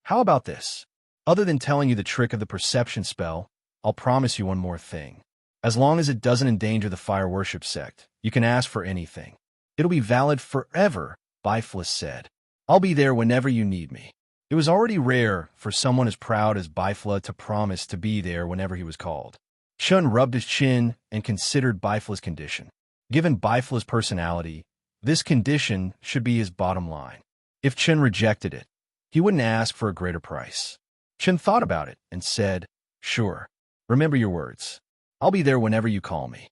"How about this? Other than telling you the trick of the perception spell, I'll promise you one more thing. As long as it doesn't endanger the fire worship sect, you can ask for anything. It'll be valid forever," Bifla said. "I'll be there whenever you need me." It was already rare for someone as proud as Bifla to promise to be there whenever he was called. Chun rubbed his chin and considered Bifla's condition. Given Bifla's personality, this condition should be his bottom line. If Chun rejected it, he wouldn't ask for a greater price. Chun thought about it and said, "Sure. Remember your words. I'll be there whenever you call me."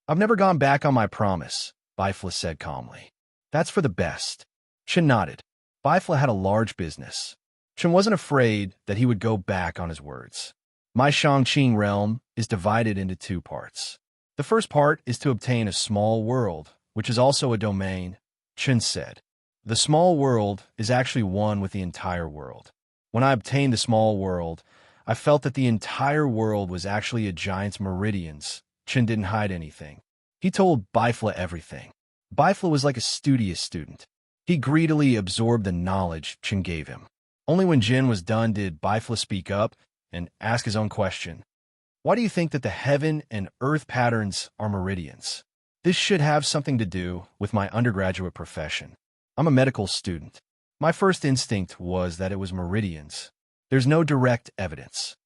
"I've never gone back on my promise," Bifla said calmly. "That's for the best." Chun nodded. Bifla had a large business. Chun wasn't afraid that he would go back on his words. "My Shangqing realm is divided into 2 parts. The first part is to obtain a small world, which is also a domain," Chun said. "The small world is actually one with the entire world. When I obtained the small world, I felt that the entire world was actually a giant's meridians." Chun didn't hide anything. He told Bifla everything. Bifla was like a studious student. He greedily absorbed the knowledge Chun gave him. Only when Jin was done did Bifla speak up and ask his own question. "Why do you think that the heaven and earth patterns are meridians?" This should have something to do with my undergraduate profession. I'm a medical student. My first instinct was that it was meridians. There's no direct evidence.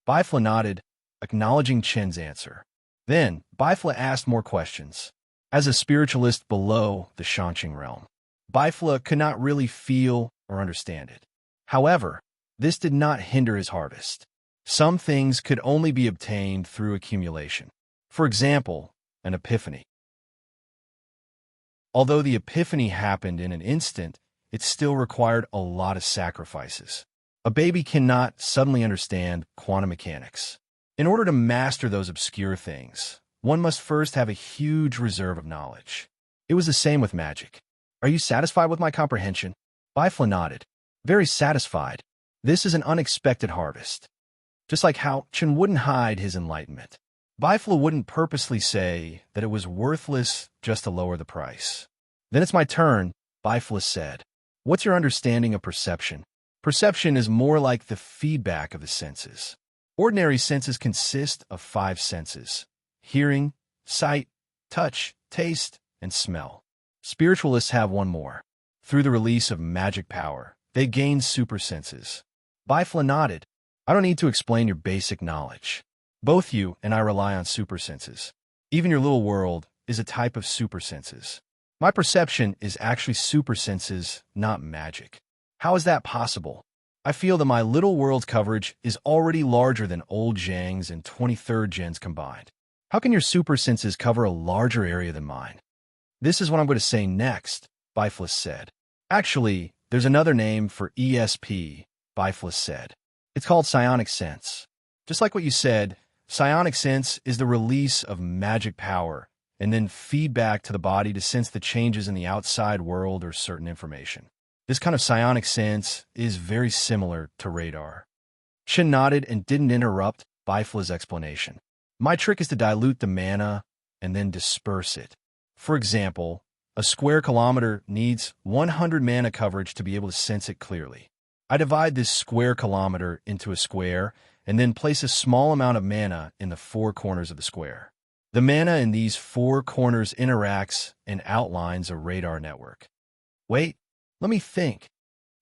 Bifla nodded, acknowledging Chen's answer. Then, Bifla asked more questions. As a spiritualist below the Shangqing realm, Bifla could not really feel or understand it. However, this did not hinder his harvest. Some things could only be obtained through accumulation. For example, an epiphany. Although the epiphany happened in an instant, it still required a lot of sacrifices. A baby cannot suddenly understand quantum mechanics. In order to master those obscure things, one must first have a huge reserve of knowledge. It was the same with magic. Are you satisfied with my comprehension? Bifla nodded. Very satisfied. This is an unexpected harvest. Just like how Chun wouldn't hide his enlightenment. Bifla wouldn't purposely say that it was worthless just to lower the price. Then it's my turn, Bifla said. What's your understanding of perception? Perception is more like the feedback of the senses. Ordinary senses consist of 5 senses: hearing, sight, touch, taste, and smell. Spiritualists have one more. Through the release of magic power, they gain super senses. Bifla nodded. I don't need to explain your basic knowledge. Both you and I rely on super senses. Even your little world is a type of super senses. My perception is actually super senses, not magic. How is that possible? I feel that my little world's coverage is already larger than old Zhang's and 23rd Gen's combined. How can your super senses cover a larger area than mine? This is what I'm going to say next, Bifla said. Actually, there's another name for ESP, Bifla said. It's called psionic sense. Just like what you said, psionic sense is the release of magic power and then feedback to the body to sense the changes in the outside world or certain information. This kind of psionic sense is very similar to radar. Shin nodded and didn't interrupt Bifla's explanation. My trick is to dilute the mana and then disperse it. For example, a square kilometer needs 100 mana coverage to be able to sense it clearly. I divide this square kilometer into a square and then place a small amount of mana in the 4 corners of the square. The mana in these 4 corners interacts and outlines a radar network. Wait, let me think.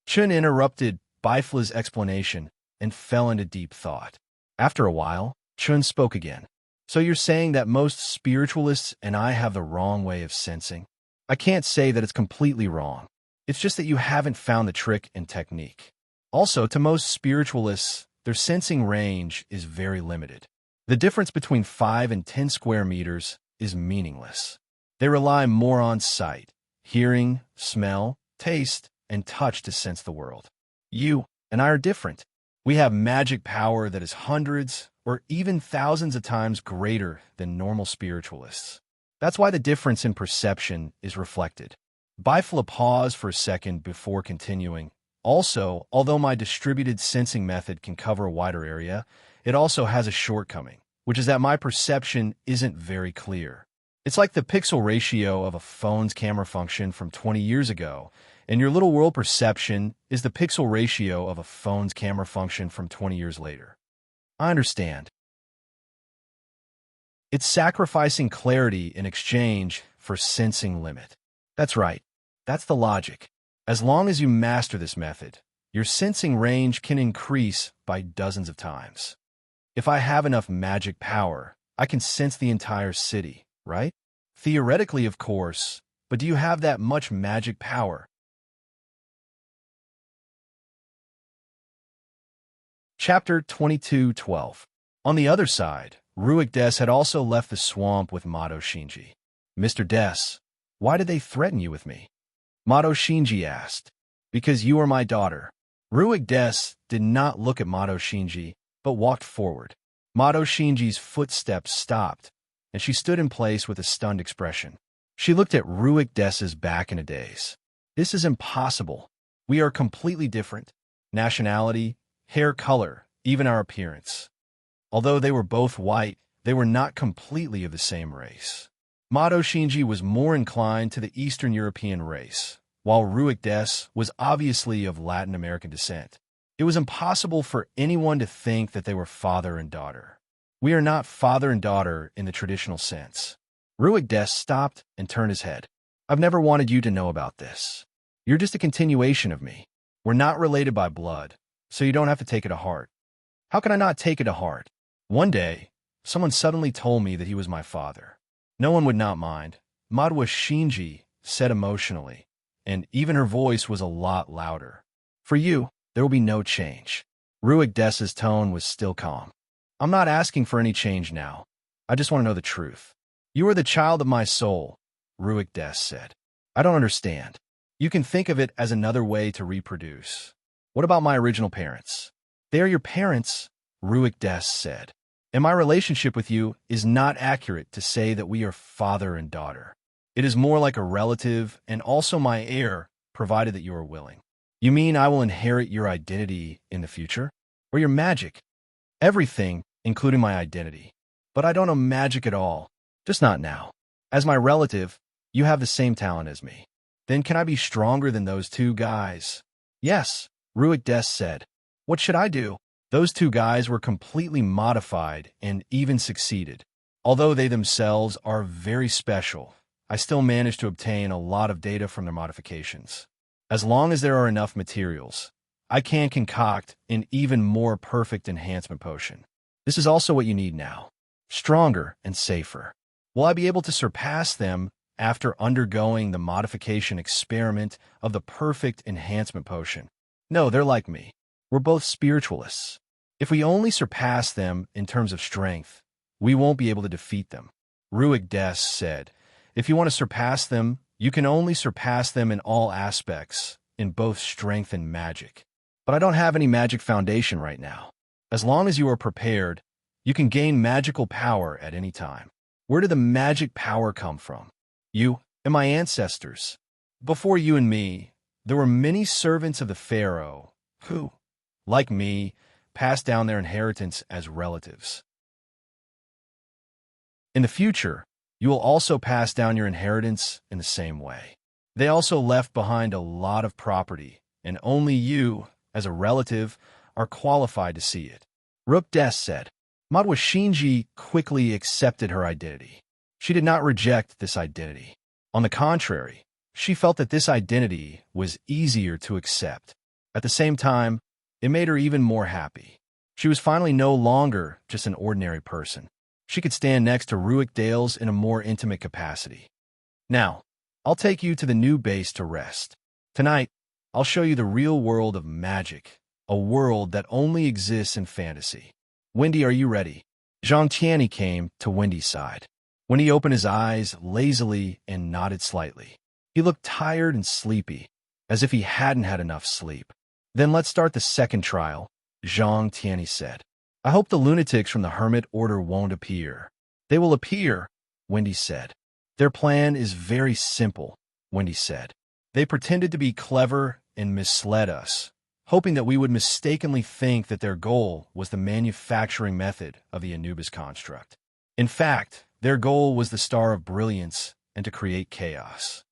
Chun interrupted Bifla's explanation and fell into deep thought. After a while, Chun spoke again. So you're saying that most spiritualists and I have the wrong way of sensing? I can't say that it's completely wrong. It's just that you haven't found the trick and technique. Also, to most spiritualists, their sensing range is very limited. The difference between 5 and 10 square meters is meaningless. They rely more on sight, hearing, smell, taste, and touch to sense the world. You and I are different. We have magic power that is hundreds or even thousands of times greater than normal spiritualists. That's why the difference in perception is reflected. Bifla paused for a second before continuing. Also, although my distributed sensing method can cover a wider area, it also has a shortcoming, which is that my perception isn't very clear. It's like the pixel ratio of a phone's camera function from 20 years ago, and your little world perception is the pixel ratio of a phone's camera function from 20 years later. I understand. It's sacrificing clarity in exchange for sensing limit. That's right. That's the logic. As long as you master this method, your sensing range can increase by dozens of times. If I have enough magic power, I can sense the entire city, right? Theoretically, of course, but do you have that much magic power? Chapter 22:12. On the other side, Ruik Des had also left the swamp with Mato Shinji. Mr. Des, why did they threaten you with me? Mato Shinji asked. Because you are my daughter. Ruik Des did not look at Mato Shinji, but walked forward. Mato Shinji's footsteps stopped, and she stood in place with a stunned expression. She looked at Ruik Des's back in a daze. This is impossible. We are completely different. Nationality, hair color, even our appearance. Although they were both white, they were not completely of the same race. Mato Shinji was more inclined to the Eastern European race, while Ruik Des was obviously of Latin American descent. It was impossible for anyone to think that they were father and daughter. We are not father and daughter in the traditional sense. Ruik Des stopped and turned his head. I've never wanted you to know about this. You're just a continuation of me. We're not related by blood, so you don't have to take it to heart. How can I not take it to heart? One day, someone suddenly told me that he was my father. No one would not mind, Madoua Shinji said emotionally, and even her voice was a lot louder. For you, there will be no change. Ruik Des's tone was still calm. I'm not asking for any change now. I just want to know the truth. You are the child of my soul, Ruik Des said. I don't understand. You can think of it as another way to reproduce. What about my original parents? They are your parents, Ruik Des said. And my relationship with you is not accurate to say that we are father and daughter. It is more like a relative and also my heir, provided that you are willing. You mean I will inherit your identity in the future? Or your magic? Everything, including my identity. But I don't know magic at all, just not now. As my relative, you have the same talent as me. Then can I be stronger than those two guys? Yes, Ruik Des said. What should I do? Those two guys were completely modified and even succeeded. Although they themselves are very special, I still managed to obtain a lot of data from their modifications. As long as there are enough materials, I can concoct an even more perfect enhancement potion. This is also what you need now. Stronger and safer. Will I be able to surpass them after undergoing the modification experiment of the perfect enhancement potion? No, they're like me. We're both spiritualists. If we only surpass them in terms of strength, we won't be able to defeat them. Ruik Des said, if you want to surpass them, you can only surpass them in all aspects, in both strength and magic. But I don't have any magic foundation right now. As long as you are prepared, you can gain magical power at any time. Where did the magic power come from? You and my ancestors. Before you and me, there were many servants of the pharaoh who, like me, passed down their inheritance as relatives. In the future, you will also pass down your inheritance in the same way. They also left behind a lot of property, and only you, as a relative, are qualified to see it. Ruik Des said. Madwa Shinji quickly accepted her identity. She did not reject this identity. On the contrary, she felt that this identity was easier to accept. At the same time, it made her even more happy. She was finally no longer just an ordinary person. She could stand next to Ruik Dales in a more intimate capacity. Now, I'll take you to the new base to rest. Tonight, I'll show you the real world of magic, a world that only exists in fantasy. Wendy, are you ready? Zhang Tianyi came to Wendy's side. When he opened his eyes lazily and nodded slightly, he looked tired and sleepy, as if he hadn't had enough sleep. Then let's start the second trial, Zhang Tianyi said. I hope the lunatics from the Hermit Order won't appear. They will appear, Wendy said. Their plan is very simple, Wendy said. They pretended to be clever and misled us, hoping that we would mistakenly think that their goal was the manufacturing method of the Anubis construct. In fact, their goal was the Star of Brilliance and to create chaos.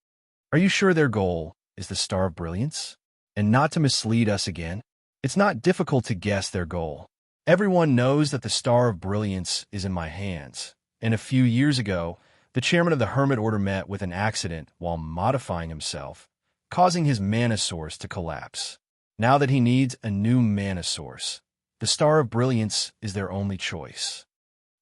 Are you sure their goal is the Star of Brilliance? And not to mislead us again? It's not difficult to guess their goal. Everyone knows that the Star of Brilliance is in my hands, and a few years ago, the chairman of the Hermit Order met with an accident while modifying himself, causing his mana source to collapse. Now that he needs a new mana source, the Star of Brilliance is their only choice.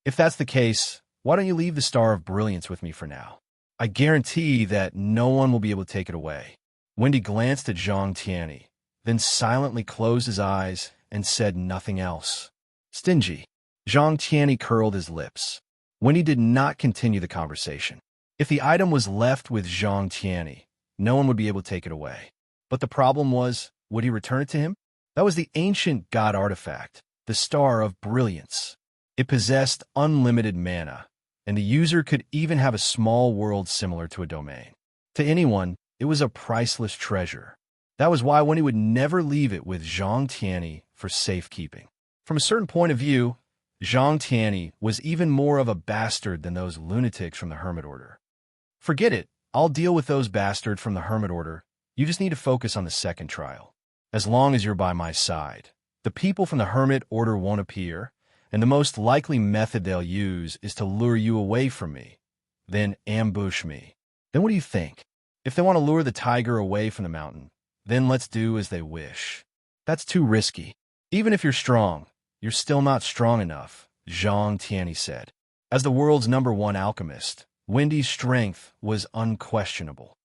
If that's the case, why don't you leave the Star of Brilliance with me for now? I guarantee that no one will be able to take it away. Wendy glanced at Zhang Tianyi, then silently closed his eyes and said nothing else. Stingy. Zhang Tianyi curled his lips. Wendy did not continue the conversation. If the item was left with Zhang Tianyi, no one would be able to take it away. But the problem was, would he return it to him? That was the ancient god artifact, the Star of Brilliance. It possessed unlimited mana, and the user could even have a small world similar to a domain. To anyone, it was a priceless treasure. That was why Wendy would never leave it with Zhang Tianyi for safekeeping. From a certain point of view, Zhang Tianyi was even more of a bastard than those lunatics from the Hermit Order. Forget it. I'll deal with those bastards from the Hermit Order. You just need to focus on the second trial. As long as you're by my side, the people from the Hermit Order won't appear, and the most likely method they'll use is to lure you away from me, then ambush me. Then what do you think? If they want to lure the tiger away from the mountain, then let's do as they wish. That's too risky. Even if you're strong, you're still not strong enough, Zhang Tianyi said. As the world's #1 alchemist, Wendy's strength was unquestionable.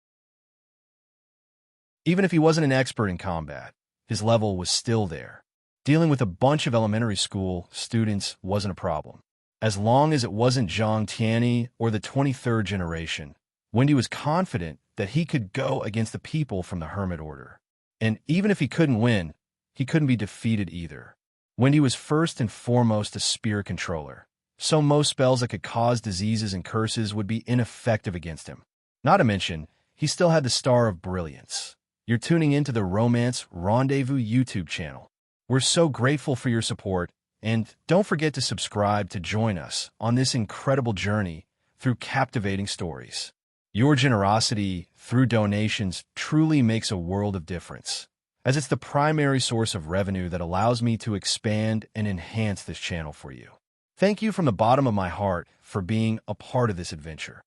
Even if he wasn't an expert in combat, his level was still there. Dealing with a bunch of elementary school students wasn't a problem. As long as it wasn't Zhang Tianyi or the 23rd generation, Wendy was confident that he could go against the people from the Hermit Order. And even if he couldn't win, he couldn't be defeated either. Wendy was first and foremost a spirit controller, so most spells that could cause diseases and curses would be ineffective against him. Not to mention, he still had the Star of Brilliance. You're tuning into the Romance Rendezvous YouTube channel. We're so grateful for your support, and don't forget to subscribe to join us on this incredible journey through captivating stories. Your generosity through donations truly makes a world of difference, as it's the primary source of revenue that allows me to expand and enhance this channel for you. Thank you from the bottom of my heart for being a part of this adventure.